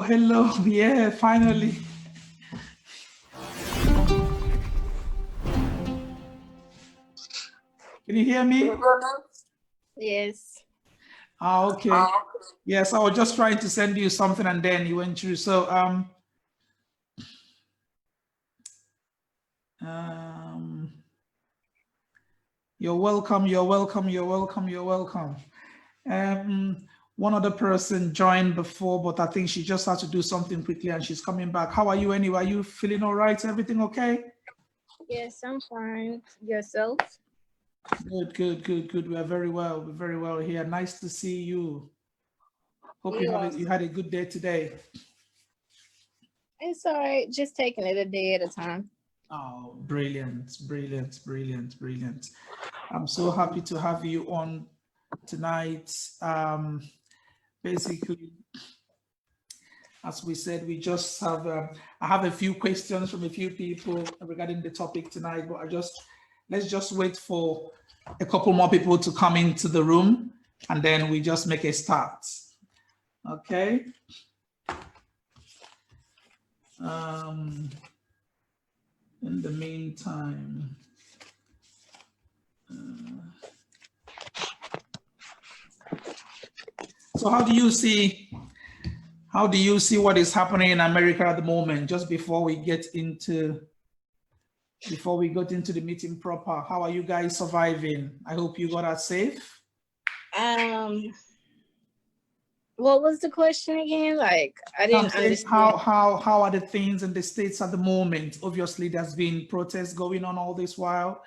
hello. Yeah, finally. Can you hear me? Yes. Okay. Yes, I was just trying to send you something and then you went through. So, you're welcome, you're welcome, you're welcome, you're welcome. One other person joined before, but I think she just had to do something quickly and she's coming back. How are you anyway? Are you feeling all right? Everything okay? Yes, I'm fine. Yourself? Good, good, good, good. We are very well. We're very well here. Nice to see you. Hope you had a good day today. It's all right. Just taking it a day at a time. Oh, brilliant, brilliant, brilliant, brilliant. I'm so happy to have you on tonight. Basically, as we said, we just have, I have a few questions from a few people regarding the topic tonight, but let's just wait for a couple more people to come into the room and then we just make a start. Okay. In the meantime, so how do you see what is happening in America at the moment? Just before we get into the meeting proper, how are you guys surviving? I hope you got out safe. What was the question again? Like, I didn't understand. How are the things in the States at the moment? Obviously, there's been protests going on all this while,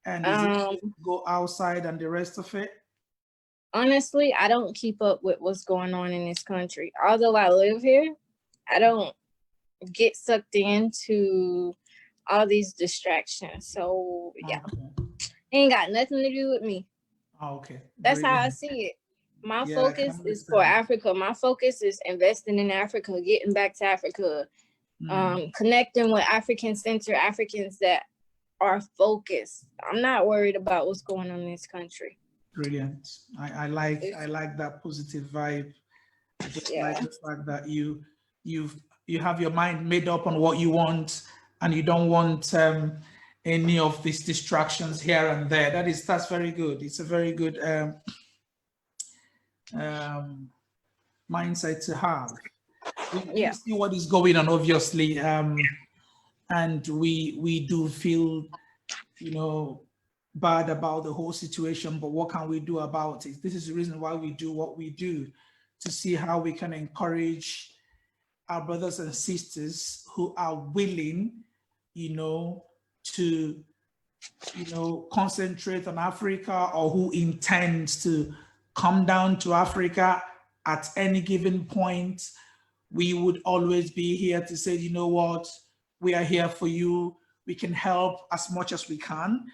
and is it go outside and the rest of it? Honestly, I don't keep up with what's going on in this country. Although I live here, I don't get sucked into all these distractions. So yeah, ain't got nothing to do with me. Okay. That's how I see it. My focus is for Africa. My focus is investing in Africa, getting back to Africa, connecting with African-centered Africans that are focused. I'm not worried about what's going on in this country. Brilliant. I like that positive vibe. I just like the fact that you have your mind made up on what you want and you don't want any of these distractions here and there. That's very good. It's a very good mindset to have. We see what is going on, obviously, and we do feel, bad about the whole situation, but what can we do about it? This is the reason why we do what we do, to see how we can encourage our brothers and sisters who are willing, to, concentrate on Africa, or who intends to come down to Africa at any given point. We would always be here to say, you know what, we are here for you. We can help as much as we can.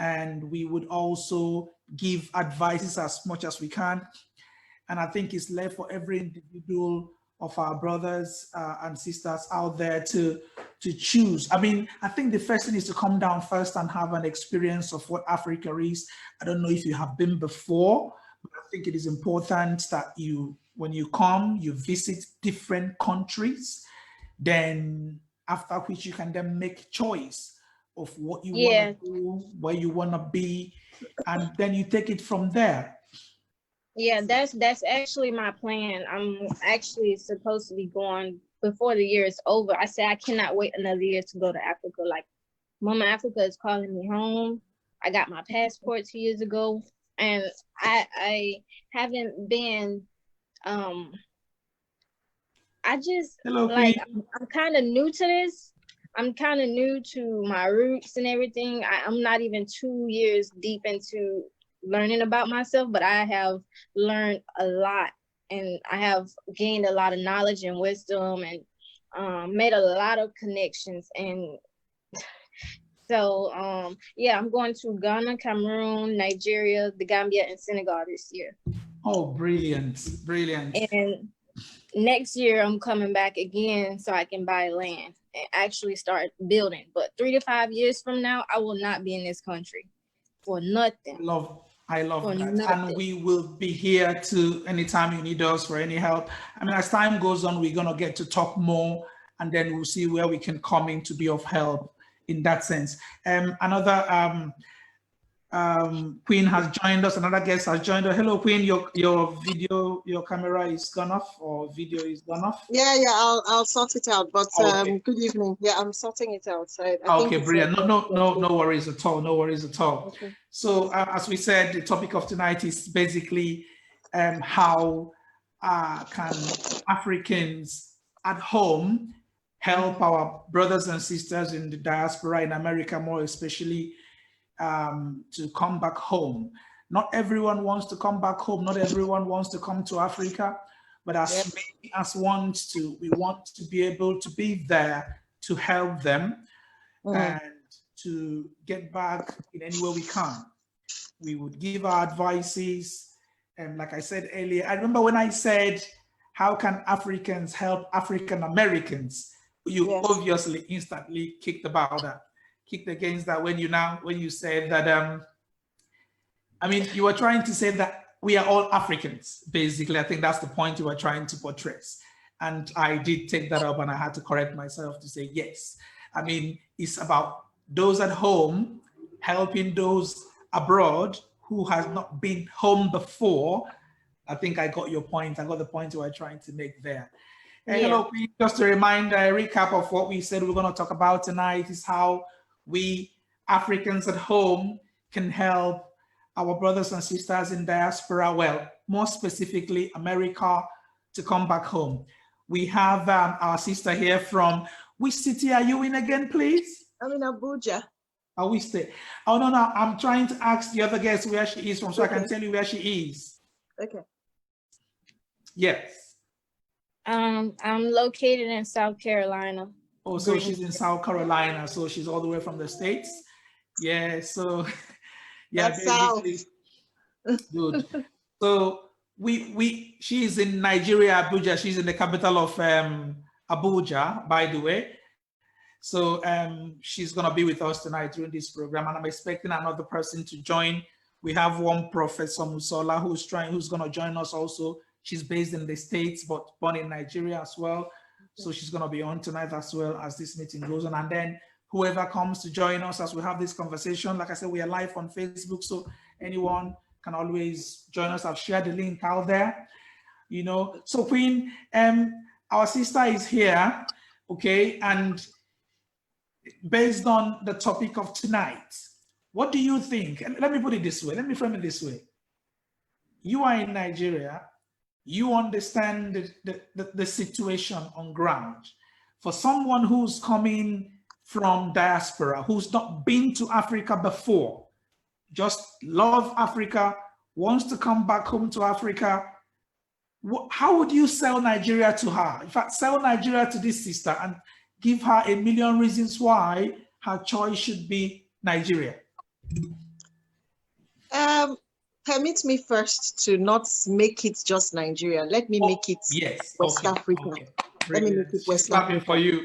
And we would also give advices as much as we can. And I think it's left for every individual of our brothers and sisters out there to choose. I mean, I think the first thing is to come down first and have an experience of what Africa is. I don't know if you have been before, but I think it is important that when you come, you visit different countries, then after which you can then make choice of what you want to do, where you want to be, and then you take it from there. Yeah, that's actually my plan. I'm actually supposed to be going before the year is over. I said I cannot wait another year to go to Africa. Like, Mama Africa is calling me home. I got my passport 2 years ago, and I haven't been. I just I'm kind of new to this. I'm kind of new to my roots and everything. I'm not even 2 years deep into learning about myself, but I have learned a lot, and I have gained a lot of knowledge and wisdom, and made a lot of connections. And so, I'm going to Ghana, Cameroon, Nigeria, the Gambia, and Senegal this year. Oh, brilliant, brilliant. And next year I'm coming back again so I can buy land and actually start building. But 3 to 5 years from now, I will not be in this country for nothing. I love that. And we will be here to anytime you need us for any help. I mean, as time goes on, we're going to get to talk more, and then we'll see where we can come in to be of help in that sense. Another Queen has joined us. Another guest has joined us. Hello, Queen. Your video, your camera is gone off, or video is gone off. Yeah. I'll sort it out. But okay. Good evening. Yeah, I'm sorting it out. So I okay, think brilliant. No worries at all. No worries at all. Okay. So as we said, the topic of tonight is basically how can Africans at home help our brothers and sisters in the diaspora in America, more especially, to come back home. Not everyone wants to come back home. Not everyone wants to come to Africa, but as many as wants to, we want to be able to be there to help them and to get back in any way we can. We would give our advices. And like I said earlier, I remember when I said, how can Africans help African Americans? You obviously instantly kicked against that when you said that, I mean, you were trying to say that we are all Africans, basically. I think that's the point you were trying to portray. And I did take that up and I had to correct myself to say, yes. I mean, it's about those at home helping those abroad who has not been home before. I think I got your point. I got the point you were trying to make there. Hello, just a reminder, a recap of what we said we're going to talk about tonight is how we Africans at home can help our brothers and sisters in diaspora, well, more specifically America, to come back home. We have our sister here from, which city are you in again, please? I'm in Abuja. Oh, we stay. Oh, no, I'm trying to ask the other guest where she is from so I can tell you where she is. Okay. Yes. I'm located in South Carolina. Oh, so she's in South Carolina. So she's all the way from the States. Yeah, so yeah, that's basically South. Good. So she's in Nigeria, Abuja. She's in the capital of Abuja, by the way. So she's gonna be with us tonight during this program, and I'm expecting another person to join. We have one Professor Musola who's gonna join us also. She's based in the States, but born in Nigeria as well. So she's going to be on tonight as well as this meeting goes on. And then whoever comes to join us as we have this conversation, like I said, we are live on Facebook. So anyone can always join us. I've shared the link out there, you know. So Queen, our sister is here, okay? And based on the topic of tonight, what do you think? And let me put it this way. Let me frame it this way. You are in Nigeria. You understand the situation on ground. For someone who's coming from diaspora, who's not been to Africa before, just love Africa, wants to come back home to Africa, how would you sell Nigeria to her? In fact, sell Nigeria to this sister and give her a million reasons why her choice should be Nigeria. Permit me first to not make it just Nigeria. Let me make it West Africa. Okay. Let me make it West Africa. For you.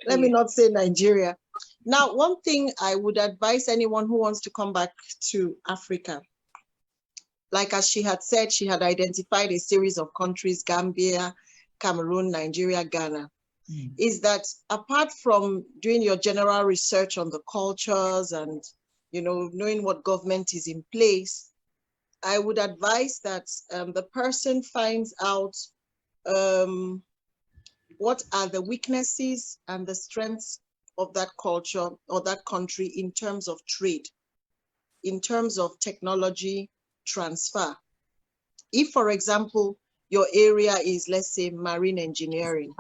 Let me not say Nigeria. Now, one thing I would advise anyone who wants to come back to Africa, like as she had said, she had identified a series of countries, Gambia, Cameroon, Nigeria, Ghana, is that apart from doing your general research on the cultures and knowing what government is in place, I would advise that the person finds out what are the weaknesses and the strengths of that culture or that country in terms of trade, in terms of technology transfer. If, for example, your area is, let's say, marine engineering,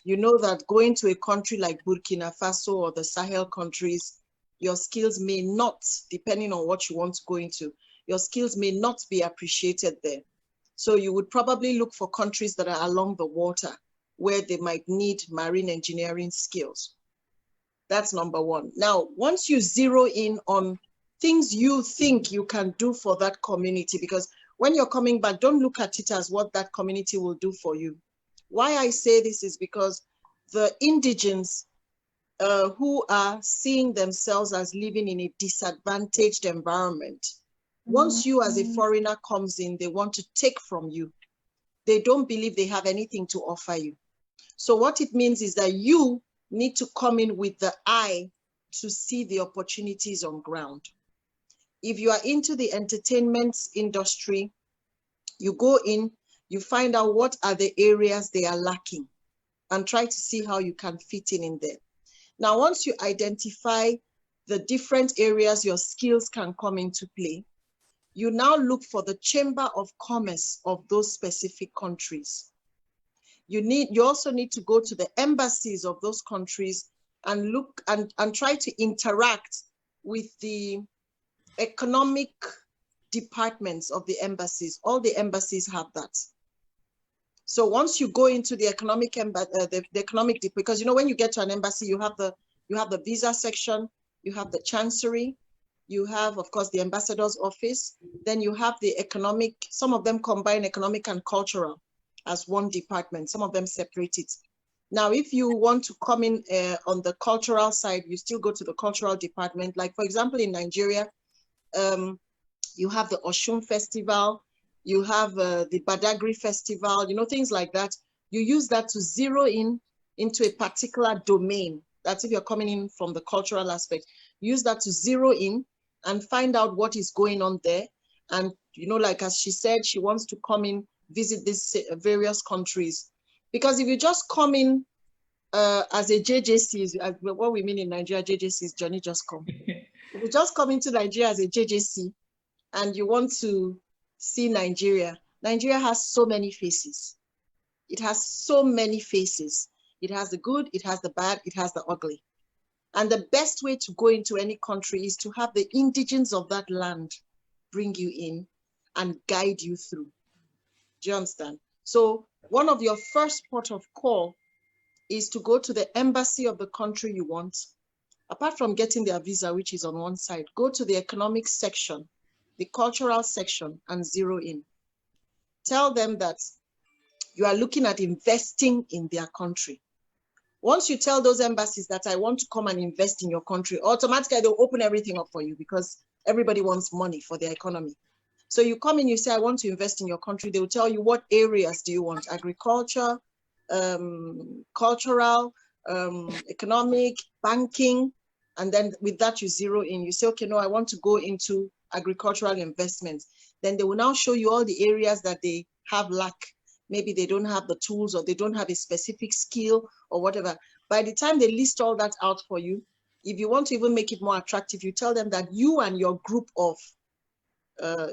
you know that going to a country like Burkina Faso or the Sahel countries, your skills may not, depending on what you want to go into, your skills may not be appreciated there. So you would probably look for countries that are along the water where they might need marine engineering skills. That's number one. Now, once you zero in on things you think you can do for that community, because when you're coming back, don't look at it as what that community will do for you. Why I say this is because the indigenes who are seeing themselves as living in a disadvantaged environment, Once you as a foreigner comes in, they want to take from you. They don't believe they have anything to offer you. So what it means is that you need to come in with the eye to see the opportunities on ground. If you are into the entertainment industry, you go in, you find out what are the areas they are lacking and try to see how you can fit in there. Now, once you identify the different areas your skills can come into play, you now look for the chamber of commerce of those specific countries. You also need to go to the embassies of those countries and look and try to interact with the economic departments of the embassies. All the embassies have that. So once you go into the economic because when you get to an embassy, you have the visa section, you have the chancery, you have, of course, the ambassador's office, then you have the economic. Some of them combine economic and cultural as one department. Some of them separate it. Now, if you want to come in on the cultural side, you still go to the cultural department. Like, for example, in Nigeria, you have the Oshun Festival, you have the Badagry Festival, things like that. You use that to zero in into a particular domain. That's if you're coming in from the cultural aspect. Use that to zero in and find out what is going on there. And, like as she said, she wants to come in, visit these various countries. Because if you just come in as a JJC, what we mean in Nigeria, JJC is Johnny Just Come. If you just come into Nigeria as a JJC and you want to see Nigeria, Nigeria has so many faces. It has so many faces. It has the good, it has the bad, it has the ugly. And the best way to go into any country is to have the indigenes of that land bring you in and guide you through. Do you understand? So one of your first port of call is to go to the embassy of the country you want. Apart from getting their visa, which is on one side, go to the economic section, the cultural section, and zero in. Tell them that you are looking at investing in their country. Once you tell those embassies that I want to come and invest in your country, automatically they'll open everything up for you because everybody wants money for their economy. So you come in, you say, I want to invest in your country. They will tell you what areas do you want, agriculture, cultural, economic, banking. And then with that, you zero in. You say, okay, no, I want to go into agricultural investments. Then they will now show you all the areas that they have lack. Maybe they don't have the tools or they don't have a specific skill or whatever. By the time they list all that out for you, if you want to even make it more attractive, you tell them that you and your group of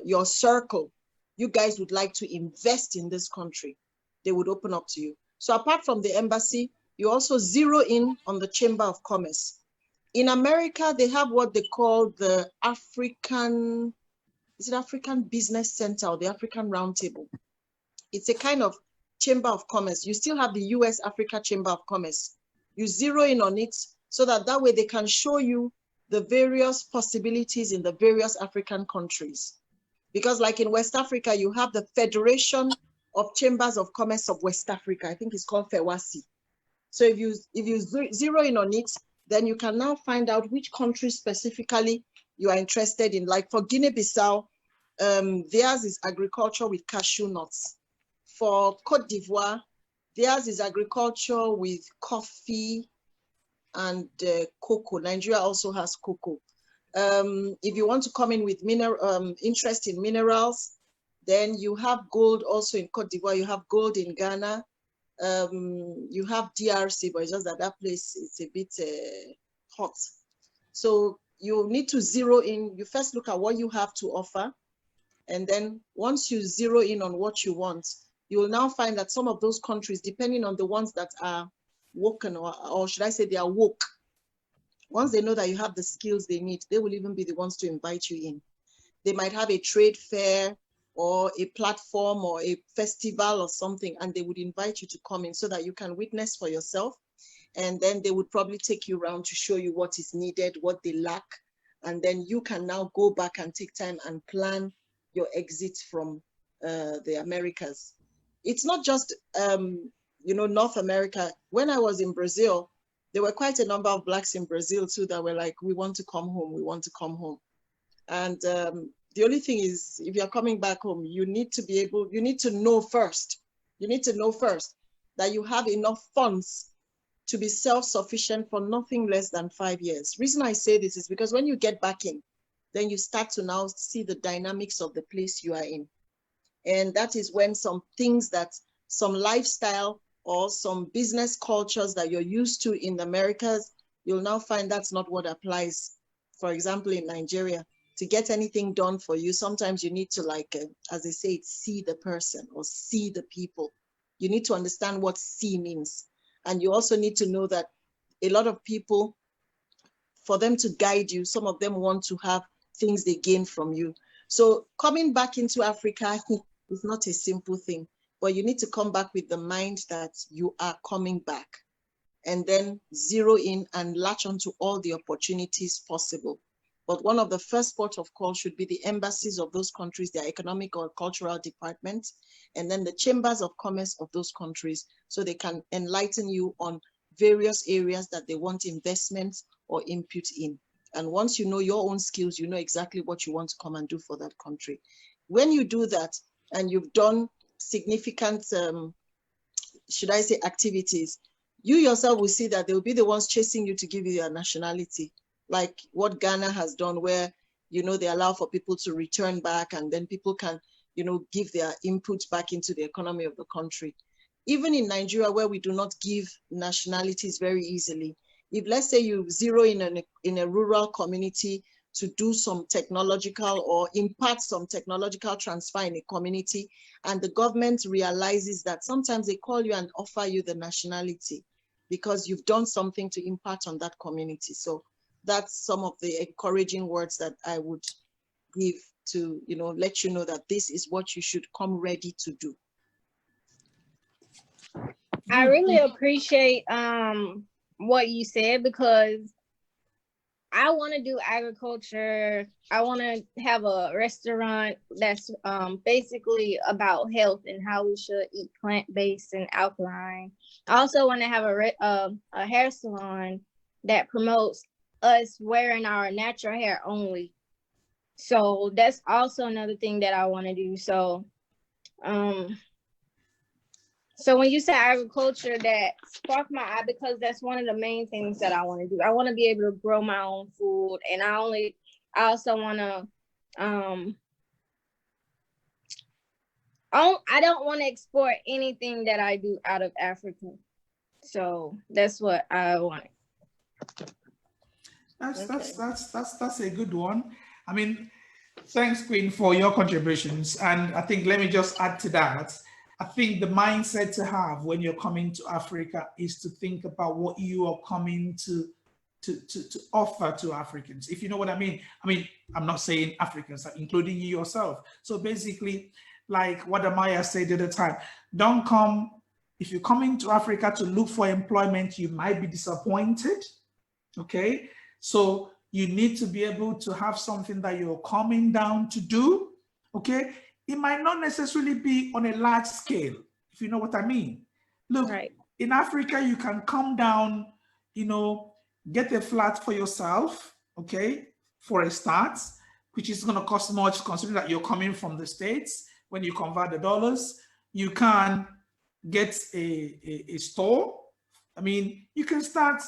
your circle, you guys would like to invest in this country. They would open up to you. So apart from the embassy, you also zero in on the Chamber of Commerce. In America, they have what they call the African Business Center or the African Roundtable. It's a kind of Chamber of Commerce. You still have the US Africa Chamber of Commerce. You zero in on it so that way they can show you the various possibilities in the various African countries. Because like in West Africa, you have the Federation of Chambers of Commerce of West Africa. I think it's called FEWASI. So if you zero in on it, then you can now find out which countries specifically you are interested in. Like for Guinea-Bissau, theirs is agriculture with cashew nuts. For Côte d'Ivoire, theirs is agriculture with coffee and cocoa. Nigeria also has cocoa. If you want to come in with interest in minerals, then you have gold also in Côte d'Ivoire. You have gold in Ghana. You have DRC, but it's just that place is a bit hot. So you need to zero in. You first look at what you have to offer. And then once you zero in on what you want, you will now find that some of those countries, depending on the ones that are woken, or should I say they are woke, once they know that you have the skills they need, they will even be the ones to invite you in. They might have a trade fair or a platform or a festival or something, and they would invite you to come in so that you can witness for yourself. And then they would probably take you around to show you what is needed, what they lack. And then you can now go back and take time and plan your exit from the Americas. It's not just, North America. When I was in Brazil, there were quite a number of Blacks in Brazil too that were like, we want to come home, we want to come home. And The only thing is, if you're coming back home, you need to know first. You need to know first that you have enough funds to be self-sufficient for nothing less than 5 years. Reason I say this is because when you get back in, then you start to now see the dynamics of the place you are in. And that is when some lifestyle or some business cultures that you're used to in the Americas, you'll now find that's not what applies. For example, in Nigeria, to get anything done for you, sometimes you need to, like, as they say, see the person or see the people. You need to understand what see means. And you also need to know that a lot of people, for them to guide you, some of them want to have things they gain from you. So coming back into Africa is not a simple thing, but you need to come back with the mind that you are coming back, and then zero in and latch onto all the opportunities possible. But one of the first port of call should be the embassies of those countries, their economic or cultural departments, and then the chambers of commerce of those countries, so they can enlighten you on various areas that they want investments or input in. And once you know your own skills, you know exactly what you want to come and do for that country. When you do that and you've done significant, should I say, activities, you yourself will see that they will be the ones chasing you to give you your nationality, like what Ghana has done, where, you know, they allow for people to return back, and then people can, you know, give their input back into the economy of the country. Even in Nigeria, where we do not give nationalities very easily, if, let's say, you zero in a rural community to do some technological or impart some technological transfer in a community, and the government realizes that, sometimes they call you and offer you the nationality because you've done something to impart on that community. So that's some of the encouraging words that I would give to, you know, let you know that this is what you should come ready to do. I really appreciate what you said, because I want to do agriculture. I want to have a restaurant that's basically about health and how we should eat plant-based and alkaline. I also want to have a hair salon that promotes us wearing our natural hair only. So that's also another thing that I want to do. So so when you say agriculture, that sparked my eye, because that's one of the main things that I want to do. I want to be able to grow my own food, and I also want to, I don't want to export anything that I do out of Africa. So that's what I want. That's a good one. I mean, thanks, Queen, for your contributions. And I think, let me just add to that. I think the mindset to have when you're coming to Africa is to think about what you are coming to offer to Africans, if you know what I mean. I mean, I'm not saying Africans, including you yourself. So basically, like what Amaya said at the time, don't come, if you're coming to Africa to look for employment, you might be disappointed, okay? So you need to be able to have something that you're coming down to do, okay? It might not necessarily be on a large scale, if you know what I mean. Look, right. In Africa, you can come down, you know, get a flat for yourself, okay, for a start, which is going to cost much considering that you're coming from the States. When you convert the dollars, you can get a store. I mean, you can start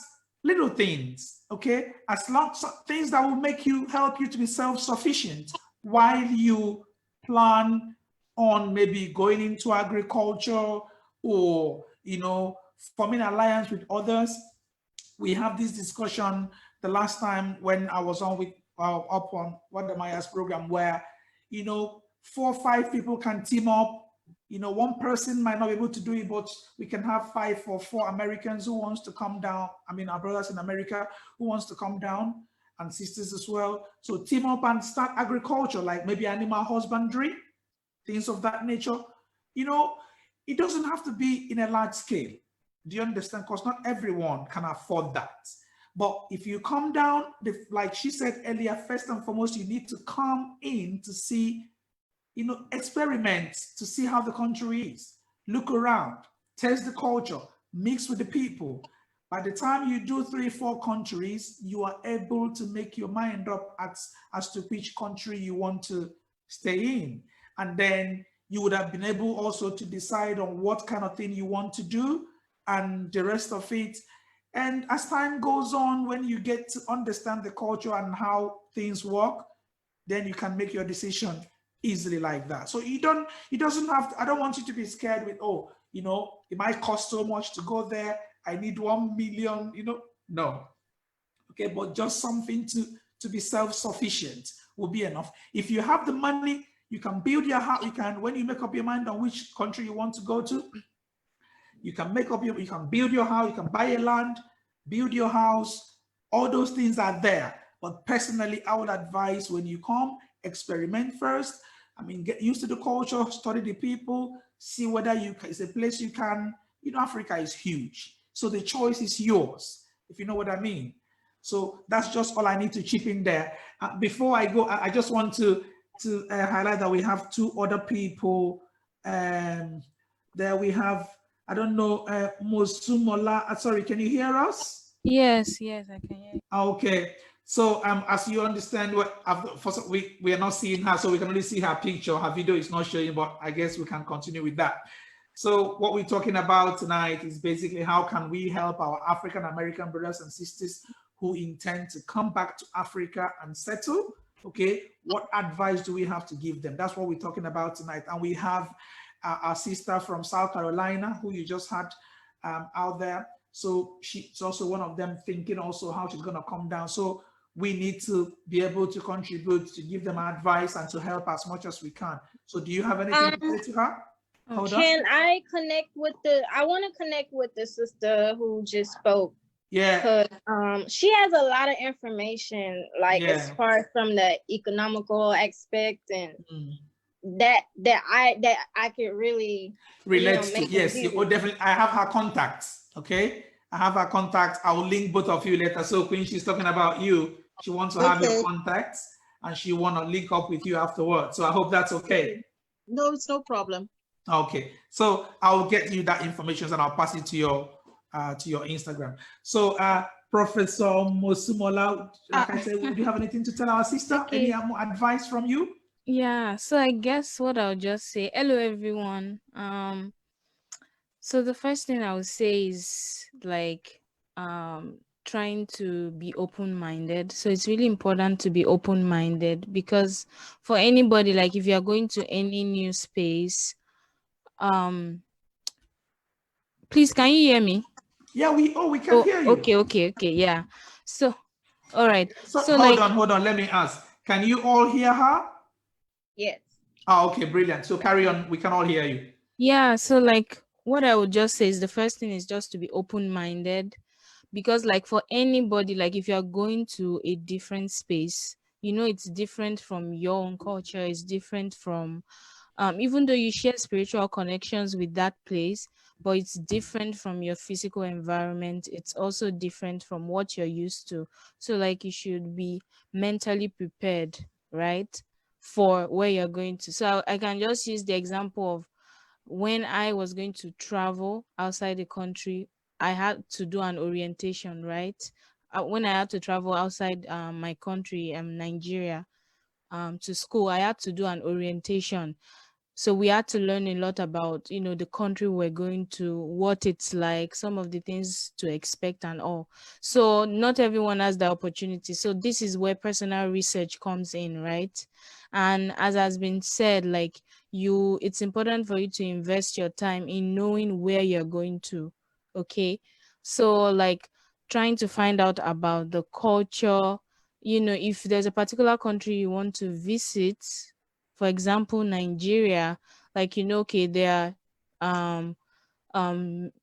little things, okay, as long as things that will help you to be self-sufficient while you plan on maybe going into agriculture or, you know, forming alliance with others. We have this discussion the last time when I was on with up on Wadamaya's program, where, you know, 4 or 5 people can team up. You know, one person might not be able to do it, but we can have 5 or 4 Americans who wants to come down. I mean, our brothers in America who wants to come down, and sisters as well. So team up and start agriculture, like maybe animal husbandry, things of that nature. You know, it doesn't have to be in a large scale. Do you understand? Because not everyone can afford that. But if you come down, like she said earlier, first and foremost, you need to come in to see, you know, experiment to see how the country is. Look around, test the culture, mix with the people. By the time you do 3-4 countries, you are able to make your mind up as to which country you want to stay in. And then you would have been able also to decide on what kind of thing you want to do and the rest of it. And as time goes on, when you get to understand the culture and how things work, then you can make your decision easily like that. So it doesn't have to, I don't want you to be scared with, oh, it might cost so much to go there. I need 1 million, no. Okay, but just something to be self-sufficient will be enough. If you have the money, you can build your house. When you make up your mind on which country you want to go to, you can build your house, you can buy a land, build your house. All those things are there. But personally, I would advise when you come, experiment first. Get used to the culture, study the people, see whether it's a place you can. Africa is huge. So the choice is yours, if you know what I mean. So that's just all I need to chip in there. Before I go, I just want to highlight that we have 2 other people. There we have, I don't know, Mosumola. Sorry, can you hear us? Yes, I can hear you. Okay. So as you understand, we are not seeing her, so we can only see her picture. Her video is not showing, but I guess we can continue with that. So what we're talking about tonight is basically how can we help our African American brothers and sisters who intend to come back to Africa and settle. Okay, what advice do we have to give them? That's what we're talking about tonight. And we have our sister from South Carolina who you just had out there. So she's also one of them, thinking also how she's going to come down. So we need to be able to contribute, to give them advice and to help as much as we can. So do you have anything to say to her? I want to connect with the sister who just spoke. Yeah. She has a lot of information, as far as from the economical aspect and that I could really relate to. Yes, definitely. I have her contacts. Okay, I have her contacts. I will link both of you later. So Queen, she's talking about you. She wants to have your contacts and she want to link up with you afterwards. So I hope that's okay. No, it's no problem. Okay, so I'll get you that information and I'll pass it to your Instagram. So Professor Mosumola, like I said, do you have anything to tell our sister? Okay. Any more advice from you? Yeah, so I guess what I'll just say, hello everyone. So the first thing I would say is trying to be open-minded. So it's really important to be open-minded because for anybody, like if you're going to any new space, please, can you hear me? Yeah, we can hear you. Okay, yeah. So, all right. So hold on. Let me ask. Can you all hear her? Yes. Oh, okay, brilliant. So carry on. We can all hear you. Yeah. So what I would just say is the first thing is just to be open-minded, because for anybody, if you're going to a different space, it's different from your own culture. It's different from even though you share spiritual connections with that place, but it's different from your physical environment. It's also different from what you're used to. So you should be mentally prepared, right, for where you're going to. So I can just use the example of when I was going to travel outside the country. I had to do an orientation, right? When I had to travel outside my country, Nigeria, to school, I had to do an orientation. So we had to learn a lot about, the country we're going to, what it's like, some of the things to expect and all. So not everyone has the opportunity. So this is where personal research comes in, right? And as has been said, it's important for you to invest your time in knowing where you're going to. Okay. So trying to find out about the culture, if there's a particular country you want to visit, for example, Nigeria, okay, there are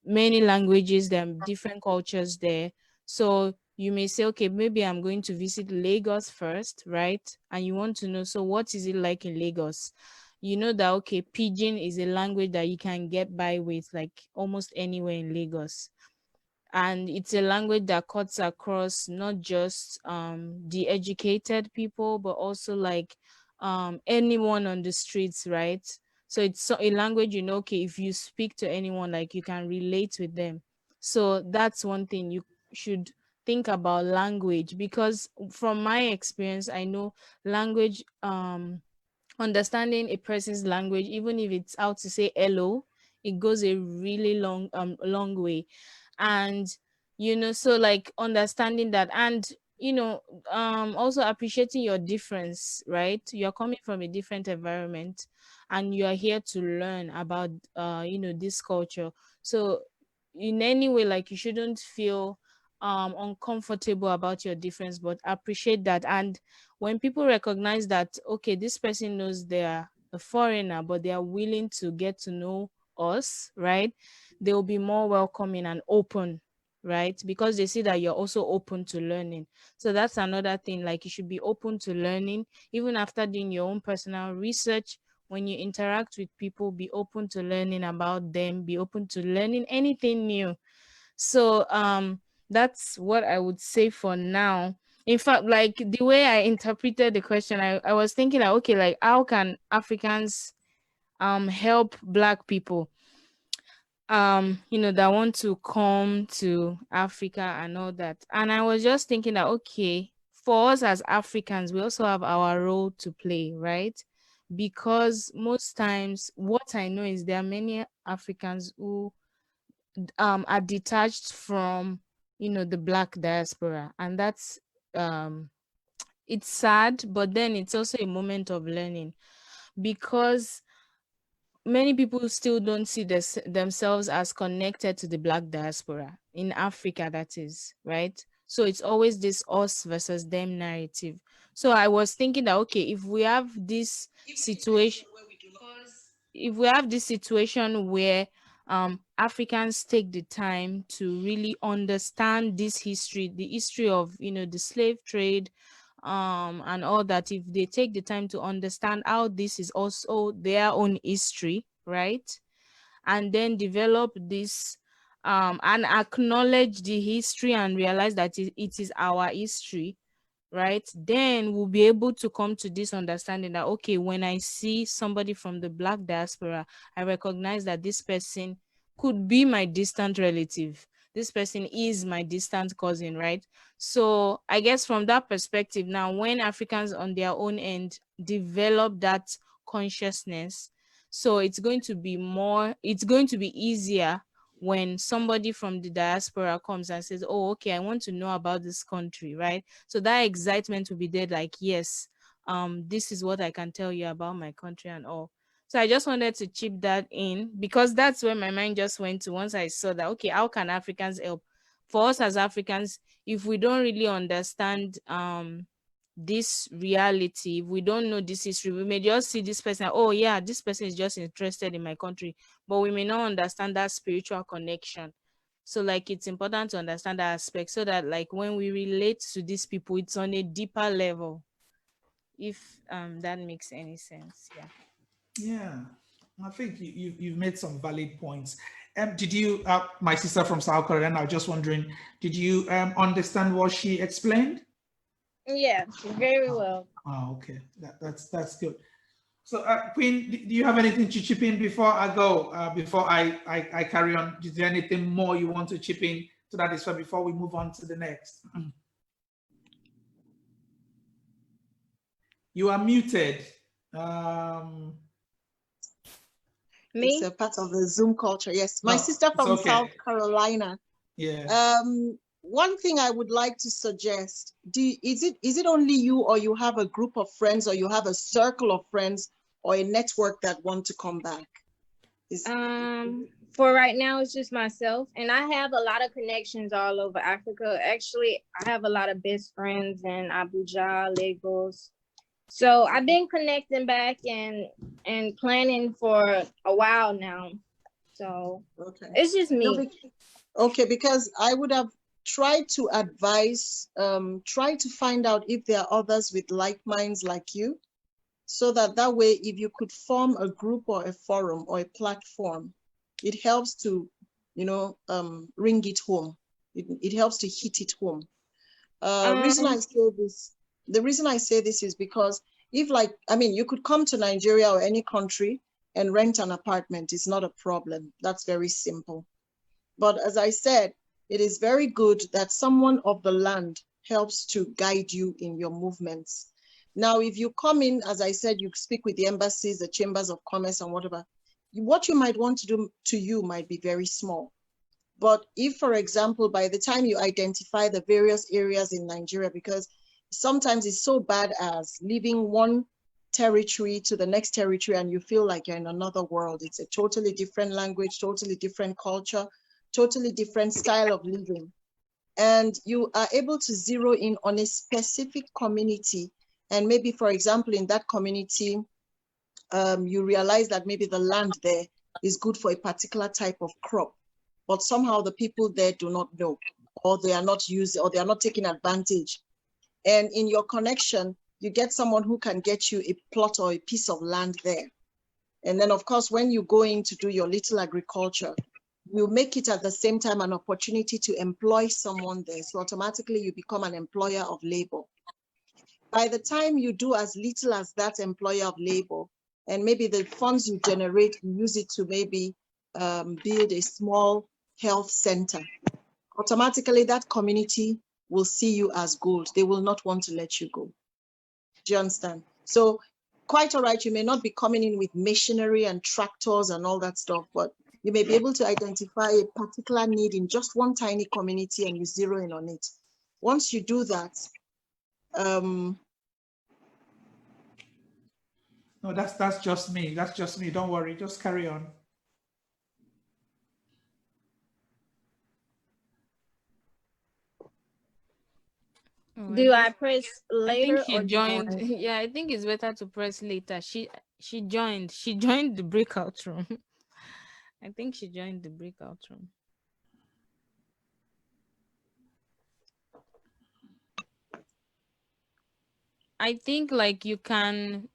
many languages, there are different cultures there. So you may say, okay, maybe I'm going to visit Lagos first, right? And you want to know, so what is it like in Lagos? You know that, okay, Pidgin is a language that you can get by with almost anywhere in Lagos. And it's a language that cuts across not just the educated people, but also anyone on the streets, right? So it's a language, okay, if you speak to anyone, you can relate with them. So that's one thing you should think about language, because from my experience, I know language, understanding a person's language, even if it's how to say hello, it goes a really long way. And so like understanding that, and also appreciating your difference, right? You're coming from a different environment and you are here to learn about this culture. So in any way, like, you shouldn't feel uncomfortable about your difference, but appreciate that. And when people recognize that, okay, this person knows they're a foreigner, but they are willing to get to know us, right? They'll be more welcoming and open, right? Because they see that you're also open to learning. So that's another thing. Like, you should be open to learning, even after doing your own personal research. When you interact with people, be open to learning about them, be open to learning anything new. So that's what I would say for now. In fact, like, the way I interpreted the question, I was thinking like, okay, like, how can Africans help Black people that want to come to Africa and all that. And I was just thinking that, okay, for us as Africans, we also have our role to play, right? Because most times what I know is there are many Africans who are detached from the Black diaspora, and that's it's sad, but then it's also a moment of learning, because many people still don't see themselves as connected to the Black diaspora in Africa, that is, right? So it's always this us versus them narrative. So I was thinking that, okay, if we have this situation, where Africans take the time to really understand this history, the history of the slave trade, and all that, if they take the time to understand how this is also their own history, right? And then develop this and acknowledge the history and realize that it is our history, right? Then we'll be able to come to this understanding that, okay, when I see somebody from the Black diaspora, I recognize that this person could be my distant relative. This person is my distant cousin, right? So I guess from that perspective, now when Africans on their own end develop that consciousness, so it's going to be easier when somebody from the diaspora comes and says, oh, okay, I want to know about this country, right? So that excitement will be there, like, yes, this is what I can tell you about my country and all. So I just wanted to chip that in, because that's where my mind just went to once I saw that, okay, how can Africans help? For us as Africans, if we don't really understand this reality, if we don't know this history, we may just see this person, oh yeah, this person is just interested in my country, but we may not understand that spiritual connection. So like, it's important to understand that aspect, so that like when we relate to these people, it's on a deeper level, if that makes any sense. Yeah, I think you've made some valid points. Did you, my sister from South Carolina, I was just wondering, did you understand what she explained? Yeah, very well. Oh, okay, that's good. So, Queen, do you have anything to chip in before I go? Before I carry on, is there anything more you want to chip in to that is before we move on to the next? You are muted. Me? It's a part of the Zoom culture. Yes, my sister from South Carolina. Yeah. One thing I would like to suggest, is it only you, or you have a group of friends, or you have a circle of friends, or a network that want to come back? For right now, it's just myself, and I have a lot of connections all over Africa. Actually, I have a lot of best friends in Abuja, Lagos. So I've been connecting back and planning for a while now. So okay, it's just me. No, okay, because I would have tried to advise, try to find out if there are others with like minds like you, so that way, if you could form a group or a forum or a platform, it helps to, ring it home. It helps to hit it home. The reason I say this is because you could come to Nigeria or any country and rent an apartment. It's not a problem. That's very simple. But as I said, it is very good that someone of the land helps to guide you in your movements. Now, if you come in, as I said, you speak with the embassies, the chambers of commerce and whatever, what you might want to do to you might be very small. But if, for example, by the time you identify the various areas in Nigeria, because sometimes it's so bad as leaving one territory to the next territory and you feel like you're in another world. It's a totally different language, totally different culture, totally different style of living. And you are able to zero in on a specific community. And maybe, for example, in that community, you realize that maybe the land there is good for a particular type of crop, but somehow the people there do not know, or they are not using, or they are not taking advantage. And in your connection, you get someone who can get you a plot or a piece of land there. And then, of course, when you go in to do your little agriculture, you make it at the same time an opportunity to employ someone there. So automatically you become an employer of labor. By the time you do as little as that employer of labor, and maybe the funds you generate, you use it to maybe build a small health center, automatically that community will see you as gold. They will not want to let you go. Do you understand? So quite all right, you may not be coming in with machinery and tractors and all that stuff, but you may be able to identify a particular need in just one tiny community and you zero in on it. Once you do that, no, that's just me. That's just me. Don't worry. Just carry on. Do I press later? I think she joined. Yeah, I think it's better to press later. She joined. She joined the breakout room. I think she joined the breakout room. I think like you can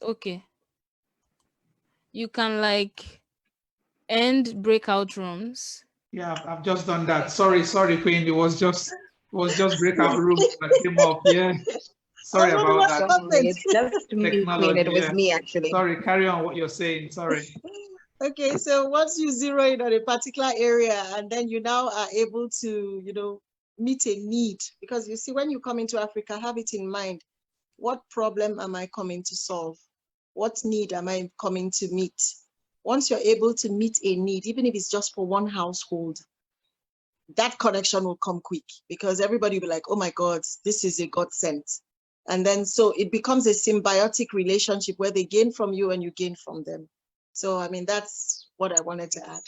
okay. You can like end breakout rooms. Yeah, I've just done that. Sorry, Queen. It was just breakout room that came up. Yeah. Sorry about that. It's just me, Queen. It was me actually. Sorry, carry on what you're saying. Sorry. Okay, so once you zero in on a particular area and then you now are able to, meet a need, because you see, when you come into Africa, have it in mind, what problem am I coming to solve? What need am I coming to meet? Once you're able to meet a need, even if it's just for one household, that connection will come quick because everybody will be like, oh my God, this is a godsend. And then so it becomes a symbiotic relationship where they gain from you and you gain from them. So, I mean, that's what I wanted to add.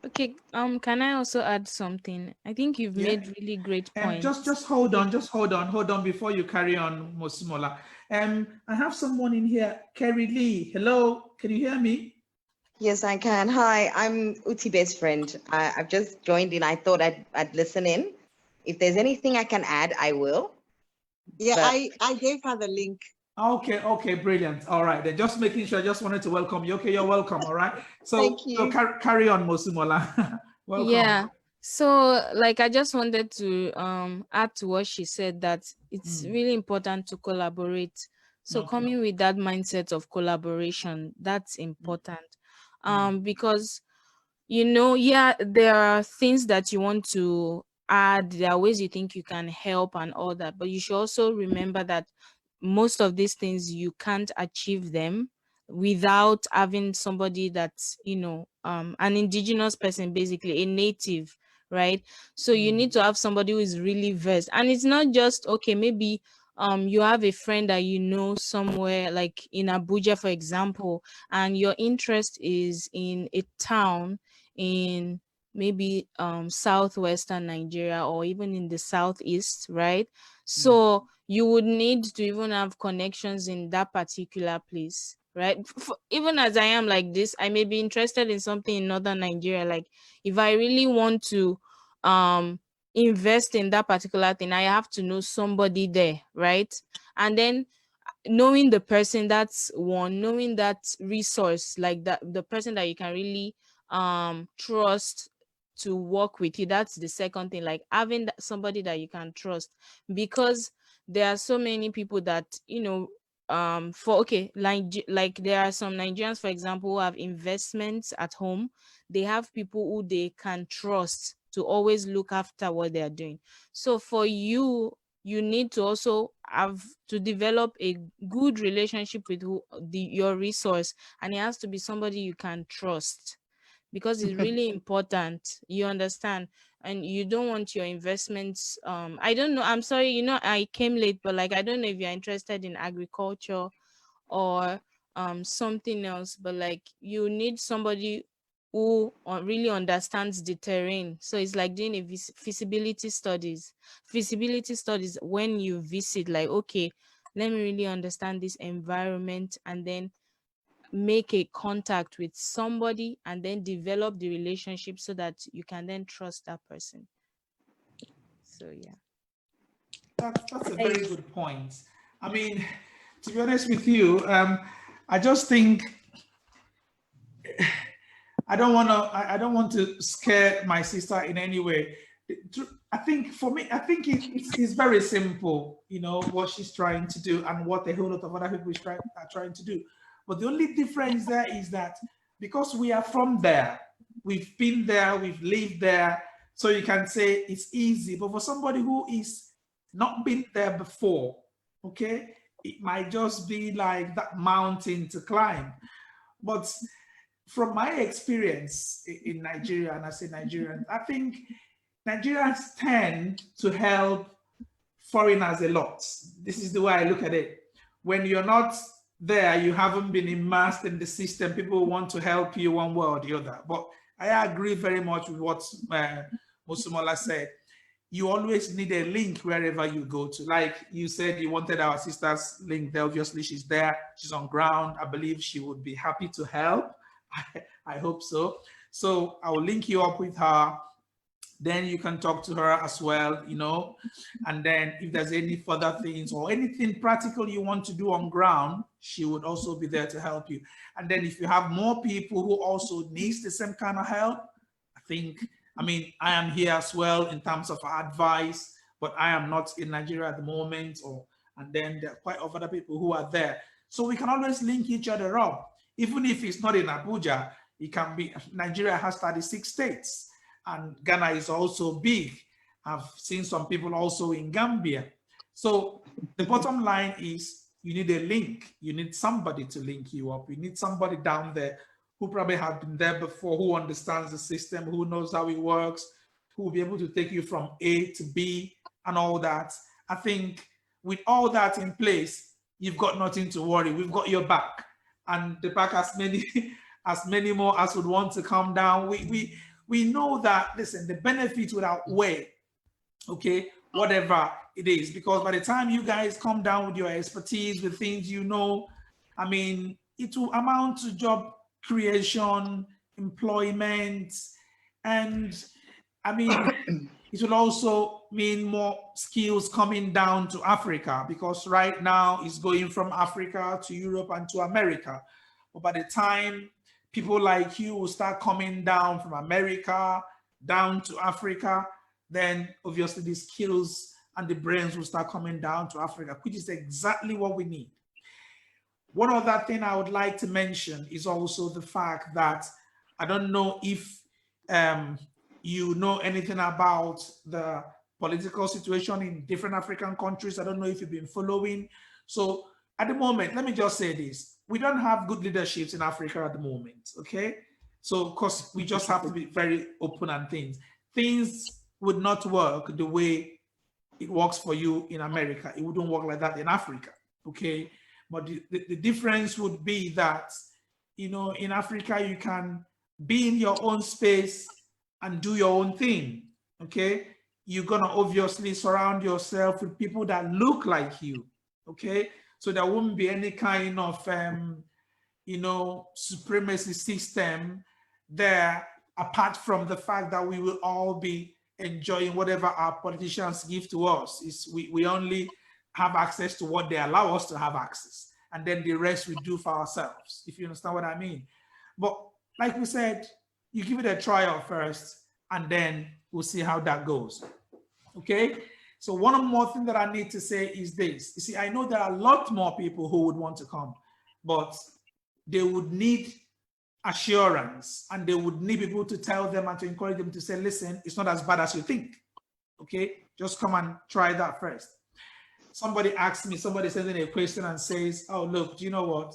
Okay, can I also add something? I think you've made really great points. Just hold on before you carry on, Mosimola. I have someone in here, Kerry Lee. Hello, can you hear me? Yes, I can. Hi, I'm Uti best friend. I've just joined in. I thought I'd listen in. If there's anything I can add, I will. Yeah, I gave her the link. Okay, brilliant. All right, then just making sure. I just wanted to welcome you. Okay, you're welcome. All right. So, thank you. So carry on, Mosimola. Welcome. Yeah. So, like, I just wanted to add to what she said that it's really important to collaborate. So, coming with that mindset of collaboration, that's important. Because there are things that you want to add. There are ways you think you can help and all that, but you should also remember that most of these things you can't achieve them without having somebody that's an indigenous person, basically a native, right? So you need to have somebody who is really versed, and it's not just okay, maybe you have a friend that somewhere like in Abuja, for example, and your interest is in a town in maybe southwestern Nigeria or even in the southeast, right? So you would need to even have connections in that particular place, right? Even as I am like this, I may be interested in something in northern Nigeria. Like if I really want to invest in that particular thing, I have to know somebody there, right? And then knowing the person, that's one. Knowing that resource, like that, the person that you can really trust to work with you, that's the second thing. Like having somebody that you can trust, because there are so many people that like there are some Nigerians, for example, who have investments at home. They have people who they can trust to always look after what they are doing. So for you, you need to also have to develop a good relationship with your resource, and it has to be somebody you can trust, because it's really important, you understand. And you don't want your investments, I don't know, I'm sorry, I came late, but like, I don't know if you're interested in agriculture or something else, but like, you need somebody who really understands the terrain. So it's like doing a feasibility studies when you visit, like, okay, let me really understand this environment, and then make a contact with somebody, and then develop the relationship so that you can then trust that person. So yeah, That's a very good point. I mean, to be honest with you, I just think I don't want to scare my sister in any way. I think for me, I think it's very simple, what she's trying to do and what a whole lot of other people are trying to do. But the only difference there is that because we are from there, we've been there, we've lived there, so you can say it's easy. But for somebody who is not been there before, okay, it might just be like that mountain to climb. But from my experience in Nigeria, and I say Nigerians, I think Nigerians tend to help foreigners a lot. This is the way I look at it. When you're not there, you haven't been immersed in the system, people want to help you one way or the other. But I agree very much with what Musumola said. You always need a link wherever you go to. Like you said, you wanted our sister's link there. Obviously, she's there. She's on ground. I believe she would be happy to help. I hope so. So I will link you up with her. Then you can talk to her as well, and then if there's any further things or anything practical you want to do on ground, she would also be there to help you. And then if you have more people who also needs the same kind of help, I mean, I am here as well in terms of advice, but I am not in Nigeria at the moment, and then there are quite other people who are there. So we can always link each other up. Even if it's not in Abuja, it can be, Nigeria has 36 states. And Ghana is also big. I've seen some people also in Gambia. So the bottom line is you need a link. You need somebody to link you up. You need somebody down there who probably have been there before, who understands the system, who knows how it works, who will be able to take you from A to B and all that. I think with all that in place, you've got nothing to worry. We've got your back. And the back as many more as would want to come down. We know that, listen, the benefits would outweigh, okay, whatever it is, because by the time you guys come down with your expertise, with things I mean, it will amount to job creation, employment, and I mean, it will also mean more skills coming down to Africa, because right now it's going from Africa to Europe and to America. But by the time people like you will start coming down from America down to Africa, then obviously the skills and the brains will start coming down to Africa, which is exactly what we need. One other thing I would like to mention is also the fact that I don't know if you know anything about the political situation in different African countries. I don't know if you've been following. So at the moment, let me just say this. We don't have good leaderships in Africa at the moment, okay? So of course, we just have to be very open and things would not work the way it works for you in America. It wouldn't work like that in Africa, okay? But the difference would be that, in Africa, you can be in your own space and do your own thing, okay? You're gonna obviously surround yourself with people that look like you, okay? So there won't be any kind of, supremacy system there, apart from the fact that we will all be enjoying whatever our politicians give to us. We only have access to what they allow us to have access, and then the rest we do for ourselves, if you understand what I mean. But like we said, you give it a trial first, and then we'll see how that goes. Okay, So one more thing that I need to say is this. You see, I know there are a lot more people who would want to come, but they would need assurance, and they would need people to tell them and to encourage them to say, listen, it's not as bad as you think. Okay, just come and try that first. Somebody asked me, somebody sent in a question and says, oh, look, do you know what?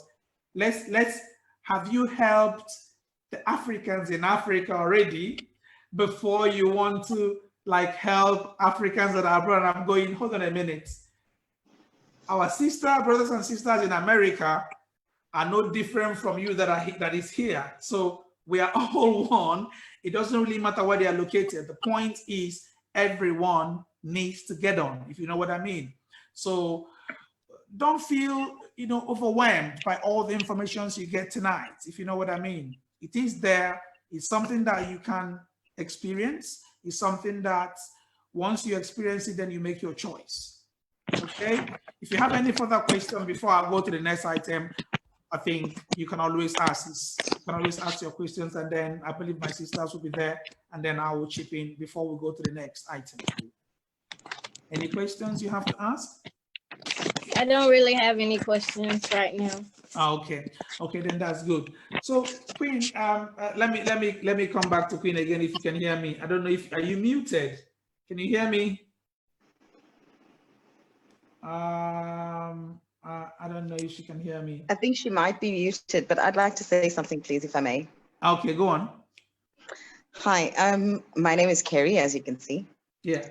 Let's have you helped the Africans in Africa already before you want to like help Africans that are abroad? And I'm going, hold on a minute. Our brothers and sisters in America are no different from you that is here. So we are all one. It doesn't really matter where they are located. The point is everyone needs to get on, if you know what I mean. So don't feel, overwhelmed by all the information you get tonight, if you know what I mean. It is there. It's something that you can experience. It's something that once you experience it, then you make your choice. Okay? If you have any further question before I go to the next item, I think you can always ask. You can always ask your questions, and then I believe my sisters will be there, and then I will chip in before we go to the next item. Any questions you have to ask? I don't really have any questions right now. Okay, then that's good. So Queen, let me come back to Queen again if you can hear me. I don't know are you muted? Can you hear me? I don't know if she can hear me. I think she might be muted, but I'd like to say something, please, if I may. Okay, go on. Hi, my name is Kerry, as you can see. Yeah.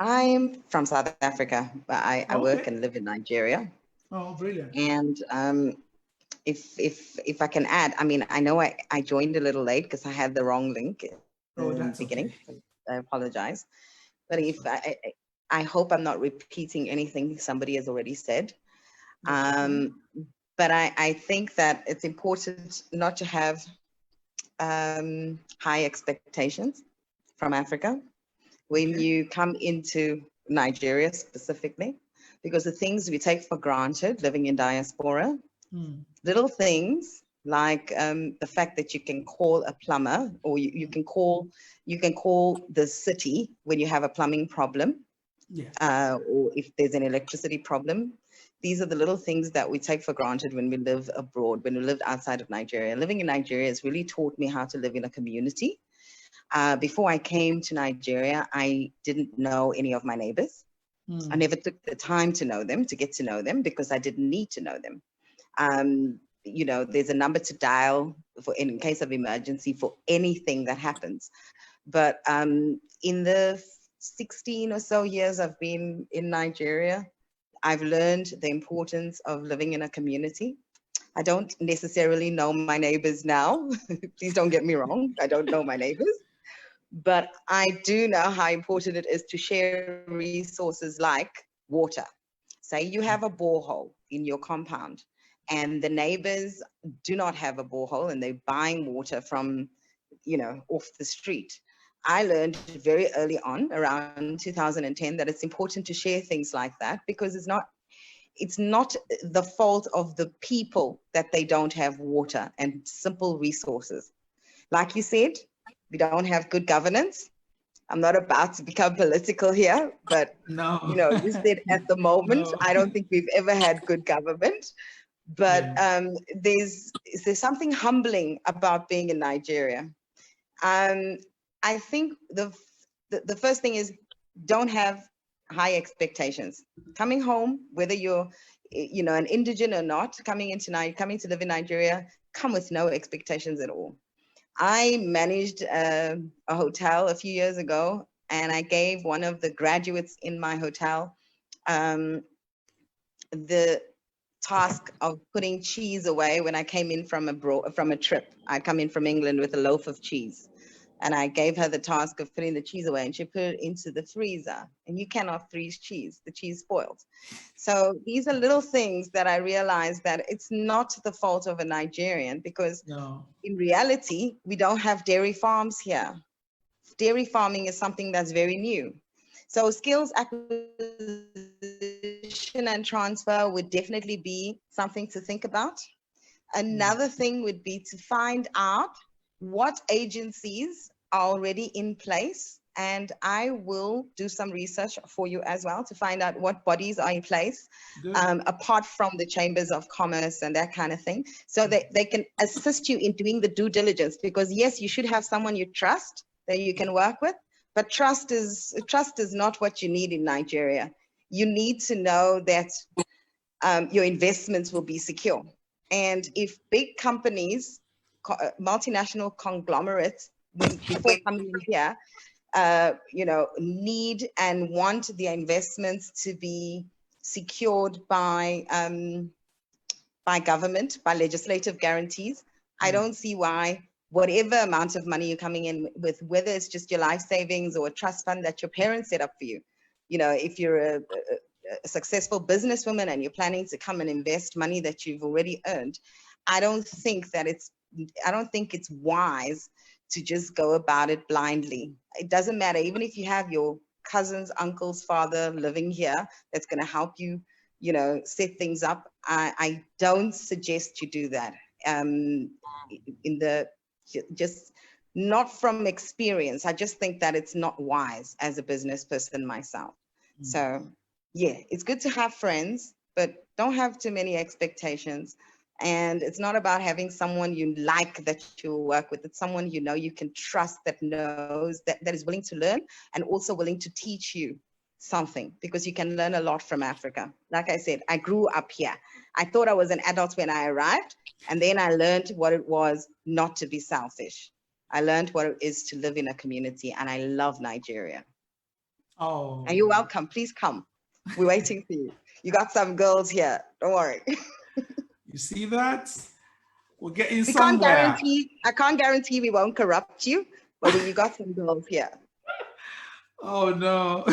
I'm from South Africa, but I work and live in Nigeria. Oh, brilliant. And if I can add, I mean, I know I joined a little late because I had the wrong link in the beginning. Okay. I apologize. But if I hope I'm not repeating anything somebody has already said. But I think that it's important not to have high expectations from Africa when you come into Nigeria specifically, because the things we take for granted living in diaspora, little things like the fact that you can call a plumber, or you can call the city when you have a plumbing problem, or if there's an electricity problem. These are the little things that we take for granted when we live abroad, when we lived outside of Nigeria. Living in Nigeria has really taught me how to live in a community. Before I came to Nigeria, I didn't know any of my neighbors. I never took the time to know them, to get to know them, because I didn't need to know them. There's a number to dial in case of emergency for anything that happens. But in the 16 or so years I've been in Nigeria, I've learned the importance of living in a community. I don't necessarily know my neighbors now. Please don't get me wrong. I don't know my neighbors. But I do know how important it is to share resources like water. Say you have a borehole in your compound and the neighbors do not have a borehole and they're buying water from, off the street. I learned very early on, around 2010, that it's important to share things like that, because it's not the fault of the people that they don't have water and simple resources. Like you said, we don't have good governance. I'm not about to become political here, but you said at the moment, I don't think we've ever had good government. But there's something humbling about being in Nigeria. I think the first thing is, don't have high expectations. Coming home, whether you're an indigent or not, coming to live in Nigeria, come with no expectations at all. I managed a hotel a few years ago, and I gave one of the graduates in my hotel the task of putting cheese away when I came in from a trip. I come in from England with a loaf of cheese, and I gave her the task of putting the cheese away, and she put it into the freezer. And you cannot freeze cheese; the cheese spoils. So these are little things that I realized that it's not the fault of a Nigerian, because in reality, we don't have dairy farms here. Dairy farming is something that's very new. So skills acquisition and transfer would definitely be something to think about. Another thing would be to find out what agencies are already in place and I will do some research for you as well to find out what bodies are in place, apart from the chambers of commerce and that kind of thing, so that they can assist you in doing the due diligence. Because yes, you should have someone you trust that you can work with, but trust is not what you need in Nigeria. You need to know that your investments will be secure. And if big companies, multinational conglomerates, before coming in here, need and want their investments to be secured by government, by legislative guarantees, I don't see why whatever amount of money you're coming in with, whether it's just your life savings or a trust fund that your parents set up for you, if you're a successful businesswoman and you're planning to come and invest money that you've already earned, I don't think it's wise to just go about it blindly. It doesn't matter, even if you have your cousin's uncle's father living here that's going to help you, set things up. I don't suggest you do that. Just not from experience. I just think that it's not wise as a business person myself. So yeah, it's good to have friends, but don't have too many expectations. And it's not about having someone you like that you work with. It's someone you can trust, that knows, that is willing to learn and also willing to teach you something, because you can learn a lot from Africa. Like I said, I grew up here. I thought I was an adult when I arrived, and then I learned what it was not to be selfish. I learned what it is to live in a community, and I love Nigeria. Oh. And you're welcome. Please come. We're waiting for you. You got some girls here. Don't worry. You see that? We're getting somewhere. I can't guarantee we won't corrupt you, but you got some girls here. Oh no.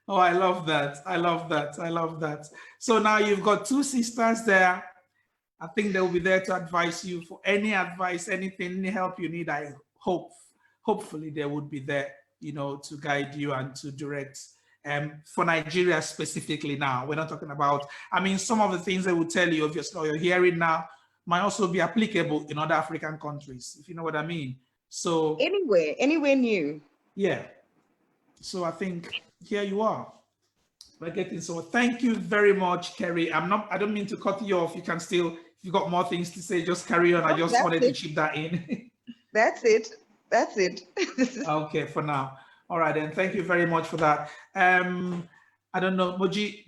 Oh, I love that. I love that. I love that. So now you've got two sisters there. I think they will be there to advise you for any advice, anything, any help you need. Hopefully they would be there, to guide you and to direct. For Nigeria specifically now, we're not talking about, some of the things they will tell you, obviously, or you're hearing now, might also be applicable in other African countries, if you know what I mean. So anywhere new. Yeah. So I think here you are. We're getting, so thank you very much, Kerry. I don't mean to cut you off. You can still, if you got more things to say, just carry on. I just wanted to chip that in. That's it. Okay, for now. All right, then. Thank you very much for that. I don't know, Moji,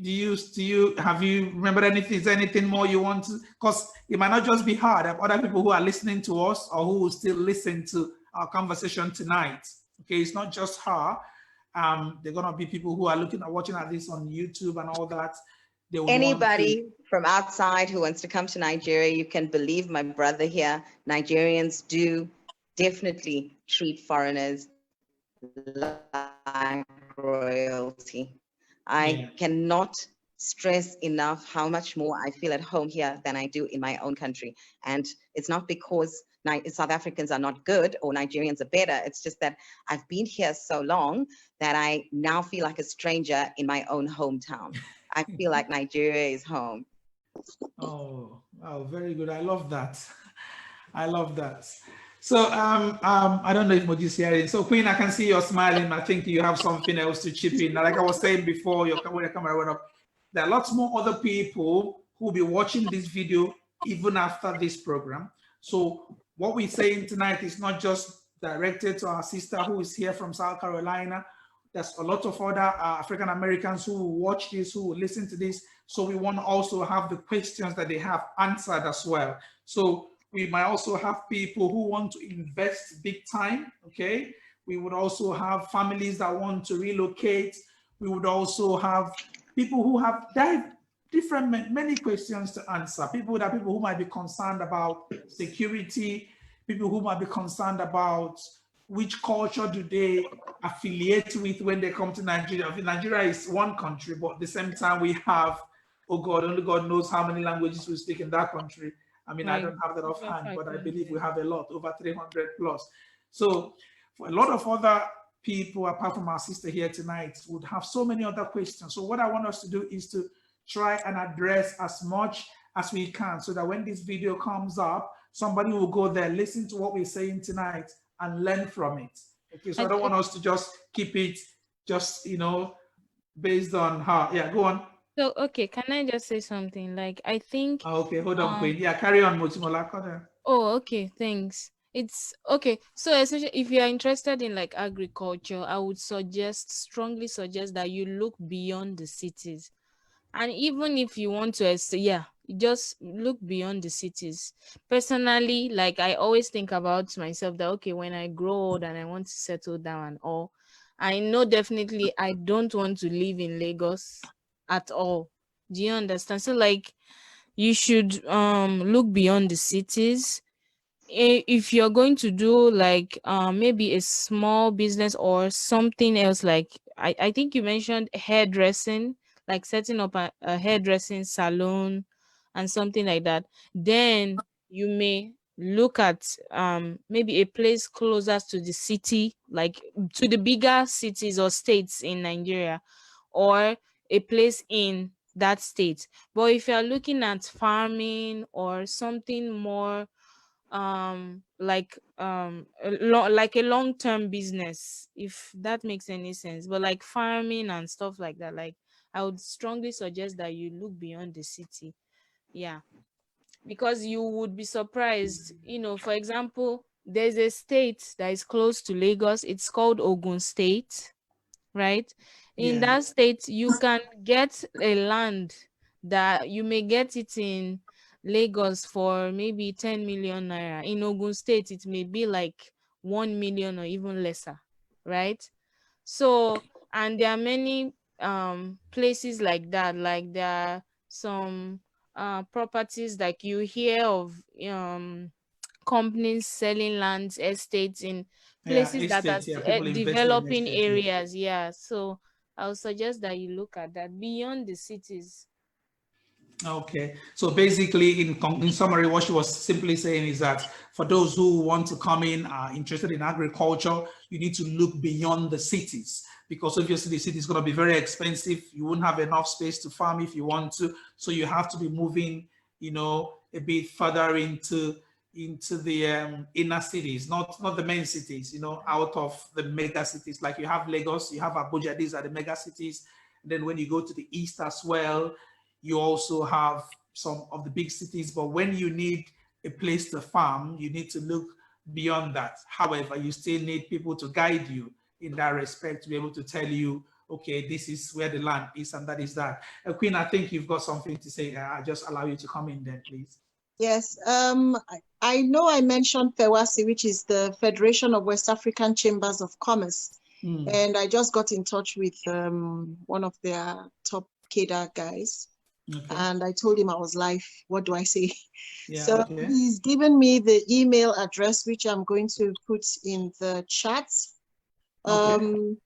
have you remembered anything? Is there anything more you want to, because it might not just be hard. There are other people who are listening to us or who will still listen to our conversation tonight. Okay, it's not just her. There are gonna be people who are watching at this on YouTube and all that. Anybody from outside who wants to come to Nigeria, you can believe my brother here. Nigerians do definitely treat foreigners like royalty. I cannot stress enough how much more I feel at home here than I do in my own country. And it's not because South Africans are not good or Nigerians are better. It's just that I've been here so long that I now feel like a stranger in my own hometown. I feel like Nigeria is home. Oh, wow, very good. I love that. I love that. So I don't know if Moji's hearing. So Queen, I can see you're smiling. I think you have something else to chip in. Like I was saying before, when your camera went up, there are lots more other people who will be watching this video even after this program. So what we're saying tonight is not just directed to our sister who is here from South Carolina. There's a lot of other African Americans who will watch this, who will listen to this. So we want to also have the questions that they have answered as well. So we might also have people who want to invest big time, okay? We would also have families that want to relocate. We would also have people who have many questions to answer. People who might be concerned about security, people who might be concerned about which culture do they affiliate with when they come to Nigeria. Nigeria is one country, but at the same time we have, oh God, only God knows how many languages we speak in that country. I don't have that offhand, but I believe we have a lot, over 300 plus. So for a lot of other people, apart from our sister here tonight, would have so many other questions. So what I want us to do is to try and address as much as we can so that when this video comes up, somebody will go there, listen to what we're saying tonight and learn from it, Okay, so I don't want us to just keep it just, based on how. Yeah, go on. So, okay, can I just say something? Like, I think. Okay, hold on, Queen. Yeah, carry on, Motimola. Oh, okay, thanks. It's okay. So, essentially, if you are interested in like agriculture, I would strongly suggest that you look beyond the cities. And even if you want to, yeah, just look beyond the cities. Personally, like I always think about myself that, okay, when I grow old and I want to settle down and all, I know definitely I don't want to live in Lagos at all. Do you understand? So like you should look beyond the cities. If you're going to do like maybe a small business or something else, like I think you mentioned hairdressing, like setting up a hairdressing salon and something like that, then you may look at maybe a place closer to the city, like to the bigger cities or states in Nigeria, or a place in that state. But if you're looking at farming or something more like a long-term business, if that makes any sense, but like farming and stuff like that, like I would strongly suggest that you look beyond the city. Yeah, because you would be surprised, for example, there's a state that is close to Lagos. It's called Ogun State, right? In Yeah. that state, you can get a land that you may get it in Lagos for maybe 10 million naira. In Ogun State, it may be like 1 million or even lesser, right? So, and there are many places like that. Like there are some properties like you hear of companies selling lands, estates in Yeah, places that are estates. Yeah, people investing in developing estates. Yeah. areas. Yeah, so I would suggest that you look at that beyond the cities. Okay, so basically, in summary, what she was simply saying is that for those who want to come in, are interested in agriculture, you need to look beyond the cities, because obviously the city is going to be very expensive. You won't have enough space to farm if you want to, so you have to be moving, a bit further into the inner cities, not the main cities, out of the mega cities. Like you have Lagos, you have Abuja. These are the mega cities. And then when you go to the east as well, you also have some of the big cities, but when you need a place to farm, you need to look beyond that. However, you still need people to guide you in that respect, to be able to tell you, okay, this is where the land is and that is that. Queen, I think you've got something to say. I'll just allow you to come in then, please. Yes, I know I mentioned FEWASI, which is the Federation of West African Chambers of Commerce. And I just got in touch with one of their top CADA guys. Okay. And I told him I was live. What do I say? Yeah, so okay. He's given me the email address, which I'm going to put in the chat. Okay.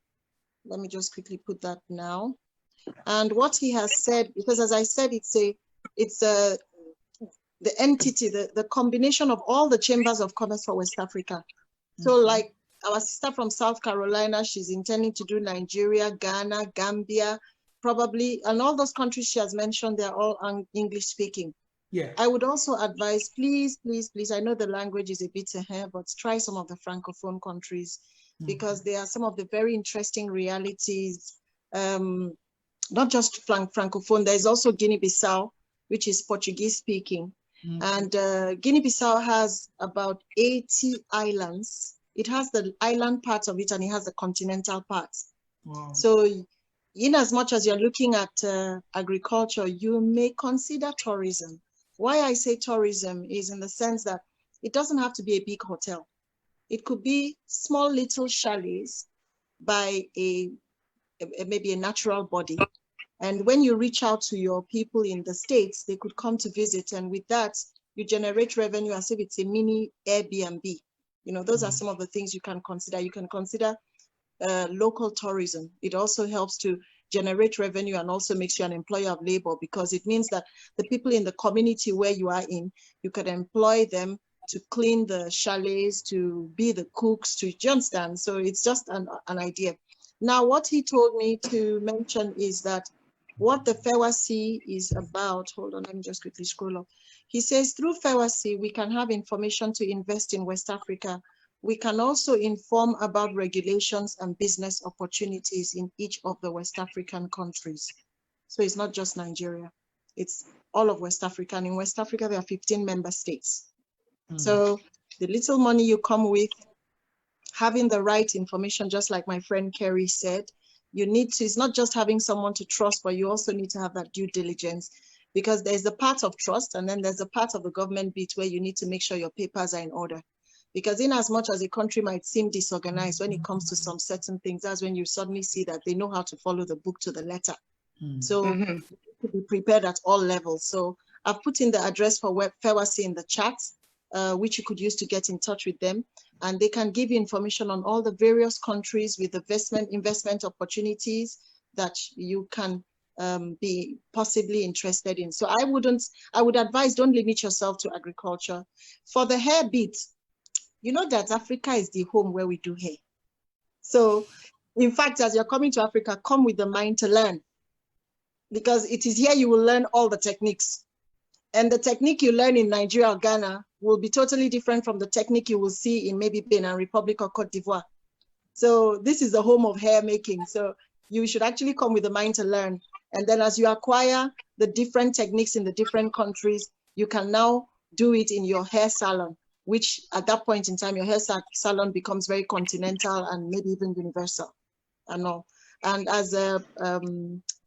Let me just quickly put that now. And what he has said, because as I said, it's the entity, the combination of all the chambers of commerce for West Africa. So like our sister from South Carolina, she's intending to do Nigeria, Ghana, Gambia, probably, and all those countries she has mentioned, they're all English speaking. Yeah. I would also advise, please, I know the language is a bit ahead, but try some of the Francophone countries because they are some of the very interesting realities, not just Francophone, there's also Guinea-Bissau, which is Portuguese speaking. And Guinea-Bissau has about 80 islands. It has the island part of it and it has the continental part. Wow. So in as much as you're looking at agriculture, you may consider tourism. Why I say tourism is in the sense that it doesn't have to be a big hotel. It could be small little chalets by maybe a natural body. And when you reach out to your people in the States, they could come to visit. And with that, you generate revenue as if it's a mini Airbnb. Those are some of the things you can consider. You can consider local tourism. It also helps to generate revenue and also makes you an employer of labor, because it means that the people in the community where you are in, you can employ them to clean the chalets, to be the cooks, do you understand? So it's just an idea. Now, what he told me to mention is that what the FEWASI is about, hold on, let me just quickly scroll up. He says, through FEWASI, we can have information to invest in West Africa we can also inform about regulations and business opportunities in each of the West African countries. So it's not just Nigeria, it's all of West Africa. And in West Africa, there are 15 member states. So the little money you come with, having the right information, just like my friend Kerry said, you need to, it's not just having someone to trust, but you also need to have that due diligence, because there's the part of trust, and then there's the part of the government bit where you need to make sure your papers are in order. Because in as much as a country might seem disorganized, when it comes to some certain things, that's when you suddenly see that they know how to follow the book to the letter. So you need to be prepared at all levels. So I've put in the address for FEWASI in the chat, which you could use to get in touch with them. And they can give you information on all the various countries with investment opportunities that you can be possibly interested in. So I would advise, don't limit yourself to agriculture. For the hair bit, you know that Africa is the home where we do hair. So in fact, as you're coming to Africa, come with the mind to learn, because it is here you will learn all the techniques. And the technique you learn in Nigeria or Ghana will be totally different from the technique you will see in maybe Benin Republic or Cote d'Ivoire. So this is the home of hair making. So you should actually come with the mind to learn. And then as you acquire the different techniques in the different countries, you can now do it in your hair salon, which at that point in time, your hair salon becomes very continental and maybe even universal. And as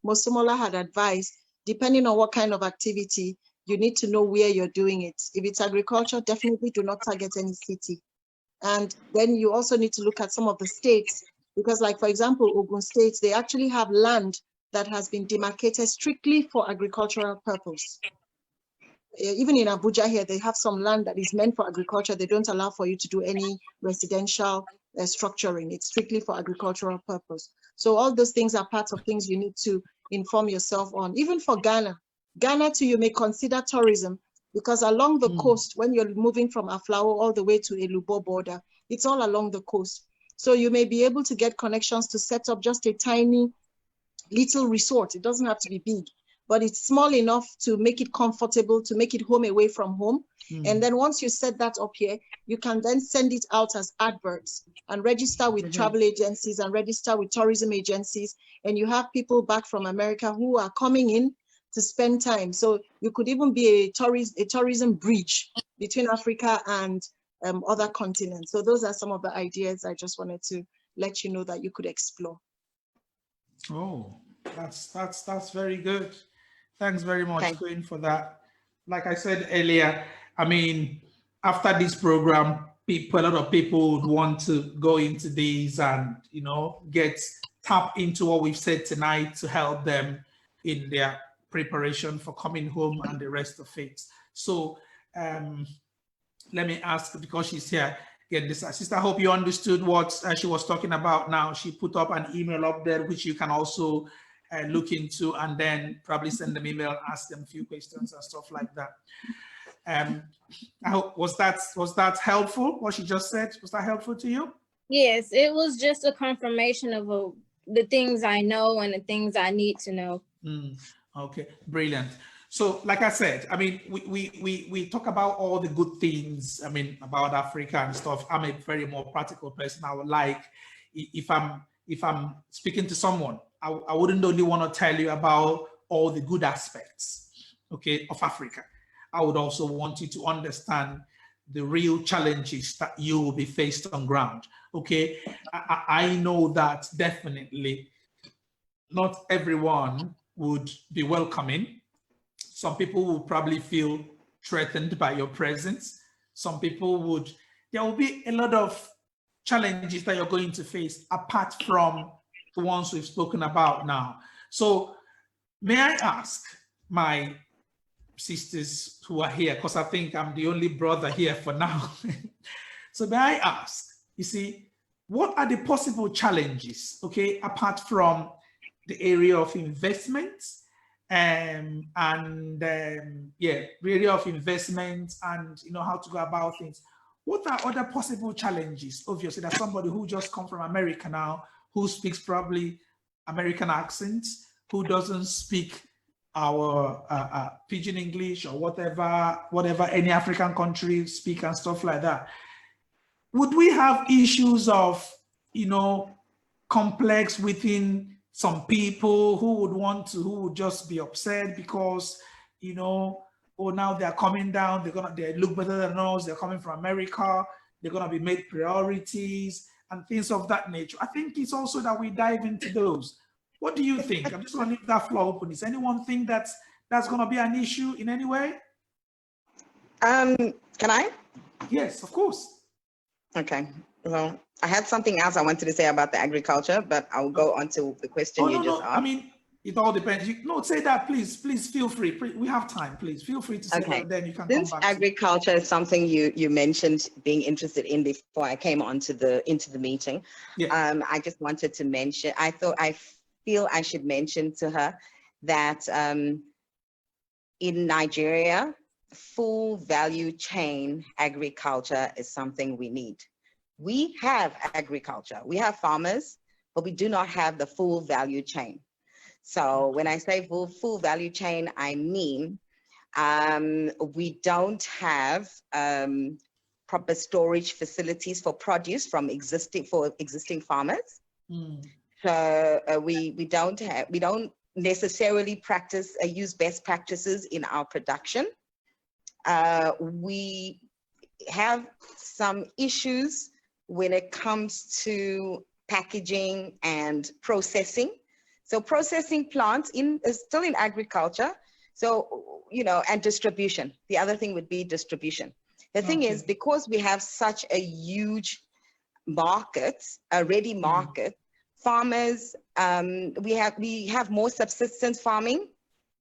Mosumola had advised, depending on what kind of activity, you need to know where you're doing it. If it's agriculture, definitely do not target any city. And then you also need to look at some of the states, because like, for example, Ogun State, they actually have land that has been demarcated strictly for agricultural purpose. Even in Abuja here, they have some land that is meant for agriculture. They don't allow for you to do any residential structuring. It's strictly for agricultural purpose. So all those things are parts of things you need to inform yourself on. Even for Ghana, too, you may consider tourism, because along the coast, when you're moving from Aflao all the way to Elubo border, it's all along the coast. So you may be able to get connections to set up just a tiny little resort. It doesn't have to be big, but it's small enough to make it comfortable, to make it home away from home. And then once you set that up here, you can then send it out as adverts and register with travel agencies and register with tourism agencies. And you have people back from America who are coming in to spend time. So you could even be a tourism bridge between Africa and other continents. So those are some of the ideas I just wanted to let you know that you could explore. Oh, that's very good. Thanks very much, Queen, for that. Like I said earlier, I mean, after this program, a lot of people would want to go into these and, you know, tap into what we've said tonight to help them in their preparation for coming home and the rest of it. So let me ask, because she's here, again, this sister, I hope you understood what she was talking about now. She put up an email up there, which you can also look into, and then probably send them email, ask them a few questions and stuff like that. I hope, was that helpful, what she just said? Was that helpful to you? Yes, it was just a confirmation of the things I know and the things I need to know. Okay, brilliant. So like I said, I mean, we talk about all the good things, I mean, about Africa and stuff. I'm a very more practical person. I would like, if I'm speaking to someone, I wouldn't only want to tell you about all the good aspects, okay, of Africa. I would also want you to understand the real challenges that you will be faced on ground, okay? I know that definitely not everyone would be welcoming. Some people will probably feel threatened by your presence. Some people there will be a lot of challenges that you're going to face apart from the ones we've spoken about now. So may I ask my sisters who are here, because I think I'm the only brother here for now. So may I ask, you see, what are the possible challenges, okay, apart from the area of investments the area of investment and, you know, how to go about things? What are other possible challenges? Obviously, there's somebody who just come from America now, who speaks probably American accents, who doesn't speak our pidgin English or whatever any African country speak and stuff like that. would we have issues of, you know, complex within some people who would just be upset because, you know, oh, now they're coming down, they look better than us, they're coming from America, they're gonna be made priorities and things of that nature. I think it's also that we dive into those. What do you think? I'm just gonna leave that floor open. Is anyone think that's gonna be an issue in any way? Can I? Yes, of course. Okay. Well, I had something else I wanted to say about the agriculture, but I'll go on to the question you just asked. I mean, it all depends. Say that, please. Please feel free. We have time. Please feel free to say that. Then you can Since come back. Agriculture is something you mentioned being interested in before I came into the meeting. Yeah. I just wanted to mention. I feel I should mention to her that in Nigeria, full value chain agriculture is something we need. We have agriculture, we have farmers, but we do not have the full value chain. So when I say full value chain, I mean we don't have proper storage facilities for produce from existing farmers. So we don't necessarily use best practices in our production. We have some issues when it comes to packaging and processing. So processing plants is still in agriculture. So, you know, and distribution. The other thing would be distribution. The thing is, because we have such a huge market, a ready market, farmers, we have more subsistence farming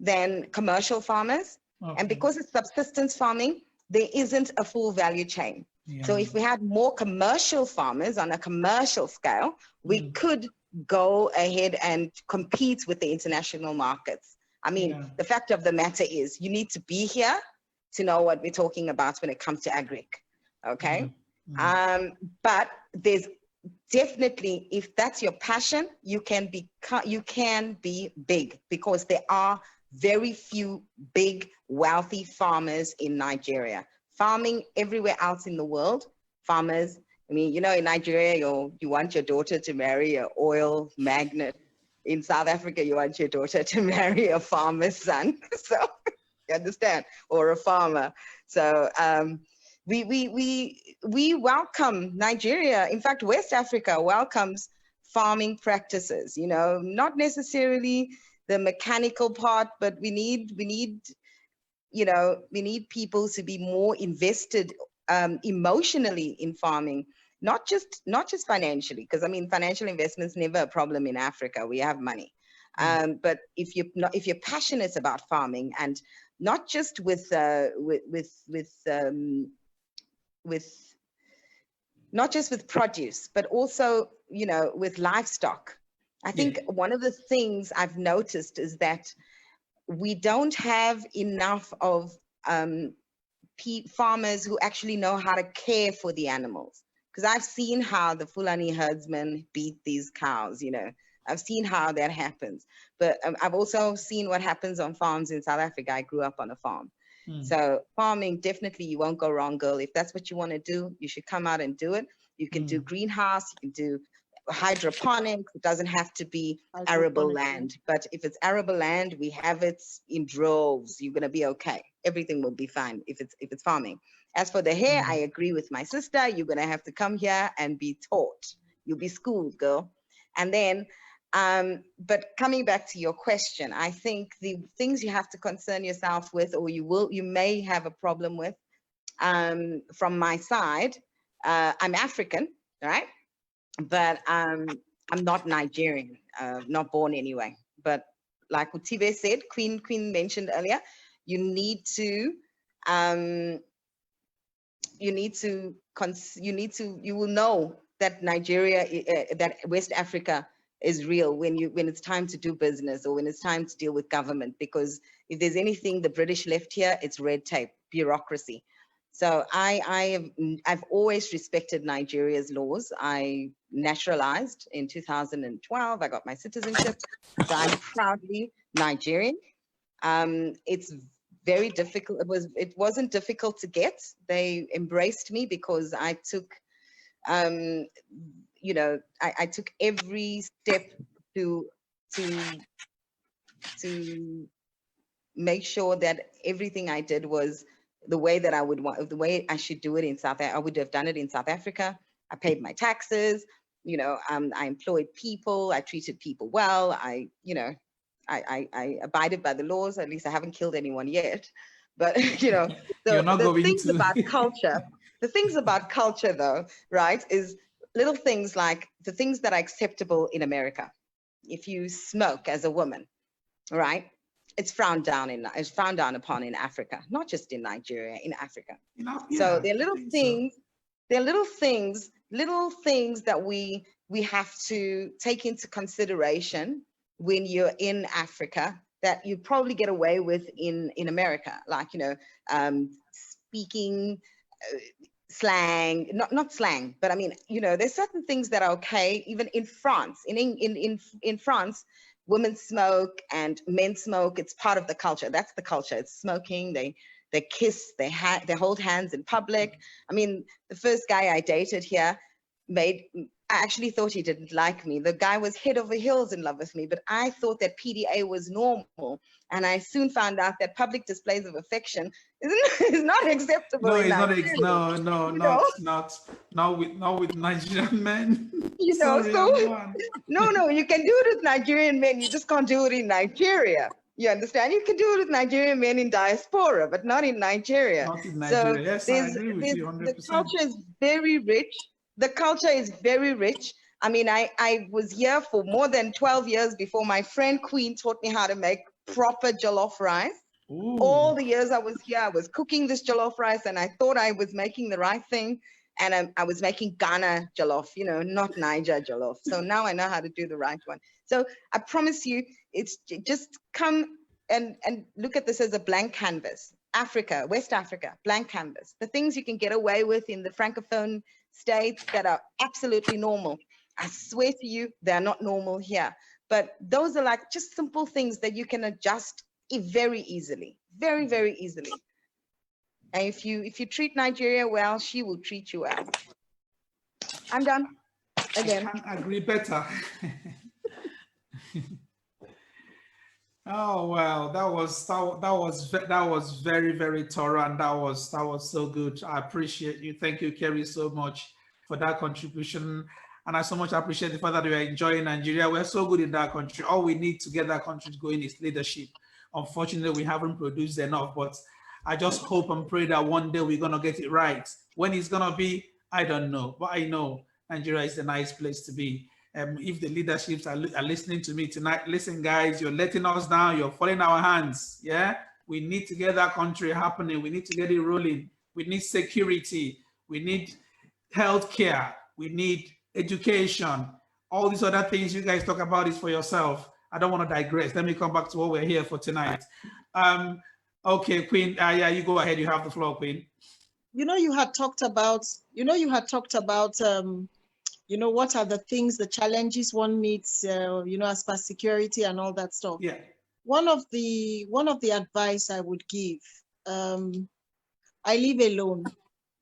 than commercial farmers. And because it's subsistence farming, there isn't a full value chain. So if we had more commercial farmers on a commercial scale, we could go ahead and compete with the international markets. I mean, the fact of the matter is you need to be here to know what we're talking about when it comes to agric, okay? But there's definitely, if that's your passion, you can be big, because there are very few big, wealthy farmers in Nigeria. Farming everywhere else in the world, farmers, I mean, you know, in Nigeria, you want your daughter to marry an oil magnate. In South Africa, you want your daughter to marry a farmer's son. So you understand, or a farmer. So we welcome Nigeria. In fact, West Africa welcomes farming practices, you know, not necessarily the mechanical part, but we need people to be more invested emotionally in farming, not just financially, because I mean, financial investment's never a problem in Africa. We have money. But if you're passionate about farming, and not just with not just with produce, but also, you know, with livestock. I think one of the things I've noticed is that we don't have enough of farmers who actually know how to care for the animals. Because I've seen how the Fulani herdsmen beat these cows, you know. I've seen how that happens. But I've also seen what happens on farms in South Africa. I grew up on a farm. So farming, definitely you won't go wrong, girl. If that's what you want to do, you should come out and do it. You can do greenhouse, you can do hydroponics. It doesn't have to be arable land. But if it's arable land, we have it in droves. You're gonna be okay. Everything will be fine if it's farming. As for the hair, I agree with my sister. You're gonna have to come here and be taught. You'll be schooled, girl. And then but coming back to your question, I think the things you have to concern yourself with, or you may have a problem with, from my side, I'm African, right? But I'm not Nigerian, not born anyway. But like what Tive said, Queen mentioned earlier, you will know that Nigeria, that West Africa is real when it's time to do business, or when it's time to deal with government. Because if there's anything the British left here, it's red tape, bureaucracy. So I've always respected Nigeria's laws. I naturalized in 2012. I got my citizenship. So I'm proudly Nigerian. It's very difficult. It wasn't difficult to get. They embraced me because I took You know, I took every step to make sure that everything I did was the way that I would want, the way I should do it in South Africa. I would have done it in South Africa. I paid my taxes, you know, I employed people, I treated people well, you know, I abided by the laws. At least I haven't killed anyone yet. But, you know, the things about culture, the things about culture though, right, is little things like the things that are acceptable in America. If you smoke as a woman, right, it's frowned down upon in Africa, not just in Nigeria, in Africa. So they're little things, little things that we have to take into consideration when you're in Africa that you probably get away with in America, like, you know, speaking slang, not slang, but I mean, you know, there's certain things that are okay. Even in France, in France, women smoke and men smoke. It's part of the culture. That's the culture. It's smoking. They kiss. They hold hands in public. I mean, the first guy I dated here I actually thought he didn't like me. The guy was head over heels in love with me, but I thought that PDA was normal. And I soon found out that public displays of affection is not acceptable. No, in it's Nigeria. not with Nigerian men. You know, so no, you can do it with Nigerian men. You just can't do it in Nigeria. You understand? You can do it with Nigerian men in diaspora, but not in Nigeria. Not in Nigeria. So yes, I agree with you 100%. The culture is very rich. The culture is very rich. I mean, I was here for more than 12 years before my friend Queen taught me how to make proper jollof rice. Ooh. All the years I was here, I was cooking this jollof rice and I thought I was making the right thing. And I was making Ghana jollof, you know, not Niger jollof. So now I know how to do the right one. So I promise you, it's just come and look at this as a blank canvas. Africa, West Africa, blank canvas. The things you can get away with in the Francophone states that are absolutely normal. I swear to you, they're not normal here. But those are like just simple things that you can adjust very easily, very, very easily. And if you treat Nigeria well, she will treat you well. I'm done. Again. I can't agree better. Oh well, that was very, very thorough, and that was so good. I appreciate you. Thank you, Kerry, so much for that contribution. And I so much appreciate the fact that we are enjoying Nigeria. We're so good in that country. All we need to get that country going is leadership. Unfortunately, we haven't produced enough, but I just hope and pray that one day we're gonna get it right. When it's gonna be, I don't know, but I know Nigeria is a nice place to be. If the leaderships are listening to me tonight, listen, guys, you're letting us down. You're falling our hands. Yeah, we need to get that country happening. We need to get it rolling. We need security. We need healthcare. We need education. All these other things you guys talk about is for yourself. I don't want to digress. Let me come back to what we're here for tonight. Okay, Queen. Yeah, you go ahead. You have the floor, Queen. You know, you had talked about. You know, what are the things, the challenges one meets, you know, as per security and all that stuff. Yeah. One of the advice I would give, I live alone.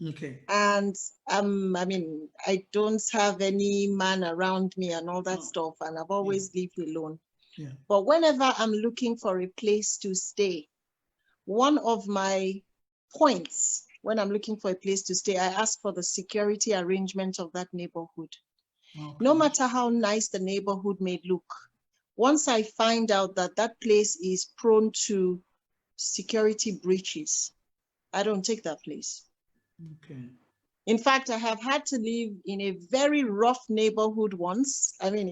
Okay. And I mean, I don't have any man around me and all that stuff, and I've always lived alone. Yeah. But whenever I'm looking for a place to stay, one of my points when I'm looking for a place to stay, I ask for the security arrangement of that neighborhood. Okay. No matter how nice the neighborhood may look, once I find out that that place is prone to security breaches, I don't take that place. Okay. In fact, I have had to live in a very rough neighborhood once. I mean,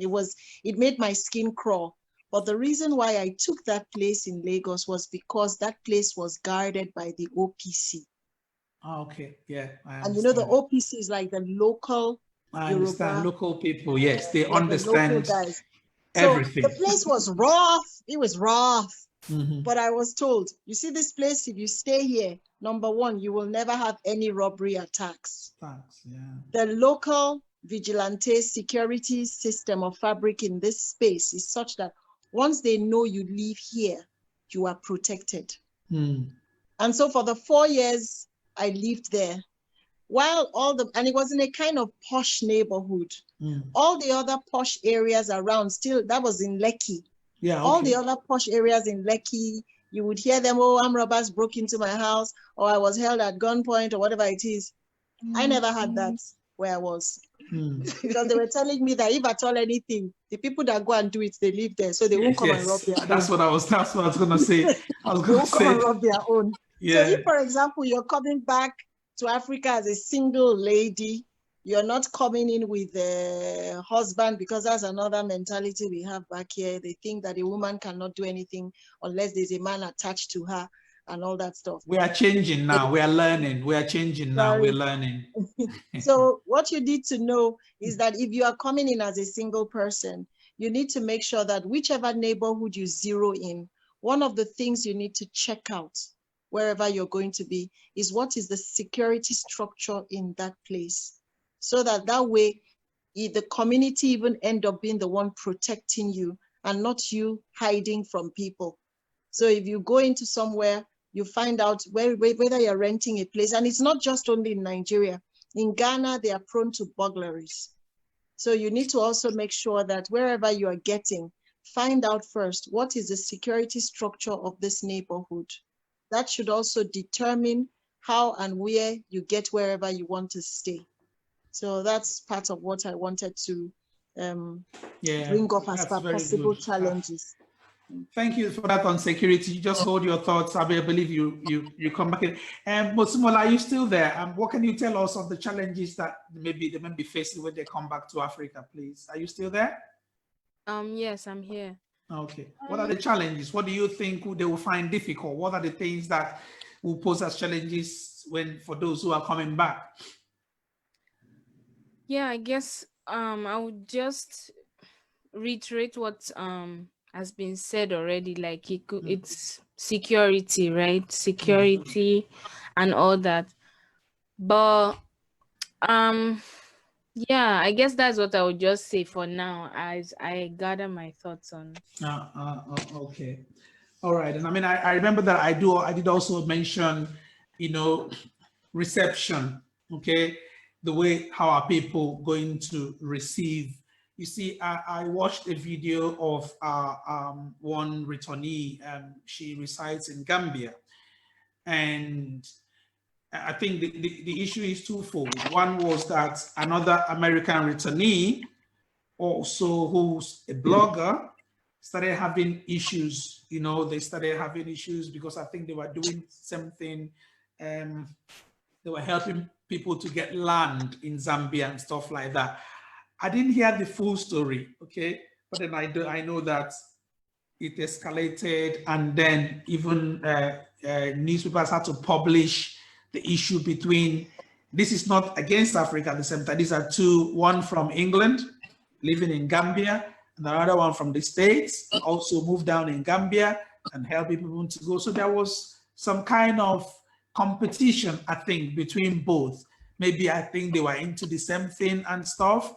it made my skin crawl. But the reason why I took that place in Lagos was because that place was guarded by the OPC. Oh, okay, yeah. And you know, the OPC is like the local. I understand. Yoruba, local people, yes, they understand everything. So the place was rough. It was rough. Mm-hmm. But I was told, you see this place, if you stay here, number one, you will never have any robbery attacks. Thanks, yeah. The local vigilante security system of fabric in this space is such that once they know you live here, you are protected. Mm. And so for the 4 years I lived there, while and it was in a kind of posh neighborhood. All the other posh areas around, still, that was in Lekki. Yeah, okay. All the other posh areas in Lekki, you would hear them, oh, armed robbers broke into my house, or I was held at gunpoint, or whatever it is. I never had that where I was. Because they were telling me that if at all anything, the people that go and do it, they live there, so they won't come and rob their that's own. what I was gonna say. They won't come and rob their own. Yeah. So if, for example, you're coming back to Africa as a single lady, you're not coming in with a husband, because that's another mentality we have back here. They think that a woman cannot do anything unless there's a man attached to her and all that stuff. We are changing now. We are learning. We are changing now. Sorry. We're learning. So what you need to know is that if you are coming in as a single person, you need to make sure that whichever neighborhood you zero in, one of the things you need to check out wherever you're going to be is what is the security structure in that place. So that way, if the community even end up being the one protecting you and not you hiding from people. So if you go into somewhere, you find out whether you're renting a place, and it's not just only in Nigeria. In Ghana, they are prone to burglaries. So you need to also make sure that wherever you are getting, find out first, what is the security structure of this neighborhood? That should also determine how and where you get wherever you want to stay. So that's part of what I wanted to bring up as possible challenges. Thank you for that on security. You just hold your thoughts. I believe you come back in. Mosumola, are you still there? What can you tell us of the challenges that maybe they may be facing when they come back to Africa, please? Are you still there? Yes, I'm here. Okay. What are the challenges? What do you think they will find difficult? What are the things that will pose as challenges for those who are coming back? Yeah, I guess I would just reiterate what has been said already. Like it's security, right? Security and all that. But yeah, I guess that's what I would just say for now as I gather my thoughts on. Okay. All right. And I mean, I remember that I did also mention, reception. Okay. The way how are people going to receive. You see, I watched a video of one returnee. She resides in Gambia. And I think the issue is twofold. One was that another American returnee, also who's a blogger, started having issues. They started having issues because I think they were doing something. They were helping people to get land in Zambia and stuff like that. I didn't hear the full story, okay? But then I know that it escalated, and then even newspapers had to publish the issue between, this is not against Africa at the same time. These are two, one from England, living in Gambia, and another one from the States, also moved down in Gambia and helping people to go. So there was some kind of competition, I think, between both. Maybe I think they were into the same thing and stuff.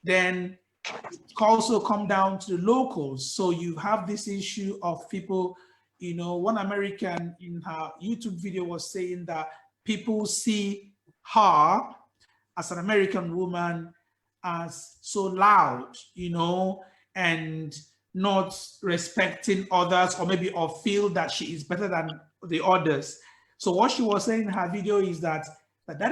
Then it also come down to the locals. So you have this issue of people, one American in her YouTube video was saying that people see her as an American woman as so loud, and not respecting others, or maybe feel that she is better than the others. So what she was saying in her video is that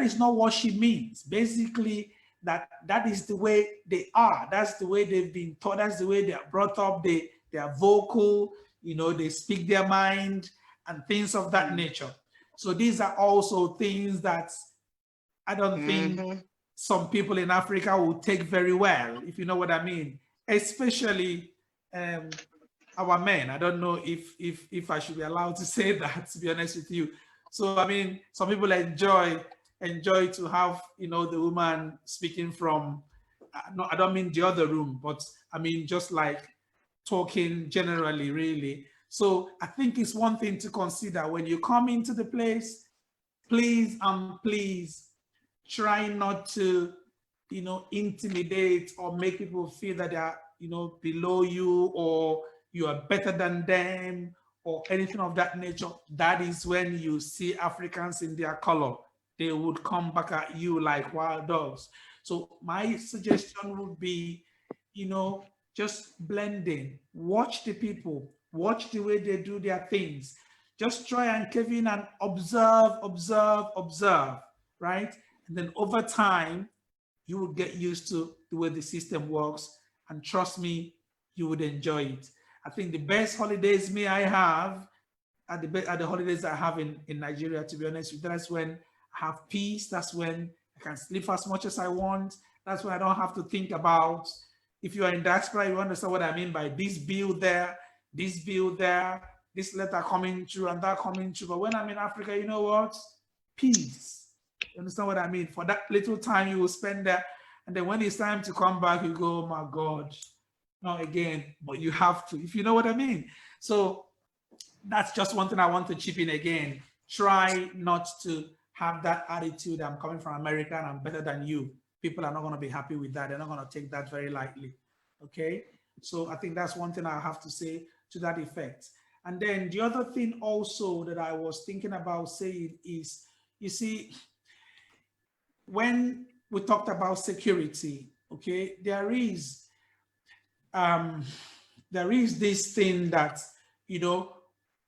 is not what she means. Basically, that is the way they are. That's the way they've been taught. That's the way they are brought up. They are vocal, they speak their mind and things of that nature. So these are also things that I don't think some people in Africa will take very well, if you know what I mean, especially our men. I don't know if I should be allowed to say that, to be honest with you. So, I mean, some people enjoy to have, the woman speaking from, no, I don't mean the other room, but I mean, just like talking generally, really. So I think it's one thing to consider when you come into the place, please try not to, intimidate or make people feel that they are, below you, or you are better than them, or anything of that nature. That is when you see Africans in their color. they would come back at you like wild dogs. So my suggestion would be, just blending. Watch the people, watch the way they do their things. Just try and cave in and observe, right? And then over time, you will get used to the way the system works. And trust me, you would enjoy it. I think the best holidays I have at the holidays I have in Nigeria, to be honest with you. That's when I have peace. That's when I can sleep as much as I want. That's when I don't have to think about, if you are in diaspora, you understand what I mean by this bill there, this letter coming through and that coming through. But when I'm in Africa, you know what? Peace. You understand what I mean? For that little time you will spend there. And then when it's time to come back, you go, oh my God, not again. But you have to, if you know what I mean. So that's just one thing I want to chip in again. Try not to have that attitude, I'm coming from America and I'm better than you. People are not going to be happy with that. They're not going to take that very lightly. Okay. So I think that's one thing I have to say to that effect. And then the other thing also that I was thinking about saying is, you see, when we talked about security, okay, there is this thing that,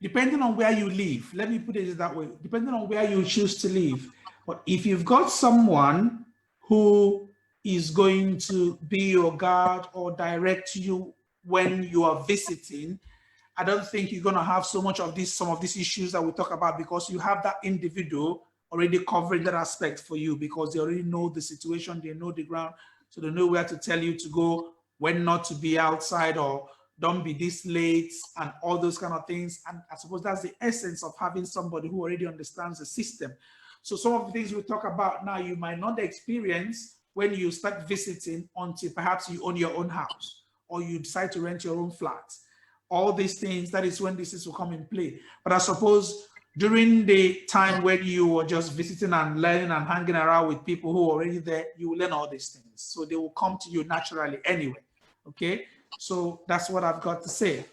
depending on where you live, let me put it that way, depending on where you choose to live, but if you've got someone who is going to be your guard or direct you when you are visiting, I don't think you're going to have some of these issues that we talk about, because you have that individual already covering that aspect for you, because they already know the situation, they know the ground, so they know where to tell you to go, when not to be outside, or don't be this late, and all those kind of things. And I suppose that's the essence of having somebody who already understands the system. So some of the things we talk about now, you might not experience when you start visiting until perhaps you own your own house or you decide to rent your own flat. All these things, that is when this will come in play. But I suppose during the time when you were just visiting and learning and hanging around with people who are already there, you will learn all these things. So they will come to you naturally anyway. Okay, so that's what I've got to say.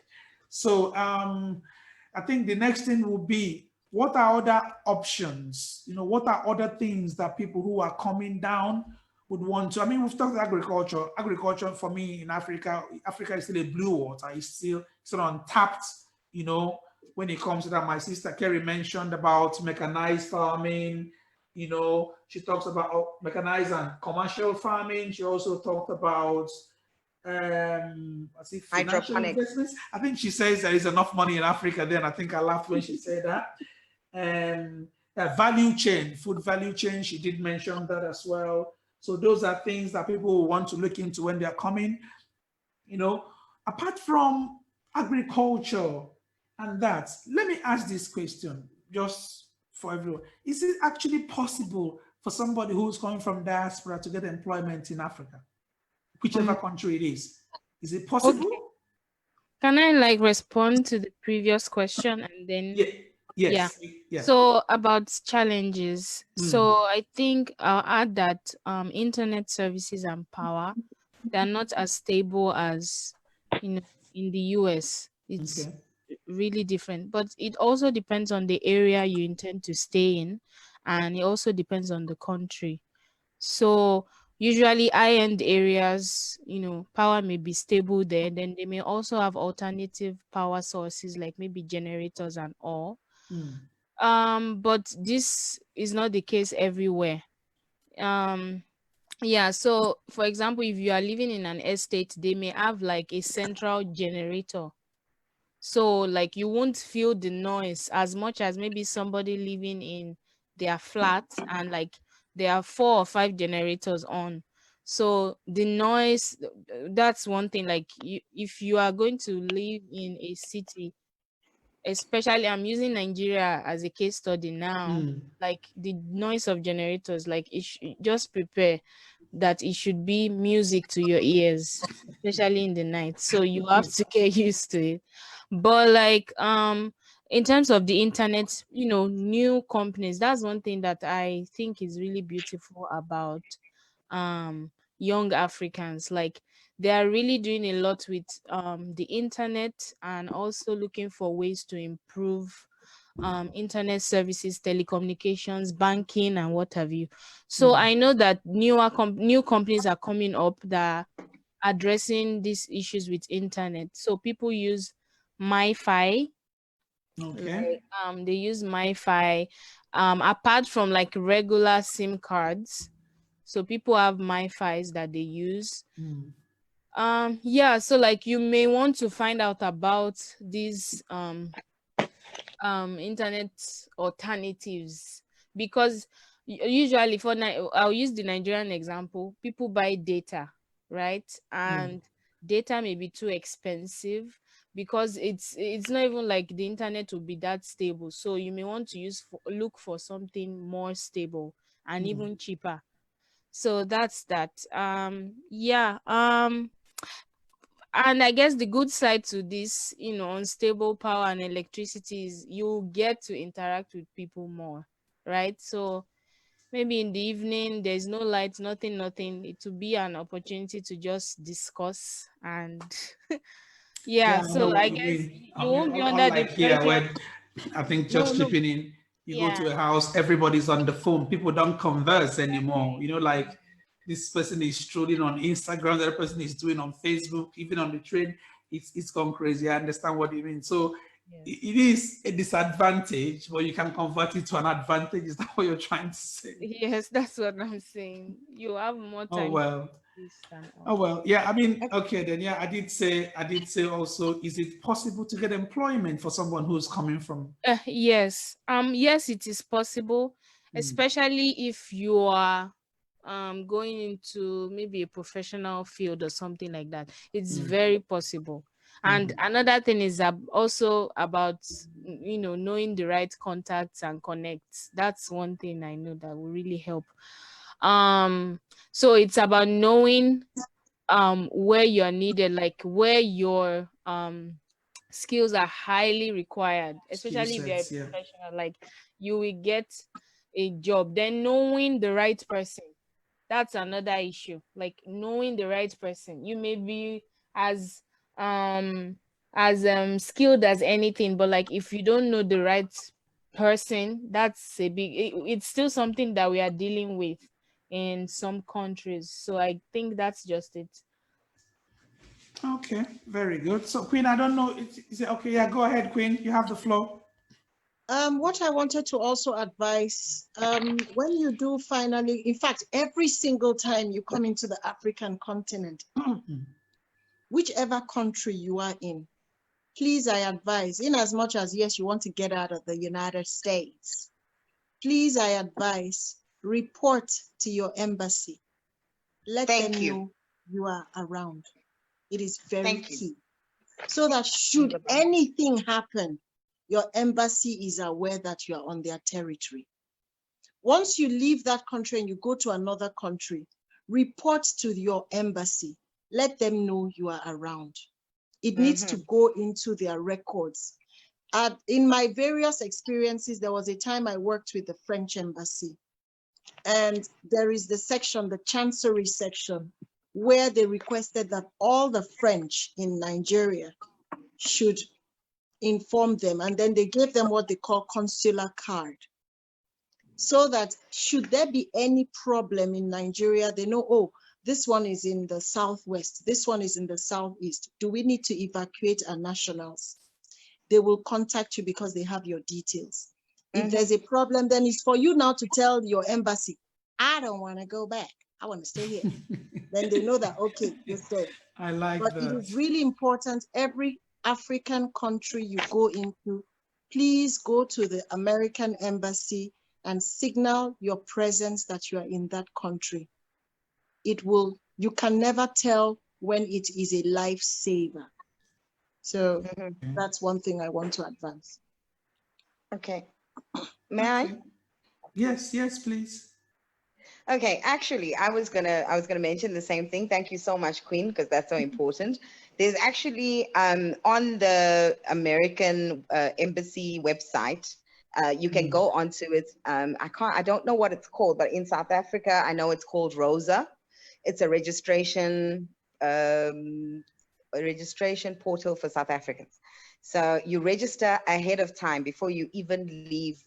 So I think the next thing will be, what are other options? What are other things that people who are coming down would want to? I mean, we've talked agriculture. Agriculture for me in Africa is still a blue water. It's still untapped, when it comes to that. My sister Kerry mentioned about mechanized farming. She talks about mechanized and commercial farming. She also talked about financial investments. I think she says there is enough money in Africa. Then I think I laughed when she said that. Value chain, food value chain, she did mention that as well. So those are things that people will want to look into when they're coming. Apart from agriculture and that, let me ask this question just for everyone. Is it actually possible for somebody who's coming from diaspora to get employment in Africa, whichever country it is? Is it possible? Okay. Can I respond to the previous question and then? Yes. So about challenges. So I think I'll add that internet services and power, they're not as stable as in the US. It's really different, but it also depends on the area you intend to stay in, and it also depends on the country. So usually high-end areas, power may be stable there. Then they may also have alternative power sources like maybe generators and all. But this is not the case everywhere. Yeah, so for example, if you are living in an estate, they may have a central generator. So you won't feel the noise as much as maybe somebody living in their flat and there are 4 or 5 generators on. So the noise, that's one thing. If you are going to live in a city, especially I'm using Nigeria as a case study now, the noise of generators, just prepare that it should be music to your ears, especially in the night. So you have to get used to it. But in terms of the internet, new companies, that's one thing that I think is really beautiful about young Africans. They are really doing a lot with the internet, and also looking for ways to improve internet services, telecommunications, banking, and what have you. So I know that new companies are coming up that are addressing these issues with internet. So people use MiFi. Okay. They use MiFi apart from like regular SIM cards. So people have MiFis that they use. Yeah, so like you may want to find out about these internet alternatives, because usually I'll use the Nigerian example. People buy data, right? And data may be too expensive because it's not even like the internet will be that stable. So you may want to look for something more stable and even cheaper. So that's that. Yeah. And I guess the good side to this, unstable power and electricity is you get to interact with people more, right? So maybe in the evening, there's no light, nothing. It will be an opportunity to just discuss and yeah. Yeah, I know So what I you guess mean. you won't be under the Unlike here, pressure. where I think No, just no. chipping in, you go Yeah. to a house, everybody's on the phone. People don't converse anymore. Like this person is strolling on Instagram, the other person is doing on Facebook, even on the train. It's gone crazy. I understand what you mean. So it is a disadvantage, but you can convert it to an advantage. Is that what you're trying to say? Yes, that's what I'm saying. You have more Oh time to well. do this than Oh all. well, yeah. I mean, okay then. Yeah, I did say also, is it possible to get employment for someone who's coming from? Yes. Yes, it is possible, especially if you are going into maybe a professional field or something like that. It's very possible. And another thing is also about knowing the right contacts and connects. That's one thing I know that will really help. So it's about knowing where you're needed, like where your skills are highly required, Skill especially if you're a sets, yeah. professional, like you will get a job. Then knowing the right person, that's another issue. Like knowing the right person. You may be as um skilled as anything, but like if you don't know the right person, that's it's still something that we are dealing with in some countries. So I think that's just it. Okay, very good. So Queen, I don't know. Is it okay? Yeah, go ahead, Queen. You have the floor. What I wanted to also advise, when you do finally, in fact, every single time you come into the African continent, whichever country you are in, please, I advise, in as much as, yes, you want to get out of the United States, please, I advise, report to your embassy. Let them know you are around. It is very key. So that should anything happen, your embassy is aware that you are on their territory. Once you leave that country and you go to another country, report to your embassy. Let them know you are around. It needs to go into their records. In my various experiences, there was a time I worked with the French embassy, and there is the section, the Chancery section, where they requested that all the French in Nigeria should inform them, and then they gave them what they call consular card, so that should there be any problem in Nigeria, they know, oh, this one is in the southwest, this one is in the southeast. Do we need to evacuate our nationals? They will contact you because they have your details. If there's a problem, then it's for you now to tell your embassy, I don't want to go back, I want to stay here. Then they know that, okay, you're staying. I like but that. It is really important, every African country you go into, please go to the American embassy and signal your presence that you are in that country. You can never tell when it is a lifesaver. So that's one thing I want to advance. Okay. May I? Yes, please. Okay, actually, I was gonna mention the same thing. Thank you so much, Queen, because that's so important. There's actually on the American embassy website, you can go onto it. I don't know what it's called, but in South Africa, I know it's called ROSA. It's a registration portal for South Africans. So you register ahead of time before you even leave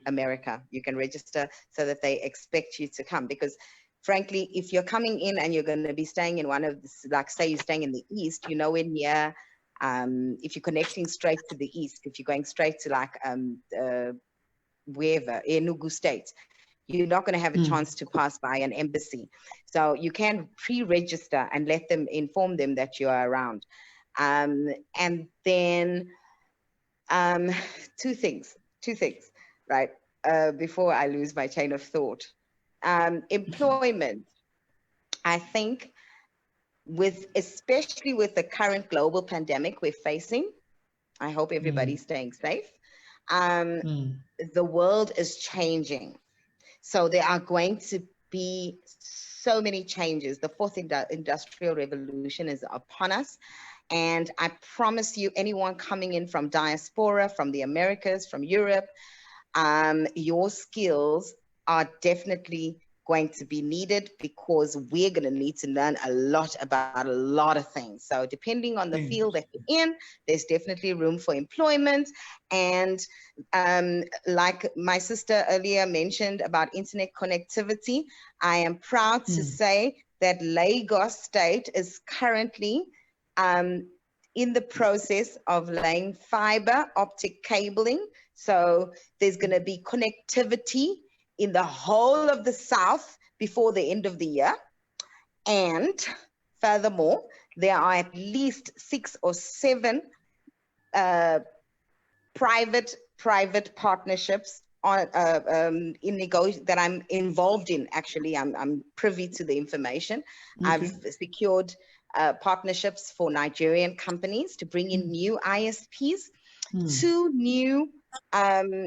America. You can register so that they expect you to come, because frankly, if you're coming in and you're going to be staying in one of the, like say you're staying in the East, you're nowhere near, if you're connecting straight to the East, if you're going straight to like wherever, Enugu State, you're not going to have a chance to pass by an embassy. So you can pre-register and let them, inform them that you are around. And then two things, right? Before I lose my chain of thought. Employment, I think, especially with the current global pandemic we're facing, I hope everybody's staying safe. The world is changing. So there are going to be so many changes. The fourth industrial revolution is upon us. And I promise you, anyone coming in from diaspora, from the Americas, from Europe, your skills are definitely going to be needed, because we're going to need to learn a lot about a lot of things. So depending on the field that you're in, there's definitely room for employment. And like my sister earlier mentioned about internet connectivity, I am proud to say that Lagos State is currently in the process of laying fiber optic cabling. So there's going to be connectivity in the whole of the South before the end of the year. And furthermore, there are at least 6 or 7 private partnerships on that I'm involved in. Actually, I'm privy to the information. Okay. I've secured partnerships for Nigerian companies to bring in new ISPs. 2 new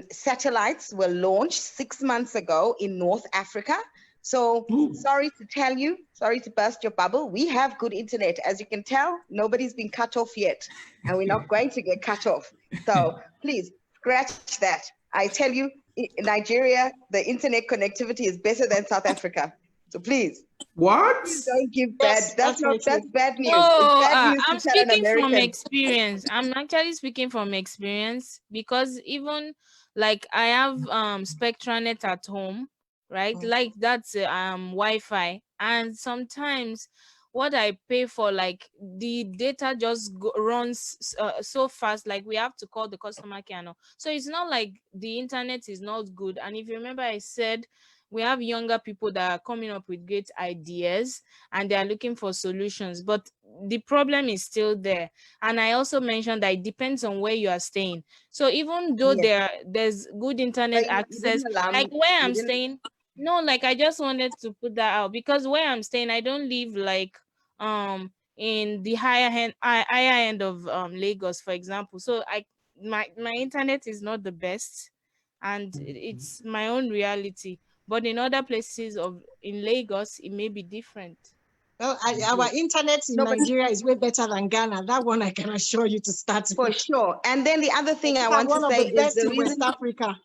satellites were launched 6 months ago in North Africa. So sorry to tell you, sorry to burst your bubble, we have good internet. As you can tell, nobody's been cut off yet, and we're not going to get cut off. So please scratch that. I tell you, in Nigeria, the internet connectivity is better than South Africa. So please. What? Please don't give bad. That's bad news. No, it's bad news I'm speaking from experience. I'm actually speaking from experience, because even like I have SpectraNet at home, right? Like that's Wi-Fi, and sometimes what I pay for, like the data just runs so fast, like we have to call the customer care now. So it's not like the internet is not good. And if you remember, I said we have younger people that are coming up with great ideas and they are looking for solutions, but the problem is still there. And I also mentioned that it depends on where you are staying. So even though there's good internet access, like where I'm staying, no, like I just wanted to put that out, because where I'm staying, I don't live like in the higher end of Lagos, for example. So my internet is not the best, and it's my own reality. But in other places in Lagos, it may be different. Well, our internet in Nigeria is way better than Ghana. That one I can assure you to start for with. Sure. And then the other thing I want to say is the reason West Africa.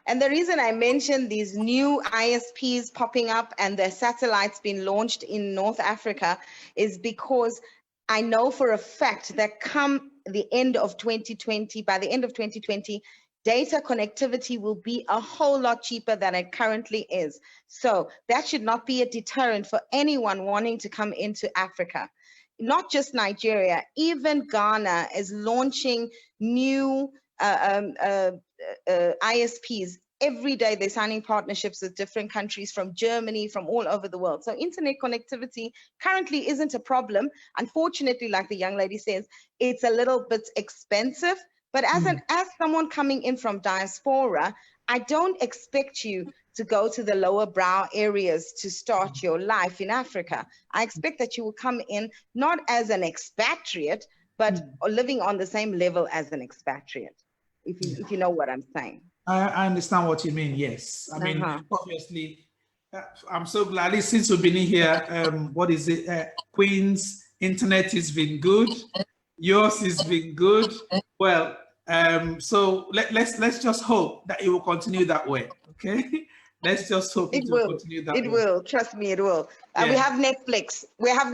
And the reason I mentioned these new ISPs popping up and the satellites being launched in North Africa is because I know for a fact that come the end of 2020, by the end of 2020, data connectivity will be a whole lot cheaper than it currently is. So that should not be a deterrent for anyone wanting to come into Africa. Not just Nigeria, even Ghana is launching new ISPs. Every day they're signing partnerships with different countries, from Germany, from all over the world. So internet connectivity currently isn't a problem. Unfortunately, like the young lady says, it's a little bit expensive. But as someone coming in from diaspora, I don't expect you to go to the lower brow areas to start your life in Africa. I expect that you will come in not as an expatriate, but living on the same level as an expatriate, if you know what I'm saying. I understand what you mean, yes. I mean, obviously, I'm so glad, at least since we've been in here, what is it? Queen's internet has been good. Yours has been good. Well, so let's just hope that it will continue that way, okay? Let's just hope it will continue that way. It will, trust me, it will. We have Netflix, we have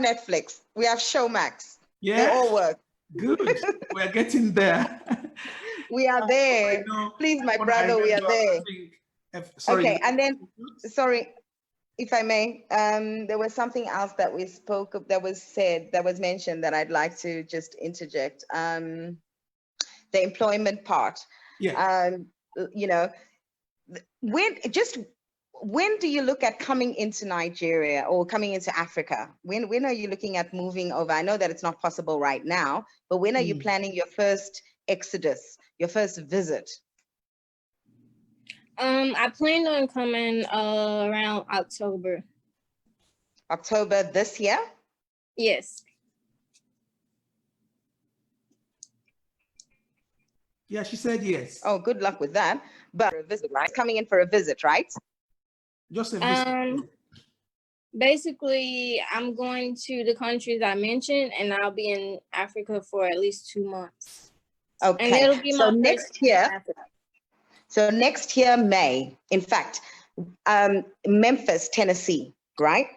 Showmax. Yeah. They all work. Good. We're getting there. We are there. Please, my brother, we are there. Sorry. Okay, and then, sorry, if I may, there was something else that we spoke of, that was said, that was mentioned, that I'd like to just interject. The employment part. Yeah. You know, when do you look at coming into Nigeria or coming into Africa? When are you looking at moving over? I know that it's not possible right now, but when are you planning your first exodus, your first visit? I plan on coming around October. October this year? Yes. Yeah, she said yes. Oh, good luck with that. But a visit, right? Coming in for a visit, right? Just a visit. Basically, I'm going to the countries I mentioned, and I'll be in Africa for at least 2 months. Okay. And it'll be so my next year. So next year, May. In fact, Memphis, Tennessee, right,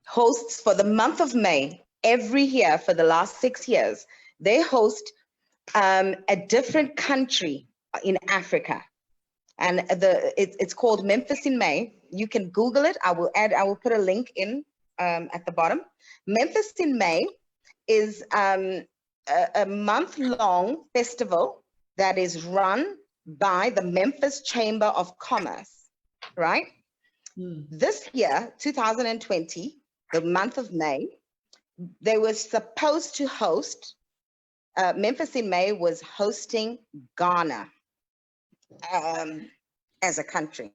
hosts for the month of May every year for the last 6 years. They host a different country in Africa, and it's called Memphis in May. You can Google it. I will put a link in at the bottom. Memphis in May is a month-long festival that is run by the Memphis Chamber of Commerce, right? This year, 2020, the month of May, they were supposed to host, Memphis in May was hosting Ghana as a country.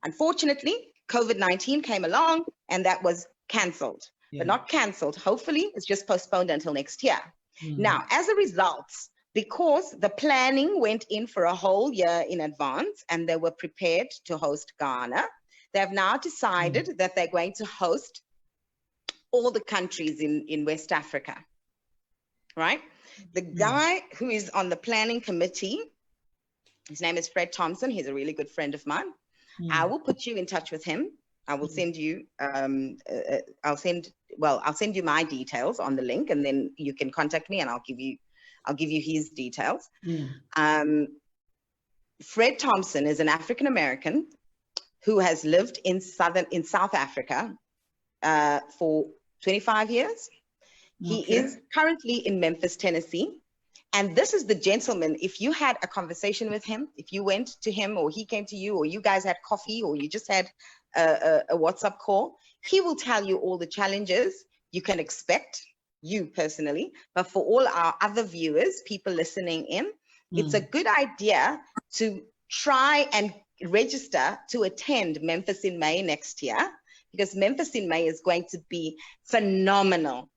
Unfortunately, COVID-19 came along and that was canceled, but not canceled. Hopefully, it's just postponed until next year. Now, as a result, because the planning went in for a whole year in advance and they were prepared to host Ghana, they have now decided that they're going to host all the countries in West Africa, right? The guy who is on the planning committee, his name is Fred Thompson. He's a really good friend of mine. I will put you in touch with him. I will send you, I'll send you my details on the link, and then you can contact me and I'll give you his details. Fred Thompson is an African-American who has lived in South Africa for 25 years. He is currently in Memphis, Tennessee. And this is the gentleman, if you had a conversation with him, if you went to him or he came to you, or you guys had coffee, or you just had a WhatsApp call, he will tell you all the challenges you can expect, you personally, but for all our other viewers, people listening in, it's a good idea to try and register to attend Memphis in May next year, because Memphis in May is going to be phenomenal.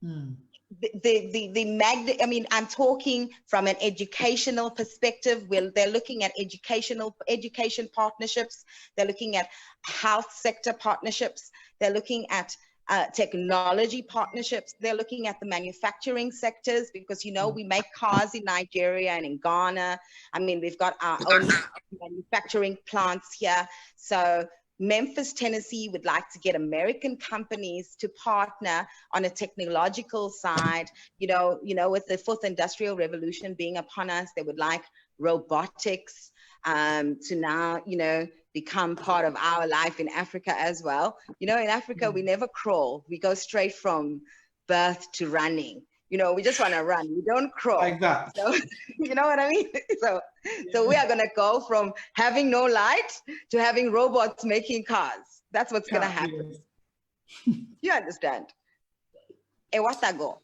I mean, I'm talking from an educational perspective, where they're looking at education partnerships, they're looking at health sector partnerships, they're looking at technology partnerships, they're looking at the manufacturing sectors, because, you know, we make cars in Nigeria and in Ghana. I mean, we've got our own manufacturing plants here. So Memphis, Tennessee would like to get American companies to partner on a technological side. You know, with the fourth industrial revolution being upon us, they would like robotics to now, you know, become part of our life in Africa as well. You know, in Africa, we never crawl. We go straight from birth to running. You know, we just want to run. We don't crawl. Like that. So, you know what I mean? So we are going to go from having no light to having robots making cars. That's what's going to happen. You understand? Ewatago.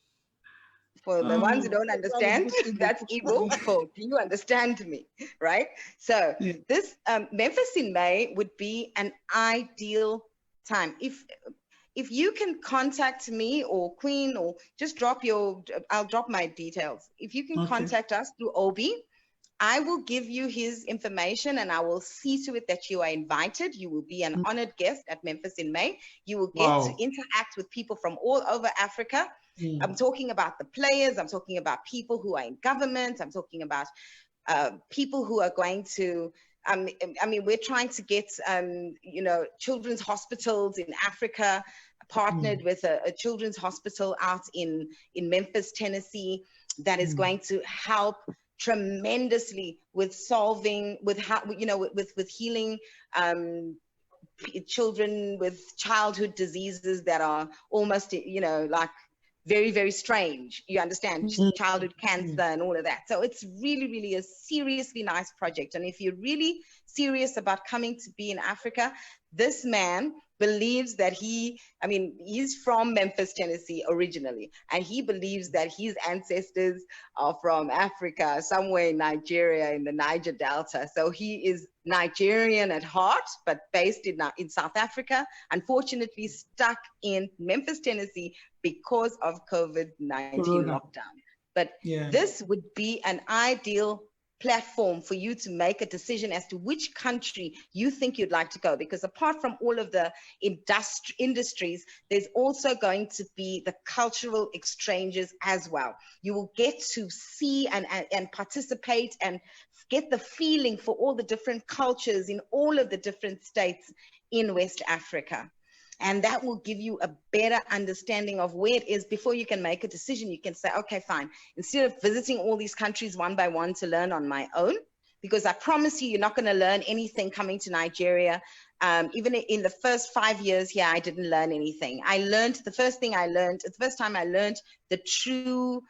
For the ones who don't understand, that's Igbo folk. You understand me, right? So this Memphis in May would be an ideal time. If you can contact me or Queen, or just I'll drop my details. If you can contact us through Obi, I will give you his information and I will see to it that you are invited. You will be an honored guest at Memphis in May. You will get to interact with people from all over Africa. I'm talking about the players. I'm talking about people who are in government. I'm talking about people who are going to, I mean, we're trying to get, you know, children's hospitals in Africa partnered with a children's hospital out in Memphis, Tennessee, that is going to help tremendously with solving, with healing children with childhood diseases that are almost, like very, very strange. You understand, childhood cancer and all of that. So it's really, really a seriously nice project. And if you're really serious about coming to be in Africa, this man believes that he's from Memphis, Tennessee originally, and he believes that his ancestors are from Africa, somewhere in Nigeria, in the Niger Delta. So he is Nigerian at heart, but based in South Africa, unfortunately stuck in Memphis, Tennessee because of COVID-19 lockdown. But this would be an ideal platform for you to make a decision as to which country you think you'd like to go, because apart from all of the industries, there's also going to be the cultural exchanges as well. You will get to see and participate and get the feeling for all the different cultures in all of the different states in West Africa. And that will give you a better understanding of where it is before you can make a decision. You can say, okay, fine. Instead of visiting all these countries one by one to learn on my own, because I promise you, you're not going to learn anything coming to Nigeria. Even in the first 5 years here, I didn't learn anything. The first time I learned the true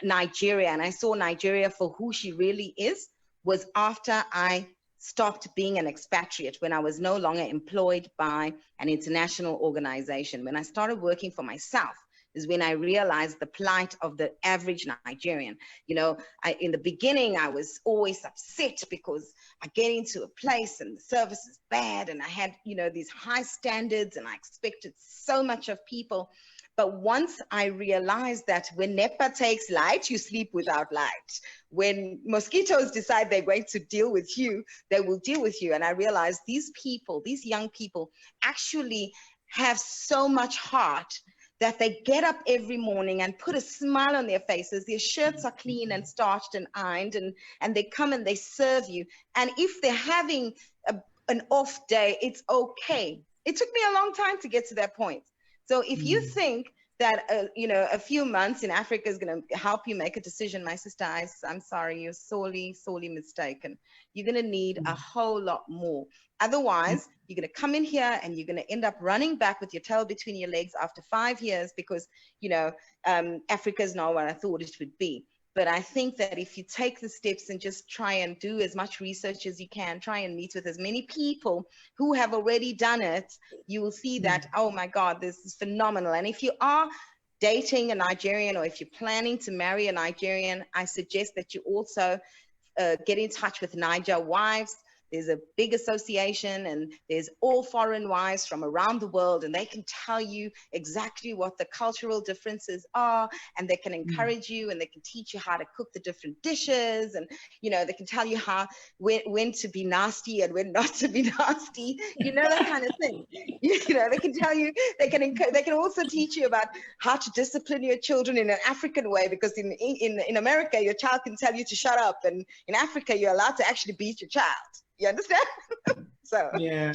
Nigeria, and I saw Nigeria for who she really is, was after I stopped being an expatriate, when I was no longer employed by an international organization. When I started working for myself is when I realized the plight of the average Nigerian. In the beginning, I was always upset because I get into a place and the service is bad, and I had, these high standards, and I expected so much of people. But once I realized that when NEPA takes light, you sleep without light. When mosquitoes decide they're going to deal with you, they will deal with you. And I realized these people, these young people, actually have so much heart that they get up every morning and put a smile on their faces. Their shirts are clean and starched and ironed, and they come and they serve you. And if they're having an off day, it's okay. It took me a long time to get to that point. So if you think that, a few months in Africa is going to help you make a decision, my sister, I'm sorry, you're sorely, sorely mistaken. You're going to need a whole lot more. Otherwise, you're going to come in here and you're going to end up running back with your tail between your legs after 5 years because, Africa is not what I thought it would be. But I think that if you take the steps and just try and do as much research as you can, try and meet with as many people who have already done it, you will see that, oh my God, this is phenomenal. And if you are dating a Nigerian, or if you're planning to marry a Nigerian, I suggest that you also get in touch with Niger Wives. There's a big association, and there's all foreign wives from around the world, and they can tell you exactly what the cultural differences are, and they can encourage you, and they can teach you how to cook the different dishes, and they can tell you when to be nasty and when not to be nasty, that kind of thing. They can tell you, they can also teach you about how to discipline your children in an African way, because in America your child can tell you to shut up, and in Africa you're allowed to actually beat your child. You understand? So yeah,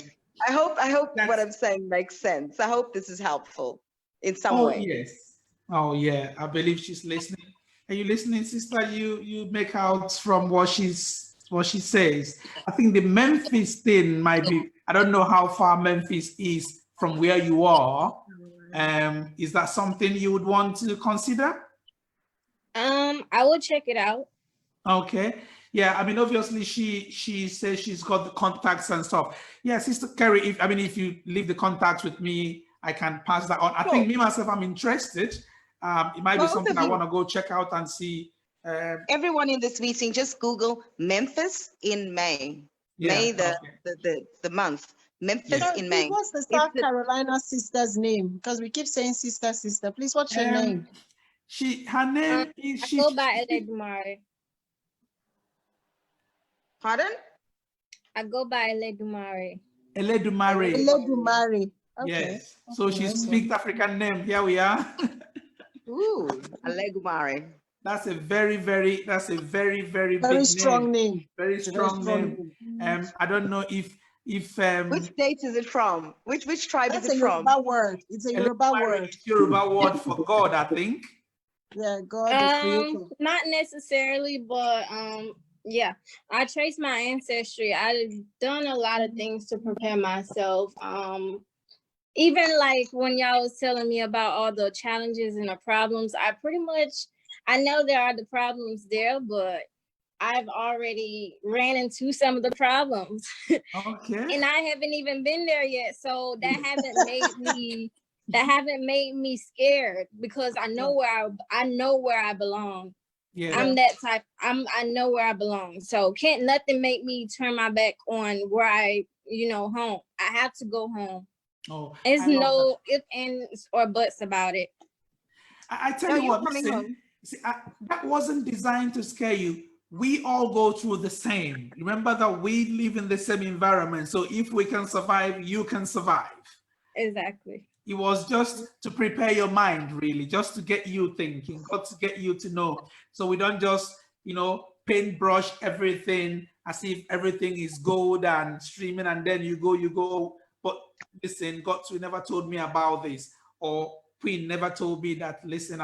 I hope what I'm saying makes sense. I hope this is helpful in some way. Oh yes. Oh yeah. I believe she's listening. Are you listening, sister? You make out from what she says. I think the Memphis thing might be. I don't know how far Memphis is from where you are. Is that something you would want to consider? I will check it out. Okay. Yeah, I mean, obviously she says she's got the contacts and stuff. Yeah, Sister Kerry, if you leave the contacts with me, I can pass that on. I think me myself, I'm interested. It might be something I want to go check out and see. Everyone in this meeting, just Google Memphis in May. Yeah, May the month. Memphis in May. What's the South Carolina sister's name? Because we keep saying sister. Please, what's your name? Her name is. I go by Eledumare. Pardon? I go by Eledumare. Eledumare. Eledumare. Okay. Yes. So she speaks African name. Here we are. Ooh, Eledumare. That's a very very big strong name. Very strong name. I don't know if if which state is it from? Which tribe That's is it from? Yoruba word. It's a Yoruba word. It's Yoruba word for God, I think. Yeah, God the creator. Not necessarily, but yeah, I trace my ancestry. I've done a lot of things to prepare myself. Even like when y'all was telling me about all the challenges and the problems, I know there are the problems there, but I've already ran into some of the problems. Okay. And I haven't even been there yet. So that haven't made me scared, because I know where I belong. Yeah. I'm that type. I know where I belong. So can't nothing make me turn my back on where I, home. I have to go home. Oh, There's no ifs, ands, or buts about it. I tell you what, listen, see, that wasn't designed to scare you. We all go through the same. Remember that we live in the same environment. So if we can survive, you can survive. Exactly. It was just to prepare your mind, really, just to get you thinking, got to get you to know. So we don't just, paintbrush everything as if everything is gold and streaming, and then you go, but listen, God never told me about this, or Queen never told me that, listen,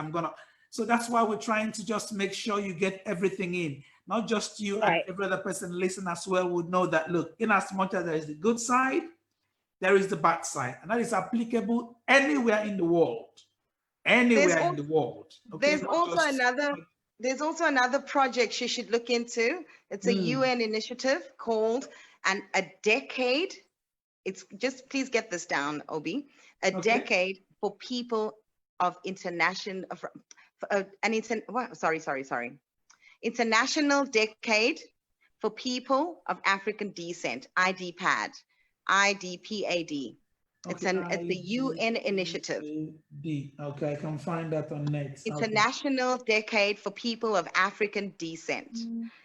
so that's why we're trying to just make sure you get everything in, not just you, right. And every other person listen as well would know that, look, in as much as there is the good side, there is the bad side, and that is applicable anywhere in the world. Anywhere in the world. Okay? There's also another project she should look into. It's a UN initiative called A Decade. It's just, please get this down, Obi. Decade for people of international, International Decade for People of African Descent, IDPAD. IDPAD. It's a UN initiative. Okay, I can find that on net. International Decade for People of African Descent.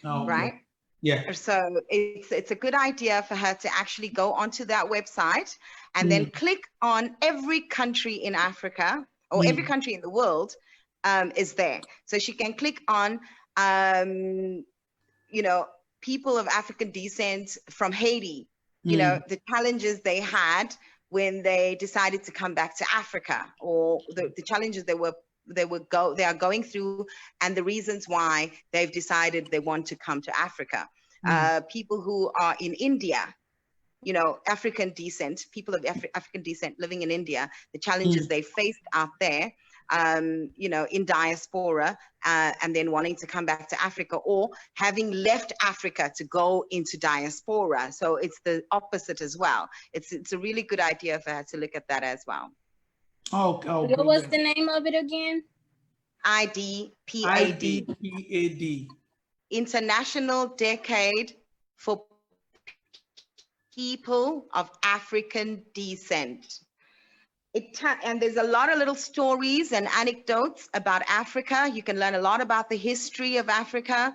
Right? Yeah. So it's a good idea for her to actually go onto that website and then click on every country in Africa, or every country in the world is there. So she can click on people of African descent from Haiti, the challenges they had when they decided to come back to Africa, or the challenges they are going through, and the reasons why they've decided they want to come to Africa. People who are in India, African descent, people of African descent living in India, the challenges they faced out there, in diaspora, and then wanting to come back to Africa, or having left Africa to go into diaspora. So it's the opposite as well. It's a really good idea for her to look at that as well. What was the name of it again? IDPAD. IDPAD. International Decade for People of African Descent. And there's a lot of little stories and anecdotes about Africa. You can learn a lot about the history of Africa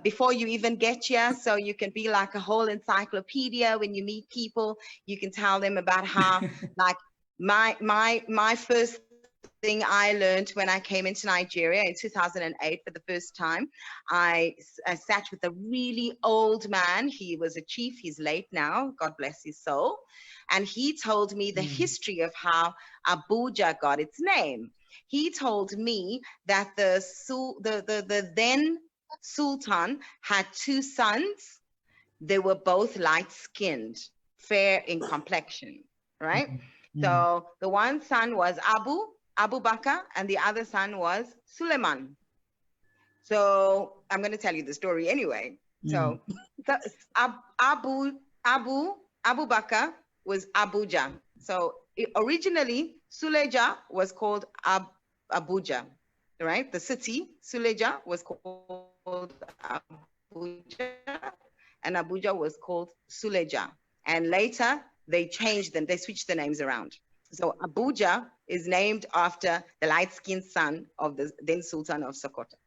before you even get here. So you can be like a whole encyclopedia when you meet people. You can tell them about how, like my first thing I learned when I came into Nigeria in 2008 for the first time, I sat with a really old man. He was a chief. He's late now. God bless his soul. And he told me the history of how Abuja got its name. He told me that the then Sultan had two sons. They were both light-skinned, fair in complexion, right? So the one son was Abu Bakr, and the other son was Suleiman. So I'm going to tell you the story anyway. So Abu Bakr was Abuja. So originally Suleja was called Abuja, right? The city Suleja was called Abuja, and Abuja was called Suleja. And later they changed them, they switched the names around. So Abuja is named after the light-skinned son of the then Sultan of Sokoto.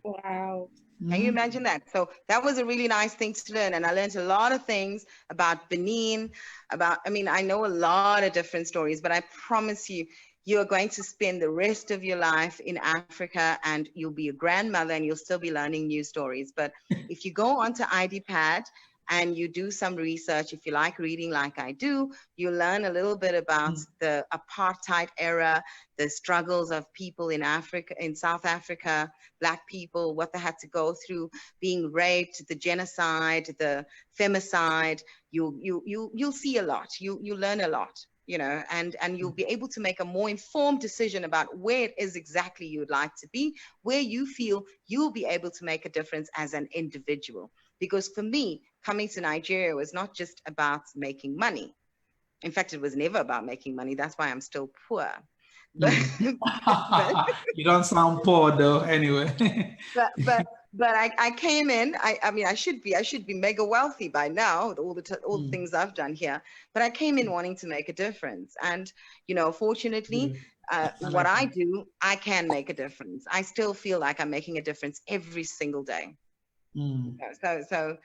Wow. Can you imagine that? So that was a really nice thing to learn. And I learned a lot of things about Benin, I know a lot of different stories, but I promise you, you are going to spend the rest of your life in Africa, and you'll be a grandmother and you'll still be learning new stories. But if you go onto IDPAD, and you do some research. If you like reading like I do, you learn a little bit about the apartheid era, the struggles of people in Africa, in South Africa, Black people, what they had to go through, being raped, the genocide, the femicide. You'll see a lot. You learn a lot, you know, and you'll be able to make a more informed decision about where it is exactly you'd like to be, where you feel you'll be able to make a difference as an individual. Because for me, coming to Nigeria was not just about making money. In fact, it was never about making money. That's why I'm still poor. But, you don't sound poor though, anyway. but I came in. I mean, I should be mega wealthy by now with all the things I've done here. But I came in wanting to make a difference, and you know, fortunately, what I do, I can make a difference. I still feel like I'm making a difference every single day. So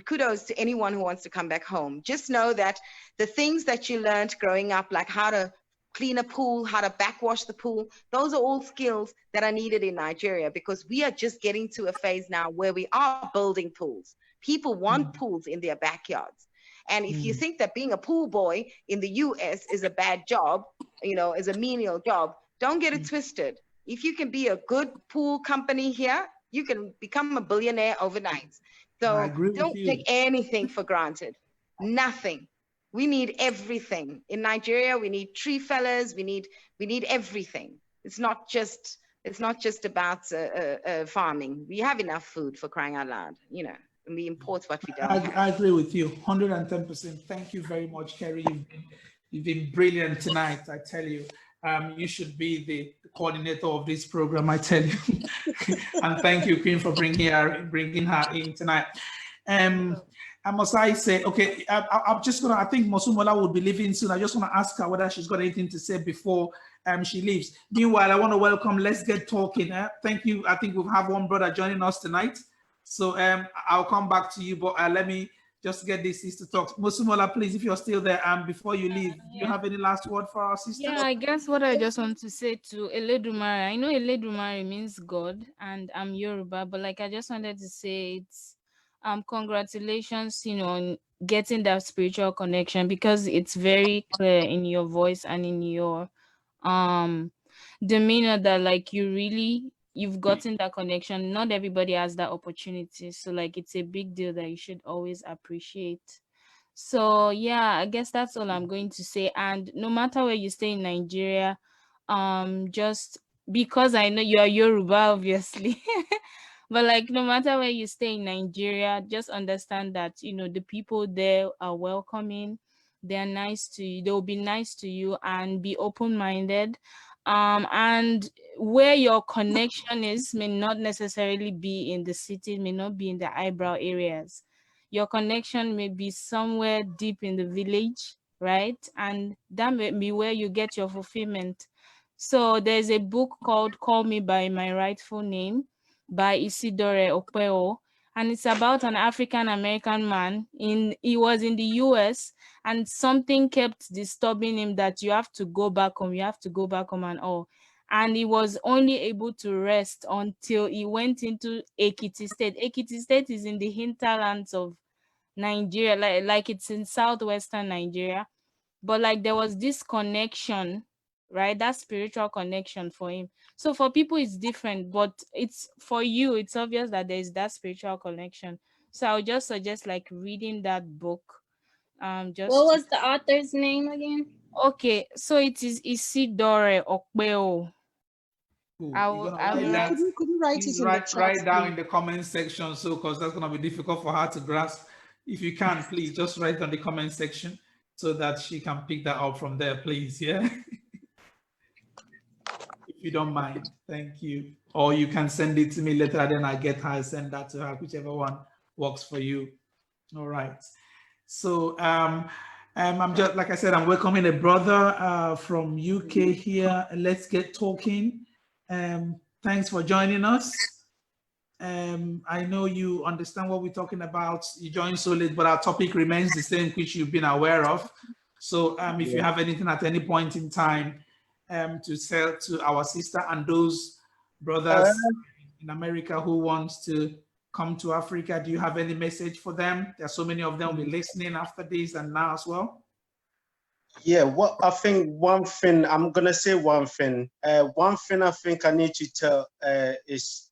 kudos to anyone who wants to come back home. Just know that the things that you learned growing up, like how to clean a pool, how to backwash the pool, those are all skills that are needed in Nigeria, because we are just getting to a phase now where we are building pools. People want pools in their backyards. And if you think that being a pool boy in the US is a bad job, you know, is a menial job, don't get it twisted. If you can be a good pool company here, you can become a billionaire overnight. So don't take anything for granted. Nothing. We need everything. In Nigeria, we need tree fellas. We need everything. It's not just about farming. We have enough food, for crying out loud, you know, and we import what we don't have. I agree with you 110%. Thank you very much, Kerry. You've been brilliant tonight, I tell you. You should be the coordinator of this program, I tell you. And thank you, Queen, for bringing her in tonight. I must say, okay, I'm just gonna, I think Mosumola will be leaving soon. I just want to ask her whether she's got anything to say before she leaves. Meanwhile, I want to welcome Let's Get Talking. Thank you. I think we'll have one brother joining us tonight. So I'll come back to you, but let me just get this sister talk. Mosumola, please, if you're still there, before you leave, do you have any last word for our sisters? Yeah, I guess what I just want to say to Eledumare, I know Eledumare means God, and I'm Yoruba, but like I just wanted to say, it's congratulations, you know, on getting that spiritual connection, because it's very clear in your voice and in your demeanor that like you've gotten that connection. Not everybody has that opportunity, so like it's a big deal that you should always appreciate. So yeah, I guess that's all I'm going to say. And no matter where you stay in Nigeria, just because I know you are Yoruba, obviously, but like no matter where you stay in Nigeria, just understand that, you know, the people there are welcoming, they're nice to you, they'll be nice to you, and be open-minded. And where your connection is may not necessarily be in the city, may not be in the eyebrow areas. Your connection may be somewhere deep in the village, right? And that may be where you get your fulfillment. So there's a book called Call Me by My Rightful Name by Isidore Okpeo, and it's about an African American man. He was in the US, and something kept disturbing him that you have to go back home, and all. And he was only able to rest until he went into Ekiti State. Ekiti State is in the hinterlands of Nigeria, like it's in southwestern Nigeria. But like there was this connection, right? That spiritual connection for him. So for people it's different, but it's for you, it's obvious that there's that spiritual connection. So I would just suggest like reading that book. Just what was the author's name again? Okay, so it is Isidore Okpeo. Cool. Could you write it right down in the comment section, so because that's going to be difficult for her to grasp. If you can, please just write on the comment section so that she can pick that up from there, please. Yeah. If you don't mind, thank you. Or you can send it to me later, then I get her, send that to her, whichever one works for you. All right. So I'm just, like I said, I'm welcoming a brother from UK here. Let's Get Talking. Thanks for joining us. I know you understand what we're talking about. You joined so late, but our topic remains the same, which you've been aware of. So if you have anything at any point in time to say to our sister and those brothers in America who wants to come to Africa. Do you have any message for them? There are so many of them will be listening after this and now as well. Yeah, what I think one thing I'm gonna say one thing I think I need to tell is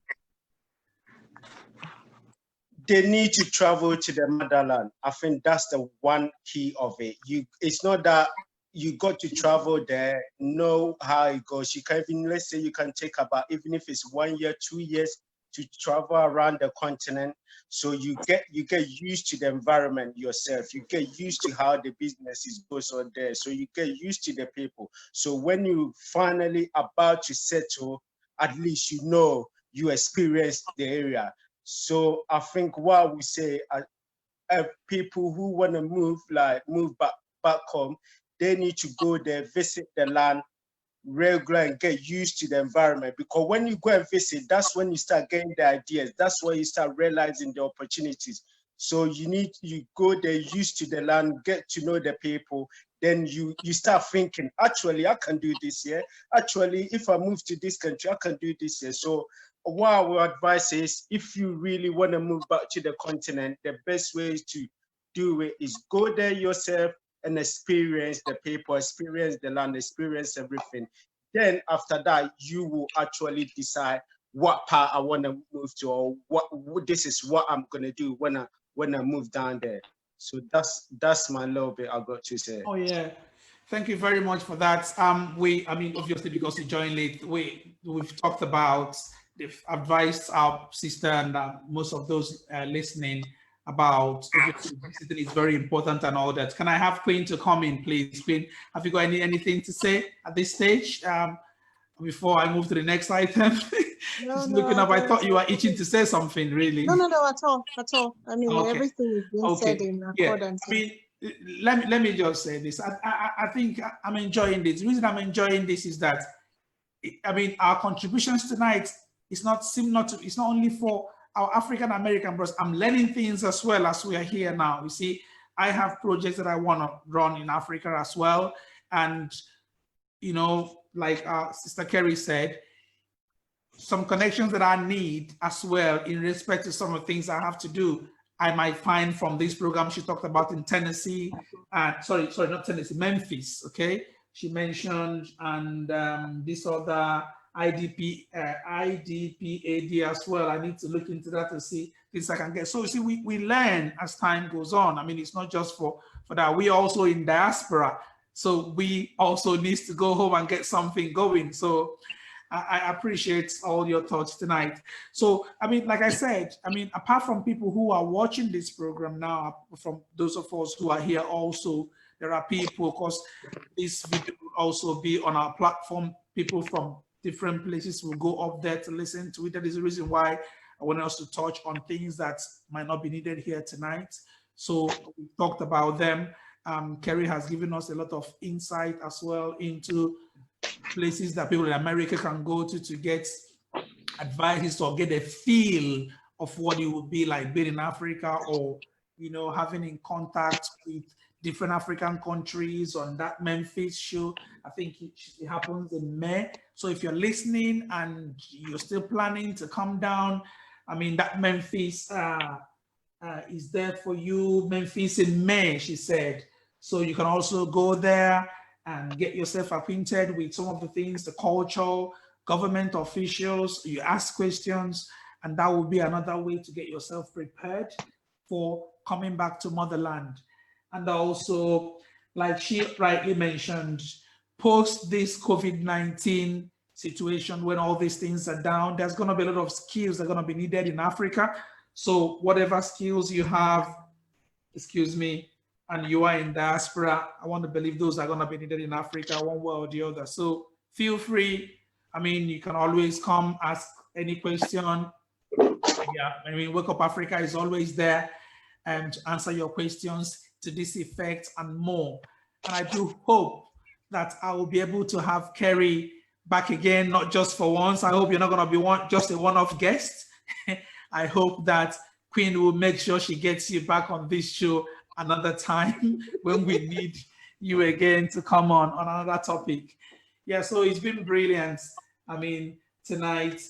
they need to travel to the motherland. I think that's the one key of it. It's not that you got to travel there, know how it goes. You can even, let's say you can take about, even if it's 1 year, 2 years to travel around the continent. So you get used to the environment yourself. You get used to how the businesses goes on there. So you get used to the people. So when you finally about to settle, at least you know you experience the area. So I think what we say, people who want to move back home, they need to go there, visit the land regular and get used to the environment. Because when you go and visit, that's when you start getting the ideas. That's when you start realizing the opportunities. So you go there, used to the land, get to know the people. Then you start thinking, actually, I can do this here. Actually, if I move to this country, I can do this here. So what our advice is, if you really want to move back to the continent, the best way to do it is go there yourself and experience the people, experience the land, experience everything. Then after that, you will actually decide what part I want to move to, or what this is what I'm gonna do when I move down there. So that's my little bit I got to say. Oh yeah, thank you very much for that. I mean, obviously because you joined late, we've talked about, they've advised our sister and most of those listening about obviously visiting is very important and all that. Can I have Queen to come in, please? Queen, have you got anything to say at this stage before I move to the next item? Just looking up, I thought you were itching to say something, really. No, at all. I mean, okay. Everything is being said in accordance. I mean, let me just say this. I think I'm enjoying this. The reason I'm enjoying this is that, I mean, our contributions tonight is not it's not only for our African American brothers. I'm learning things as well as we are here now. You see, I have projects that I want to run in Africa as well. And, you know, like Sister Kerry said, some connections that I need as well in respect to some of the things I have to do, I might find from this program she talked about in Tennessee, sorry, not Tennessee, Memphis, okay? She mentioned, and this other IDPAD as well. I need to look into that to see things I can get. So you see, we learn as time goes on. I mean, it's not just for that. We also in diaspora. So we also need to go home and get something going. So I appreciate all your thoughts tonight. So, I mean, like I said, I mean, apart from people who are watching this program now, from those of us who are here also, there are people, of course, this video will also be on our platform. People from different places will go up there to listen to it. That is the reason why I want us to touch on things that might not be needed here tonight. So we talked about them. Kerry has given us a lot of insight as well into places that people in America can go to get advice or get a feel of what it would be like being in Africa, or, you know, having in contact with different African countries on that Memphis show. I think it happens in May. So if you're listening and you're still planning to come down, I mean, that Memphis is there for you. Memphis in May, she said. So you can also go there and get yourself acquainted with some of the things, the culture, government officials. You ask questions, and that will be another way to get yourself prepared for coming back to motherland. And also, like she rightly mentioned, post this COVID-19 situation, when all these things are down, there's going to be a lot of skills that are going to be needed in Africa. So whatever skills you have, and you are in diaspora, I want to believe those are going to be needed in Africa one way or the other. So feel free. I mean, you can always come ask any question. Yeah, I mean, Wake Up Africa is always there and answer your questions to this effect and more. And I do hope that I will be able to have Kerry back again, not just for once. I hope you're not going to be just a one-off guest. I hope that Queen will make sure she gets you back on this show another time when we need you again to come on another topic. Yeah, so it's been brilliant. I mean, tonight,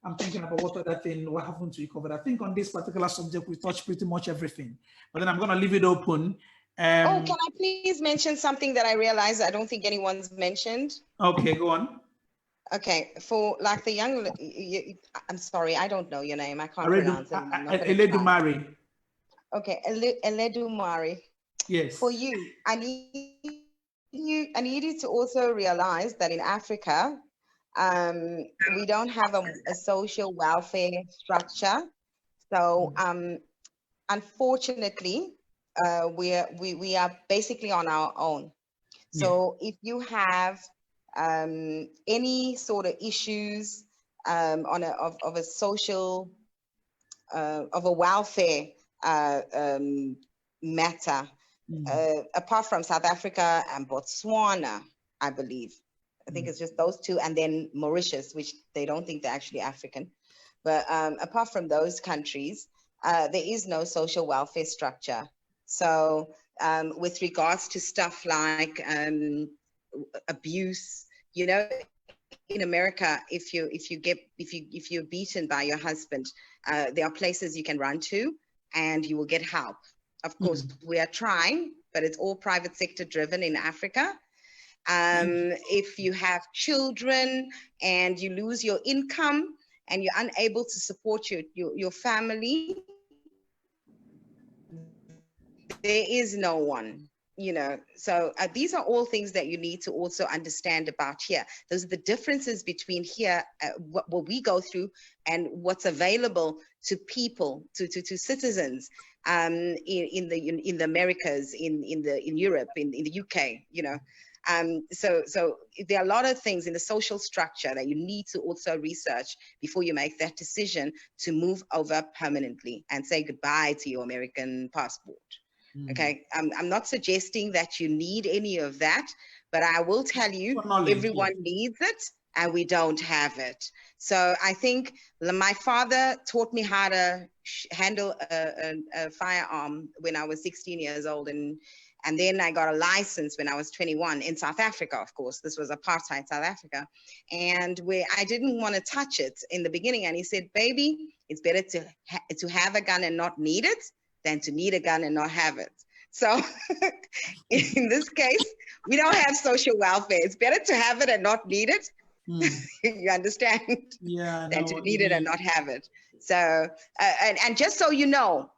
I'm thinking about what other thing, what haven't we covered? I think on this particular subject, we touched pretty much everything. But then I'm going to leave it open. Oh, can I please mention something that I realized I don't think anyone's mentioned? Okay, go on. Okay, for like the young, I'm sorry, I don't know your name. I can't pronounce it. Eledumare. Okay, Eledumare. Yes. For you, I need you to also realize that in Africa, we don't have a social welfare structure. So unfortunately, we are basically on our own. So if you have any sort of issues of a social of a welfare matter, apart from South Africa and Botswana, I believe. I think it's just those two, and then Mauritius, which they don't think they're actually African. But apart from those countries, there is no social welfare structure. So with regards to stuff like abuse, you know, in America, if you're beaten by your husband, there are places you can run to and you will get help. Of course, we are trying, but it's all private sector driven in Africa. If you have children and you lose your income and you're unable to support your family, there is no one, you know. So these are all things that you need to also understand about here. Those are the differences between here, what we go through, and what's available to people, to citizens in the Americas, in Europe, in the UK, you know. So there are a lot of things in the social structure that you need to also research before you make that decision to move over permanently and say goodbye to your American passport. Okay, I'm not suggesting that you need any of that, but I will tell you, everyone needs it and we don't have it. So I think my father taught me how to handle a firearm when I was 16 years old, and then I got a license when I was 21 in South Africa. Of course, this was apartheid South Africa, and where I didn't want to touch it in the beginning. And he said, "Baby, it's better to have a gun and not need it than to need a gun and not have it." So in this case, we don't have social welfare. It's better to have it and not need it. You understand? Yeah. Than to need it and not have it. So, and just so you know,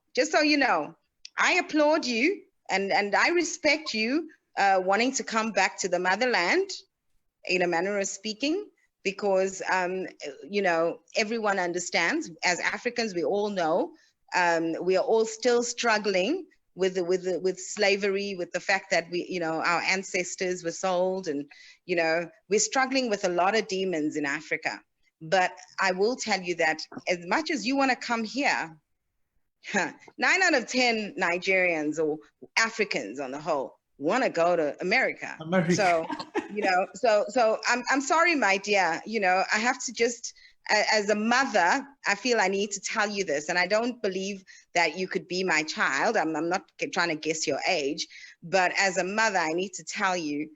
I applaud you and I respect you wanting to come back to the motherland, in a manner of speaking, because, you know, everyone understands. As Africans, we all know, we are all still struggling with slavery, with the fact that we, you know, our ancestors were sold, and, you know, we're struggling with a lot of demons in Africa. But I will tell you that as much as you want to come here, 9 out of 10 Nigerians or Africans on the whole want to go to America. So, you know, so I'm sorry, my dear, you know, I have to just, as a mother, I feel I need to tell you this, and I don't believe that you could be my child. I'm not trying to guess your age, but as a mother, I need to tell you,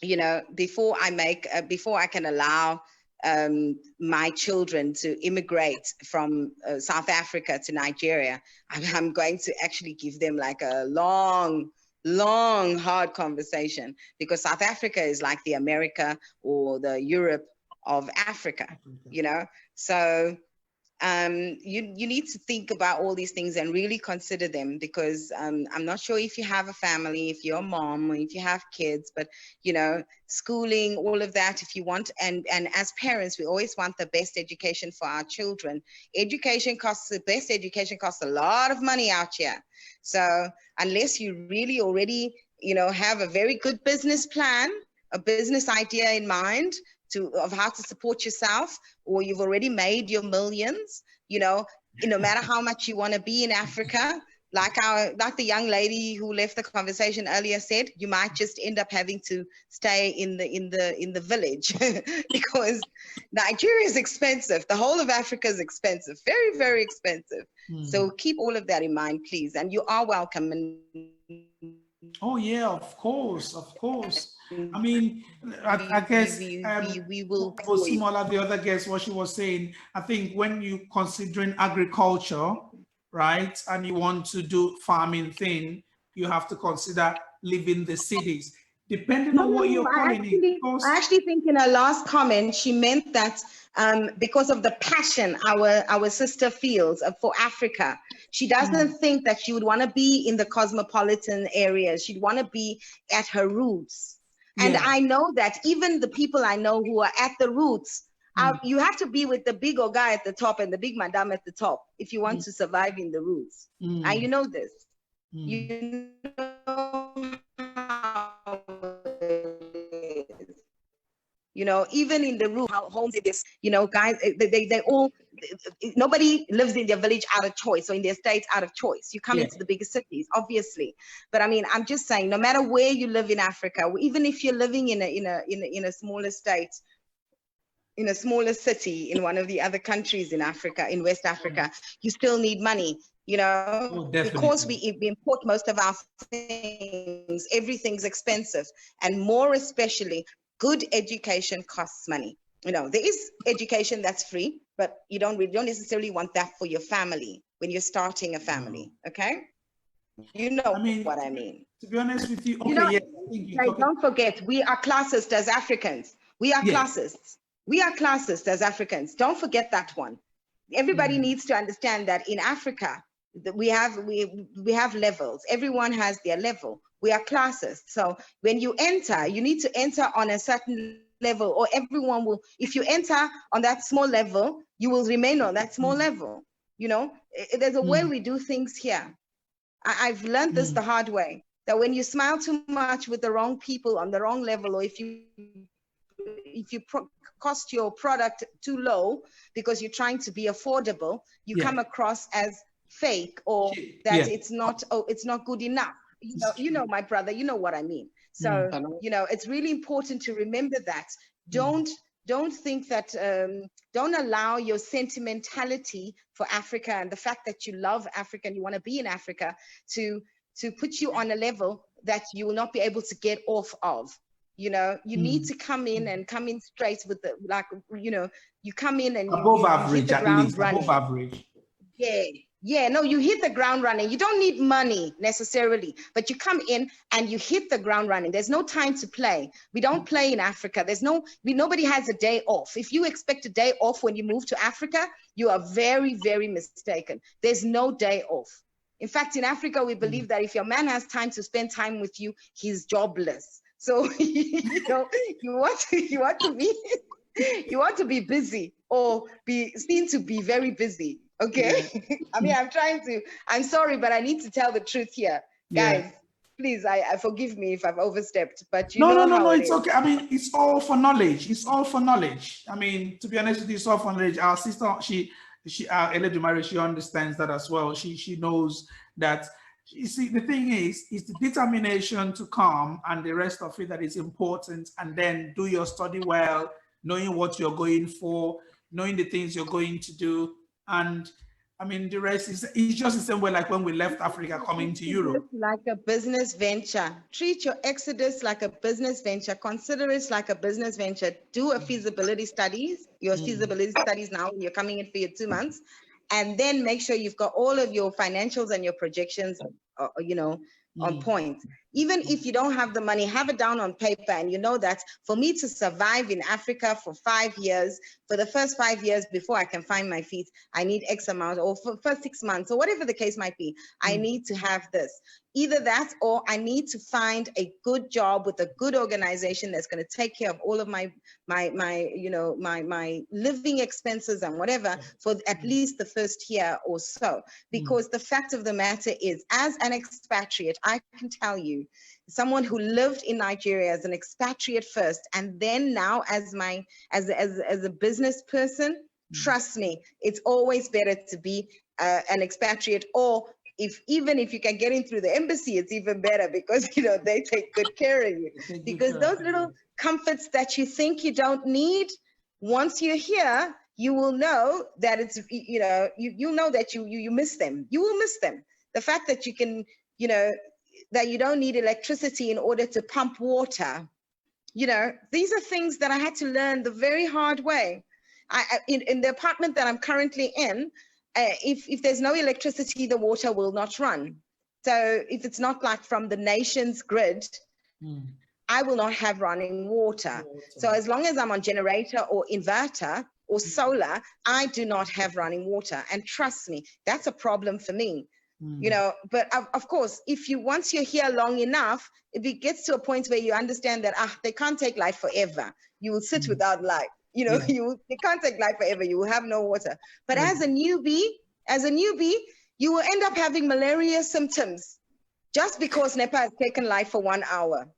you know, before I can allow my children to immigrate from South Africa to Nigeria, I'm going to actually give them like a long, hard conversation, because South Africa is like the America or the Europe of Africa, you know. So you need to think about all these things and really consider them, because I'm not sure if you have a family, if you're a mom, or if you have kids, but, you know, schooling, all of that, if you want, and as parents, we always want the best education for our children. The best education costs a lot of money out here. So unless you really already, you know, have a very good business plan, a business idea in mind, of how to support yourself, or you've already made your millions, you know, no matter how much you want to be in Africa, like the young lady who left the conversation earlier said, you might just end up having to stay in the village because Nigeria is expensive. The whole of Africa is expensive, very, very expensive. So keep all of that in mind, please. And you are welcome. And Oh yeah, of course, of course. I mean, I guess we will for Simola, the other guest, what she was saying, I think when you considering agriculture, right, and you want to do farming thing, you have to consider living the cities, depending on what you're calling it. Because I actually think in her last comment, she meant that because of the passion our sister feels for Africa, she doesn't think that she would want to be in the cosmopolitan areas. She'd want to be at her roots. And I know that even the people I know who are at the roots, you have to be with the big old guy at the top and the big madam at the top if you want to survive in the roots. And you know this. You know how it is. You know, even in the room, how homes it is, you know, guys, they all, nobody lives in their village out of choice or in their states out of choice. You come into the bigger cities, obviously. But I mean, I'm just saying, no matter where you live in Africa, even if you're living in a smaller state, in a smaller city, in one of the other countries in Africa, in West Africa, you still need money, you know, because we import most of our things, everything's expensive, and more especially, good education costs money. You know, there is education that's free, but you don't necessarily want that for your family when you're starting a family, okay? You know what I mean. To be honest with you, okay, you know, yeah. Don't forget, we are classist as Africans. We are classists. We are classist as Africans. Don't forget that one. Everybody needs to understand that in Africa, we have levels. Everyone has their level. We are classist. So when you enter, you need to enter on a certain level, or everyone will. If you enter on that small level, you will remain on that small level. You know, there's a way we do things here. I've learned this the hard way, that when you smile too much with the wrong people on the wrong level, or if you cost your product too low because you're trying to be affordable, you come across as fake, or that it's not good enough. You know, my brother, you know what I mean. So, you know, it's really important to remember that. Don't think that, don't allow your sentimentality for Africa and the fact that you love Africa and you want to be in Africa to put you on a level that you will not be able to get off of. You know, you need to come in straight with the, like, you know, you come in and above average, hit the ground running. Above average. Yeah, no, you hit the ground running. You don't need money necessarily, but you come in and you hit the ground running. There's no time to play. We don't play in Africa. Nobody has a day off. If you expect a day off when you move to Africa, you are very, very mistaken. There's no day off. In fact, in Africa, we believe that if your man has time to spend time with you, he's jobless. So, you know, you want to be busy, or be seen to be very busy. Okay. I mean, I'm sorry, but I need to tell the truth here. Guys, please, I forgive me if I've overstepped, but No, it's okay. I mean, it's all for knowledge. It's all for knowledge. I mean, to be honest with you, it's all for knowledge. Our sister, she Eledumare, she understands that as well. She knows that. You see, the thing is the determination to come and the rest of it that is important, and then do your study well, knowing what you're going for, knowing the things you're going to do. And I mean, the rest is just the same way like when we left Africa coming to Europe. Like a business venture. Treat your exodus like a business venture. Consider it like a business venture. Do a feasibility studies, your feasibility studies now when you're coming in for your 2 months. And then make sure you've got all of your financials and your projections, you know, on point. Even if you don't have the money, have it down on paper, and you know that for me to survive in Africa for 5 years, for the first 5 years before I can find my feet, I need X amount, or for first 6 months, or whatever the case might be, I need to have this. Either that, or I need to find a good job with a good organization that's going to take care of all of my living expenses and whatever for at least the first year or so. Because the fact of the matter is, as an expatriate, I can tell you, someone who lived in Nigeria as an expatriate first, and then now as a business person, trust me, it's always better to be an expatriate, or even if you can get in through the embassy, it's even better, because, you know, they take good care of you. Because those little comforts that you think you don't need, once you're here, you will know that it's, you know that you miss them. You will miss them. The fact that you can, you know, that you don't need electricity in order to pump water. You know, these are things that I had to learn the very hard way. In the apartment that I'm currently in, if there's no electricity, the water will not run. So if it's not like from the nation's grid, I will not have running water. So as long as I'm on generator or inverter or solar, I do not have running water. And trust me, that's a problem for me. You know, but of course, once you're here long enough, if it gets to a point where you understand that they can't take life forever, you will sit without life. You know, they can't take life forever. You will have no water. But as a newbie, you will end up having malaria symptoms just because NEPA has taken life for 1 hour.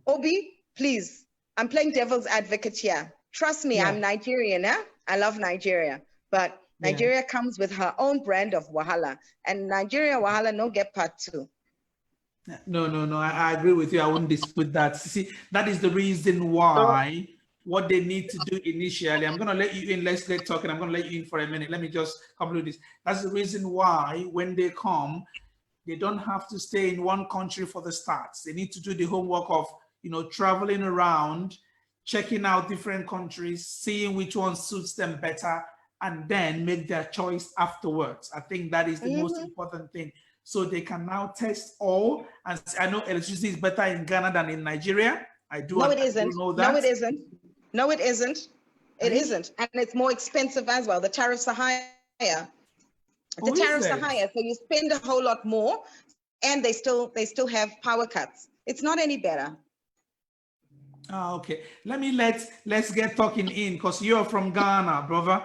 Obi, please, I'm playing devil's advocate here. Trust me, I'm Nigerian. I love Nigeria, but Nigeria comes with her own brand of wahala, and Nigeria wahala no get part 2. No, I agree with you. I wouldn't dispute that. See, that is the reason why what they need to do initially. I'm going to let you in. Let's get talking. I'm going to let you in for a minute. Let me just conclude this. That's the reason why when they come, they don't have to stay in one country for the starts. They need to do the homework of, you know, traveling around, checking out different countries, seeing which one suits them better, and then make their choice afterwards. I think that is the most important thing. So they can now test all. And I know electricity is better in Ghana than in Nigeria. I do. No, it isn't. Know that. No, it isn't. No, it isn't. It isn't. And it's more expensive as well. The tariffs are higher. The tariffs are higher. So you spend a whole lot more, and they still have power cuts. It's not any better. Okay. Let's get talking in, because you're from Ghana, brother.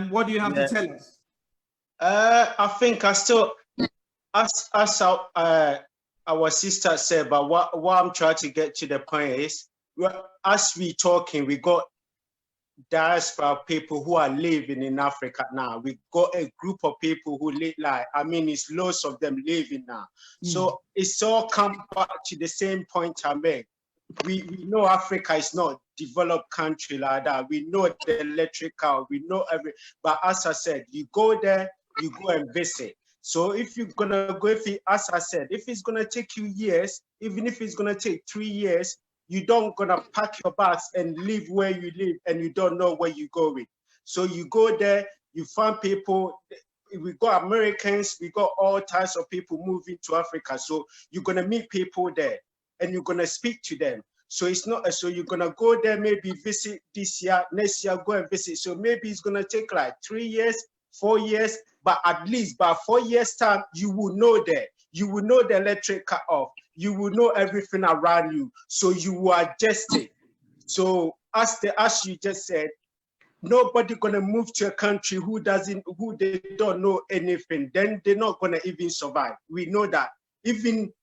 What do you have to tell us? I think I still, as our sister said, but what I'm trying to get to the point is, as we talking, we got diaspora people who are living in Africa now. We got a group of people who live, it's loads of them living now. So it's all come back to the same point I made. We know Africa is not developed country like that. We know the electrical, we know but as I said, you go there, you go and visit. So if you're gonna go, as I said, if it's gonna take you years, even if it's gonna take 3 years, you don't gonna pack your bags and live where you live and you don't know where you're going. So you go there, you find people. We got Americans, we got all types of people moving to Africa. So you're gonna meet people there and you're gonna speak to them. So it's not, so you're gonna go there, maybe visit this year, next year, go and visit. So maybe it's gonna take like 3 years, 4 years, but at least by 4 years time, you will know that. You will know the electric cut off. You will know everything around you. So you will adjust it. So as you just said, nobody gonna move to a country who they don't know anything. Then they're not gonna even survive. We know that. Even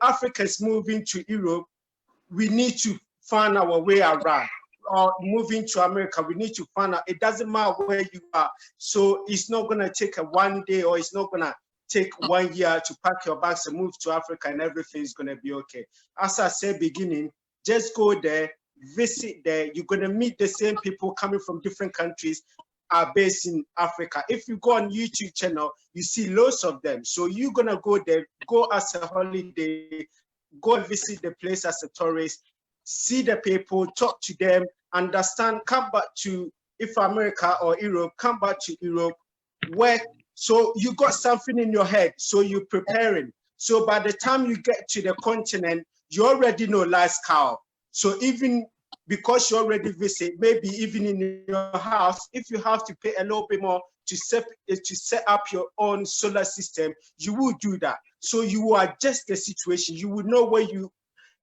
Africans moving to Europe, we need to find our way around. Or moving to America, we need to find out. It doesn't matter where you are. So it's not gonna take a 1 day, or it's not gonna take 1 year to pack your bags and move to Africa and everything is gonna be okay. As I said beginning, just go there, visit there. You're gonna meet the same people coming from different countries are based in Africa. If you go on YouTube channel, you see loads of them. So you're gonna go there, go as a holiday, go and visit the place as a tourist, see the people, talk to them, understand, come back to, if America or Europe, come back to Europe, work. So you got something in your head, so you're preparing. So by the time you get to the continent, you already know lifestyle. So even because you already visit, maybe even in your house, if you have to pay a little bit more to set up your own solar system, you will do that. So you will adjust the situation. You will know what you're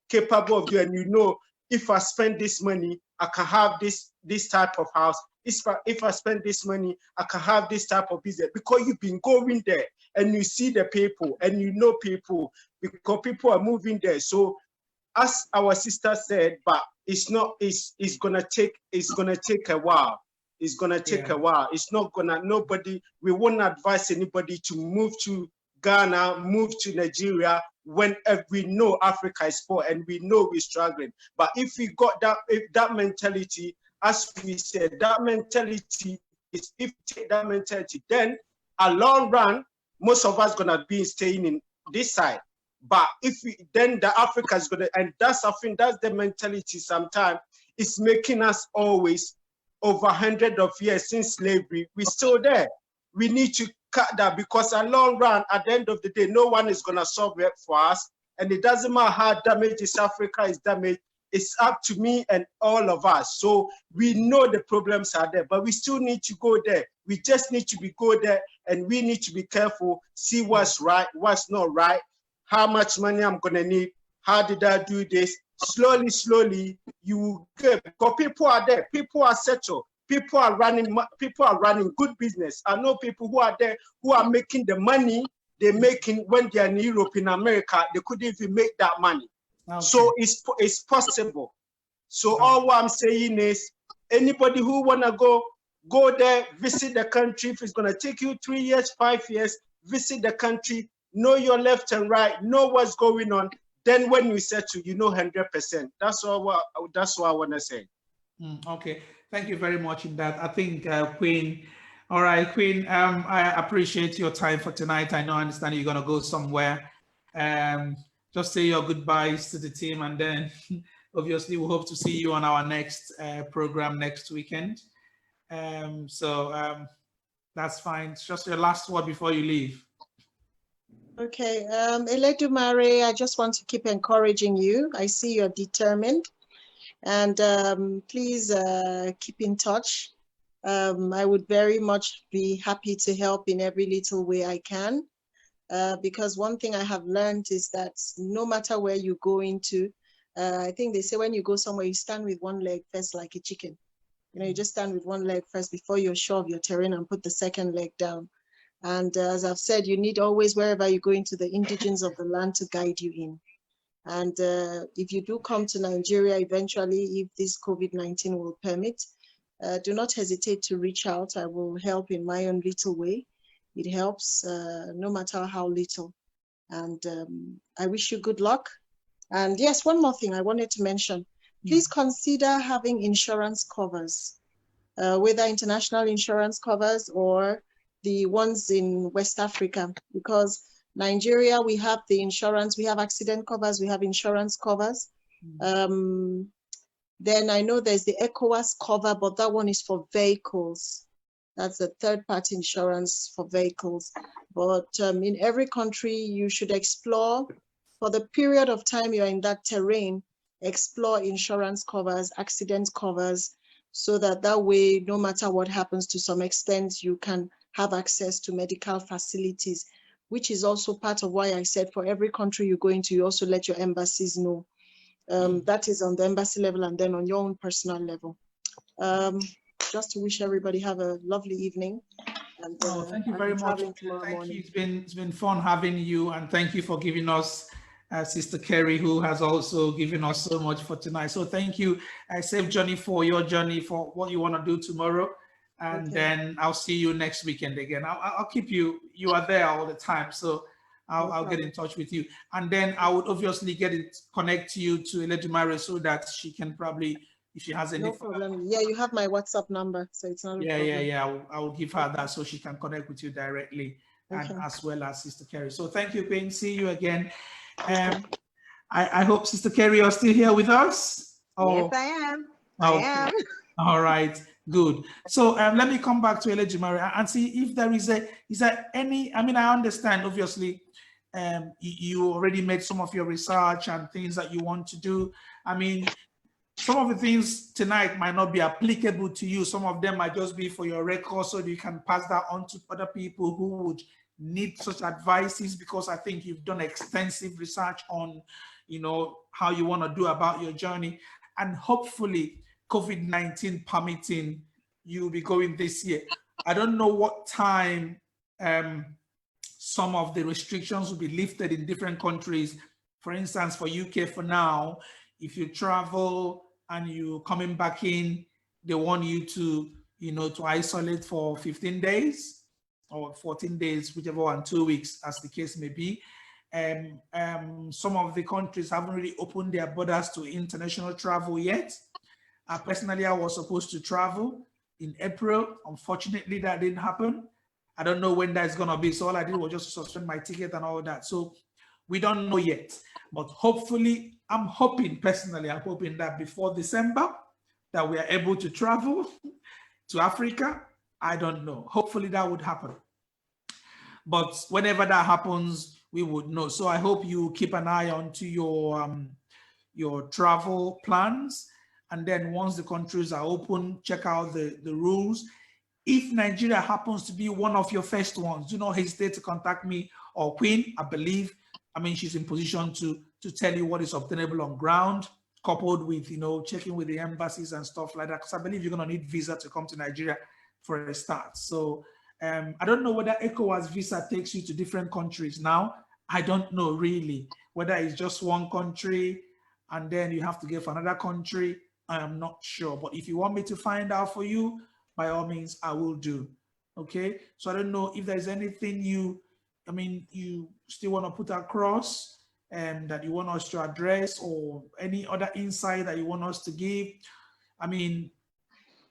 capable of doing. You know, if I spend this money, I can have this type of house. If I spend this money, I can have this type of business, because you've been going there and you see the people and you know people, because people are moving there. So as our sister said, but it's gonna take a while. It's gonna take a while. It's not gonna, we wouldn't advise anybody to move to Ghana, move to Nigeria when we know Africa is poor and we know we're struggling. But if we got that mentality, as we said, that mentality is, if you take that mentality, then a long run, most of us gonna be staying in this side. But if we, then the Africa is gonna, and that's I think that's the mentality. Sometimes it's making us always over 100 of years since slavery. We're still there. We need to cut that, because a long run, at the end of the day, no one is gonna solve it for us. And it doesn't matter how damaged this Africa is damaged. It's up to me and all of us. So we know the problems are there, but we still need to go there. We just need to go there, and we need to be careful, see what's right, what's not right, how much money I'm gonna need, how did I do this? Slowly, slowly, you will get, because people are there, people are settled, people are running good business. I know people who are there who are making the money they're making when they're in Europe, in America, they couldn't even make that money. Okay. So it's possible. So all what I'm saying is, anybody who wanna go there, visit the country. If it's gonna take you 3 years, 5 years, visit the country, know your left and right, know what's going on. Then when you settle, you know 100%. That's what I wanna say. Okay, thank you very much in that. I think Queen. All right, Queen. I appreciate your time for tonight. I know, I understand you're gonna go somewhere. Just say your goodbyes to the team, and then obviously we hope to see you on our next program next weekend. That's fine. It's just your last word before you leave. Okay, Eledumare, I just want to keep encouraging you. I see you're determined, and please keep in touch. I would very much be happy to help in every little way I can. Because one thing I have learned is that no matter where you go into, I think they say when you go somewhere, you stand with one leg first like a chicken. You know, you just stand with one leg first before you're sure of your terrain and put the second leg down. And as I've said, you need always, wherever you go, into the indigenes of the land to guide you in. And if you do come to Nigeria eventually, if this COVID-19 will permit, do not hesitate to reach out. I will help in my own little way. It helps, no matter how little. And I wish you good luck. And yes, one more thing I wanted to mention. Please consider having insurance covers, whether international insurance covers or the ones in West Africa, because Nigeria, we have the insurance, we have accident covers, we have insurance covers. Then I know there's the ECOWAS cover, but that one is for vehicles. That's a third-party insurance for vehicles. But in every country, you should explore, for the period of time you're in that terrain, explore insurance covers, accident covers, so that way, no matter what happens, to some extent, you can have access to medical facilities, which is also part of why I said for every country you go into, you also let your embassies know. That is on the embassy level, and then on your own personal level. Just to wish everybody have a lovely evening. And thank you very much. Thank you. It's been fun having you, and thank you for giving us Sister Kerry, who has also given us so much for tonight. So thank you, safe journey for your journey, for what you want to do tomorrow, and then I'll see you next weekend again. I'll keep you. You are there all the time, so I'll get in touch with you, and then I would obviously connect you to Eledumare so that she can probably, if she has any. No problem. Yeah, you have my WhatsApp number, so it's not a problem. Yeah. I will give her that so she can connect with you directly, and as well as Sister Kerry. So thank you, Queen. See you again. I hope, Sister Kerry, you're still here with us. Yes, I am. Okay. I am. All right. Good. So let me come back to Eledumare and see if there is there any. I mean, I understand obviously. You already made some of your research and things that you want to do. I mean, some of the things tonight might not be applicable to you. Some of them might just be for your record, so you can pass that on to other people who would need such advices, because I think you've done extensive research on, how you want to do about your journey. And hopefully, COVID-19 permitting, you'll be going this year. I don't know what time some of the restrictions will be lifted in different countries. For instance, for UK for now, if you travel and you're coming back in, they want you to, to isolate for 15 days or 14 days, whichever one, 2 weeks, as the case may be. Some of the countries haven't really opened their borders to international travel yet. Personally, I was supposed to travel in April. Unfortunately, that didn't happen. I don't know when that's going to be. So all I did was just suspend my ticket and all that. So We don't know yet, but hopefully, I'm hoping personally, I'm hoping that before December, that we are able to travel to Africa. I don't know. Hopefully that would happen. But whenever that happens, we would know. So I hope you keep an eye on to your travel plans. And then once the countries are open, check out the rules. If Nigeria happens to be one of your first ones, do not hesitate to contact me or Queen. I believe, she's in position to tell you what is obtainable on ground, coupled with, checking with the embassies and stuff like that. Because I believe you're going to need visa to come to Nigeria for a start. So I don't know whether ECOWAS visa takes you to different countries now. I don't know really whether it's just one country and then you have to get for another country. I am not sure. But if you want me to find out for you, by all means, I will do. Okay. So I don't know if there's anything you still want to put across and that you want us to address, or any other insight that you want us to give.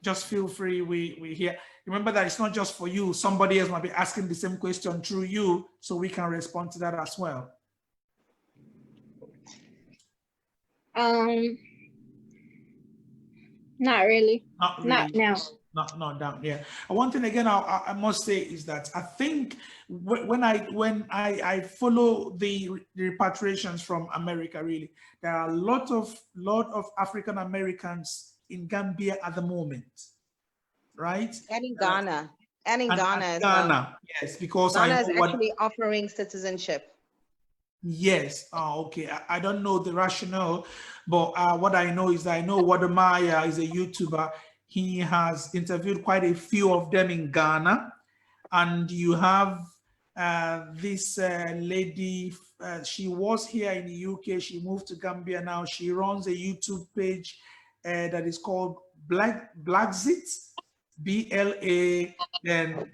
Just feel free. We here. Remember that it's not just for you. Somebody else might be asking the same question through you, so we can respond to that as well. Not really. Not really. Not now. Not down. Yeah. One thing again, I must say is that I think when I follow the repatriations from America, really, there are a lot of African Americans in Gambia at the moment, right? And in Ghana. And in Ghana as well. Yes, because Ghana is actually offering citizenship. Yes. Okay. I don't know the rationale, but what I know is that I know Wadamaya is a YouTuber. He has interviewed quite a few of them in Ghana. And you have this lady, she was here in the UK. She moved to Gambia now. She runs a YouTube page that is called Blaxit, BLA, then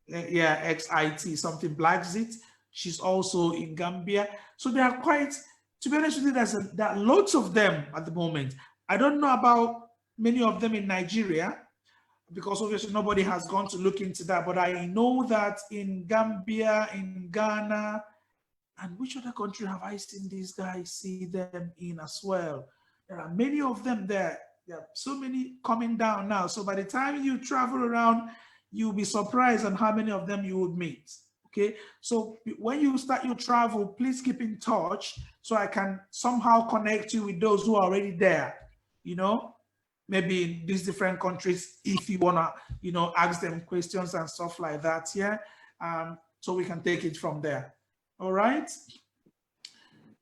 XIT, something Blaxit. She's also in Gambia. So they are quite, to be honest with you, there are lots of them at the moment. I don't know about many of them in Nigeria, because obviously nobody has gone to look into that. But I know that in Gambia, in Ghana, and which other country have I seen these guys see them in as well? There are many of them there. There are so many coming down now. So by the time you travel around, you'll be surprised on how many of them you would meet. Okay, so when you start your travel, please keep in touch so I can somehow connect you with those who are already there, maybe in these different countries, if you wanna, ask them questions and stuff like that, so we can take it from there. All right?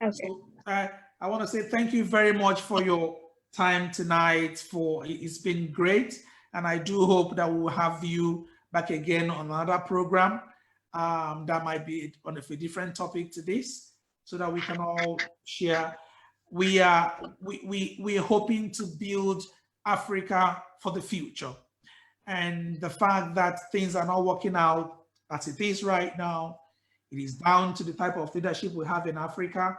Okay. So, I want to say thank you very much for your time tonight. It's been great, and I do hope that we will have you back again on another program. That might be on a different topic to this, so that we can all share. We're hoping to build Africa for the future, and the fact that things are not working out as it is right now, it is down to the type of leadership we have in Africa.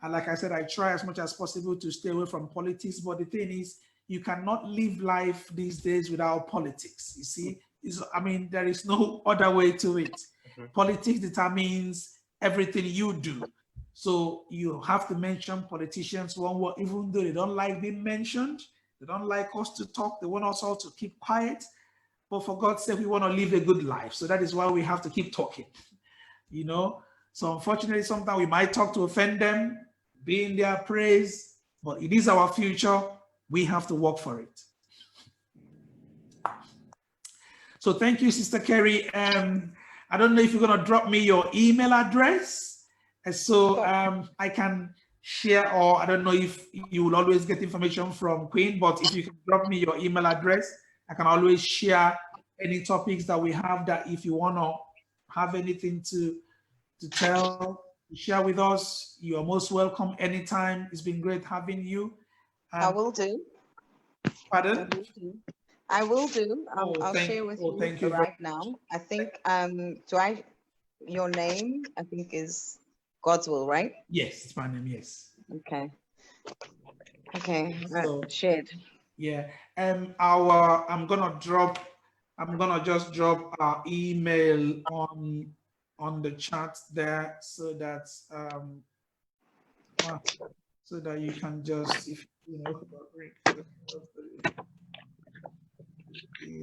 And like I said, I try as much as possible to stay away from politics, but the thing is, you cannot live life these days without politics. You see, there is no other way to it. Politics determines everything you do. So you have to mention politicians one word, even though they don't like being mentioned. They don't like us to talk. They want us all to keep quiet. But for God's sake, we want to live a good life. So that is why we have to keep talking, So unfortunately, sometimes we might talk to offend them, be in their praise, but it is our future. We have to work for it. So thank you, Sister Kerry. I don't know if you're going to drop me your email address, so I can share, or I don't know if you will always get information from Queen, but if you can drop me your email address, I can always share any topics that we have, that if you want to have anything to share with us, you are most welcome anytime. It's been great having you. I will do. Pardon? I will do. I'll share with you right now. I think, your name, I think, is God's Will, right? Yes, it's my name, yes. Okay. So, shared. Yeah. I'm gonna just drop our email on the chat there, so that so that you can just, if you know,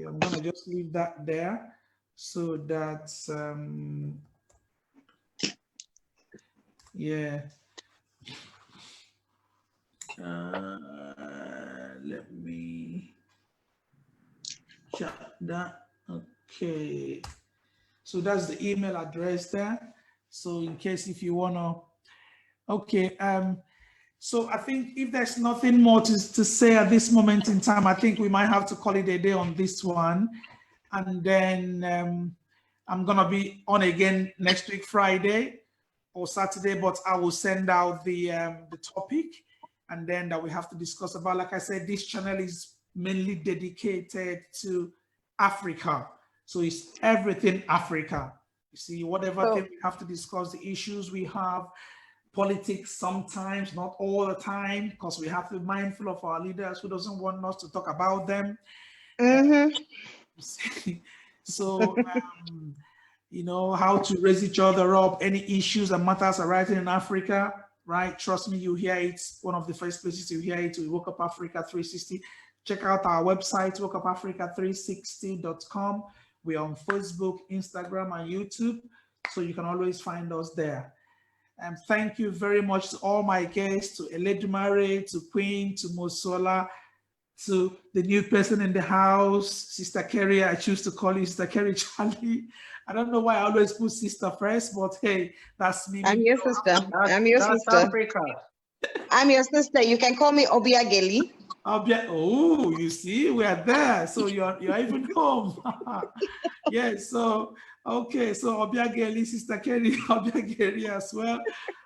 I'm gonna just leave that there so that yeah. Let me check that. Okay. So that's the email address there. So in case if you wanna, okay. So I think if there's nothing more to say at this moment in time, I think we might have to call it a day on this one. And then I'm gonna be on again next week, Friday or Saturday, but I will send out the topic and then that we have to discuss about. Like I said, this channel is mainly dedicated to Africa. So it's everything Africa. You see, whatever thing we have to discuss, the issues we have, politics sometimes, not all the time, because we have to be mindful of our leaders who doesn't want us to talk about them. So, you know, how to raise each other up, any issues and matters arising in Africa, right? Trust me, you hear it. One of the first places you hear it, we Woke Up Africa 360. Check out our website, wokeupafrica360.com. We're on Facebook, Instagram, and YouTube, so you can always find us there. And thank you very much to all my guests, to Eledumare, to Queen, to Mosola, to the new person in the house, Sister Kerry. I choose to call you Sister Kerry Charlie. I don't know why I always put sister first, but hey, that's me. I'm your sister. I'm your sister. Africa. I'm your sister. You can call me Obiageli. Oh, you see, we are there. So you're even home. Yeah, so okay, so Obiageli, Sister Kerry, Obiageli as well.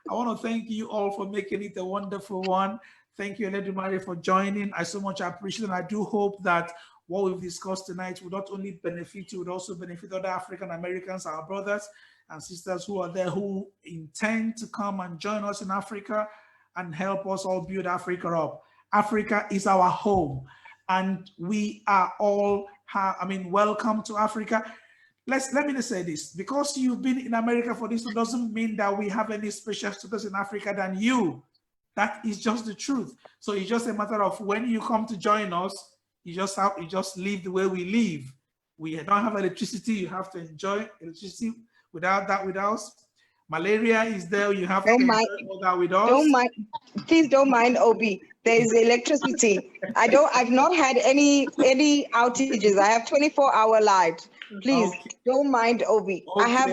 I want to thank you all for making it a wonderful one. Thank you, Eledumare, for joining. I so much appreciate it. And I do hope that what we've discussed tonight will not only benefit you, will also benefit other African Americans, our brothers and sisters who are there, who intend to come and join us in Africa and help us all build Africa up. Africa is our home, and we are all, welcome to Africa. Let me just say this, because you've been in America for this, it doesn't mean that we have any special status in Africa than you. That is just the truth. So it's just a matter of when you come to join us, you just live the way we live. We don't have electricity, you have to enjoy electricity. Without that, with us, malaria is there, you have to enjoy all that with us. Please don't mind, Obi. There is electricity. I've not had any outages. I have 24-hour light. Please don't mind, Obi. I have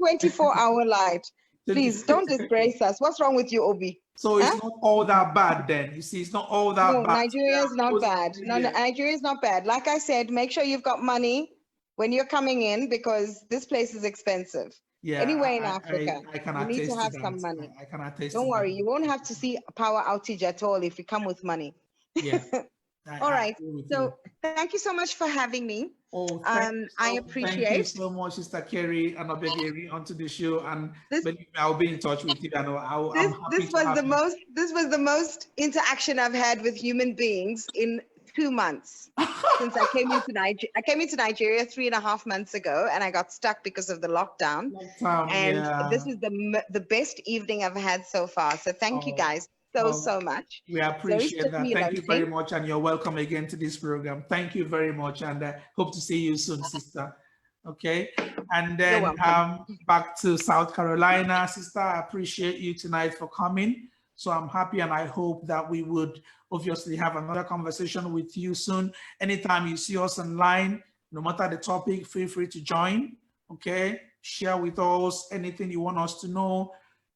24-hour light. Please don't disgrace us. What's wrong with you, Obi? So it's not all that bad then. You see, it's not all that bad. Nigeria is not bad. No, Nigeria is not bad. Like I said, make sure you've got money when you're coming in, because this place is expensive. Yeah, anywhere in Africa, I can you need to have some money. I can attest. Don't worry, you won't have to see a power outage at all if you come with money. Yeah. All right. So thank you so much for having me. Oh, I appreciate. Thank you so much, Sister Kerry and Obiageli, onto the show, and I'll be in touch with you. And this was the most interaction I've had with human beings in 2 months since I came into Nigeria. I came into Nigeria 3.5 months ago, and I got stuck because of the lockdown. This is the best evening I've had so far. So thank you guys so much. We appreciate that. Thank you very much, and you're welcome again to this program. Thank you very much, and hope to see you soon, sister. Okay, and then back to South Carolina, sister. I appreciate you tonight for coming. So I'm happy, and I hope that we would obviously have another conversation with you soon. Anytime you see us online, no matter the topic, feel free to join. Okay, share with us anything you want us to know,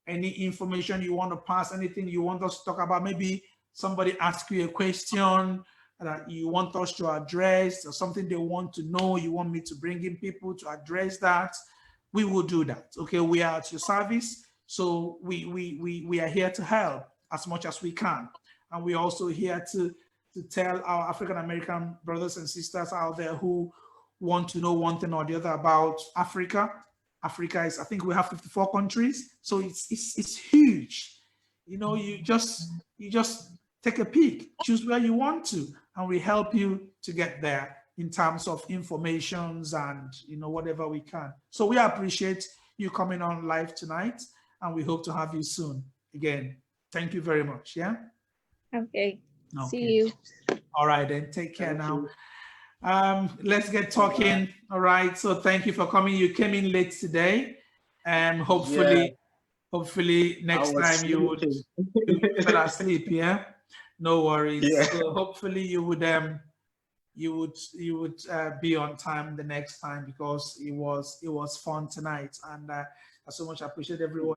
any information you want to pass, anything you want us to talk about. Maybe somebody asks you a question that you want us to address, or something they want to know, you want me to bring in people to address that. We will do that. Okay, we are at your service. So we are here to help as much as we can. And we're also here to tell our African-American brothers and sisters out there who want to know one thing or the other about Africa. Africa is, I think we have 54 countries. So it's huge. You know, you just take a peek, choose where you want to, and we help you to get there in terms of informations and, you know, whatever we can. So we appreciate you coming on live tonight, and we hope to have you soon. again, thank you very much. Yeah. Okay. Okay. See you. All right, then. Take care now. Let's get talking. All right. So thank you for coming. You came in late today. Hopefully next time you would fell asleep. Yeah. No worries. Yeah. So hopefully you would be on time the next time, because it was fun tonight, and I so much appreciate everyone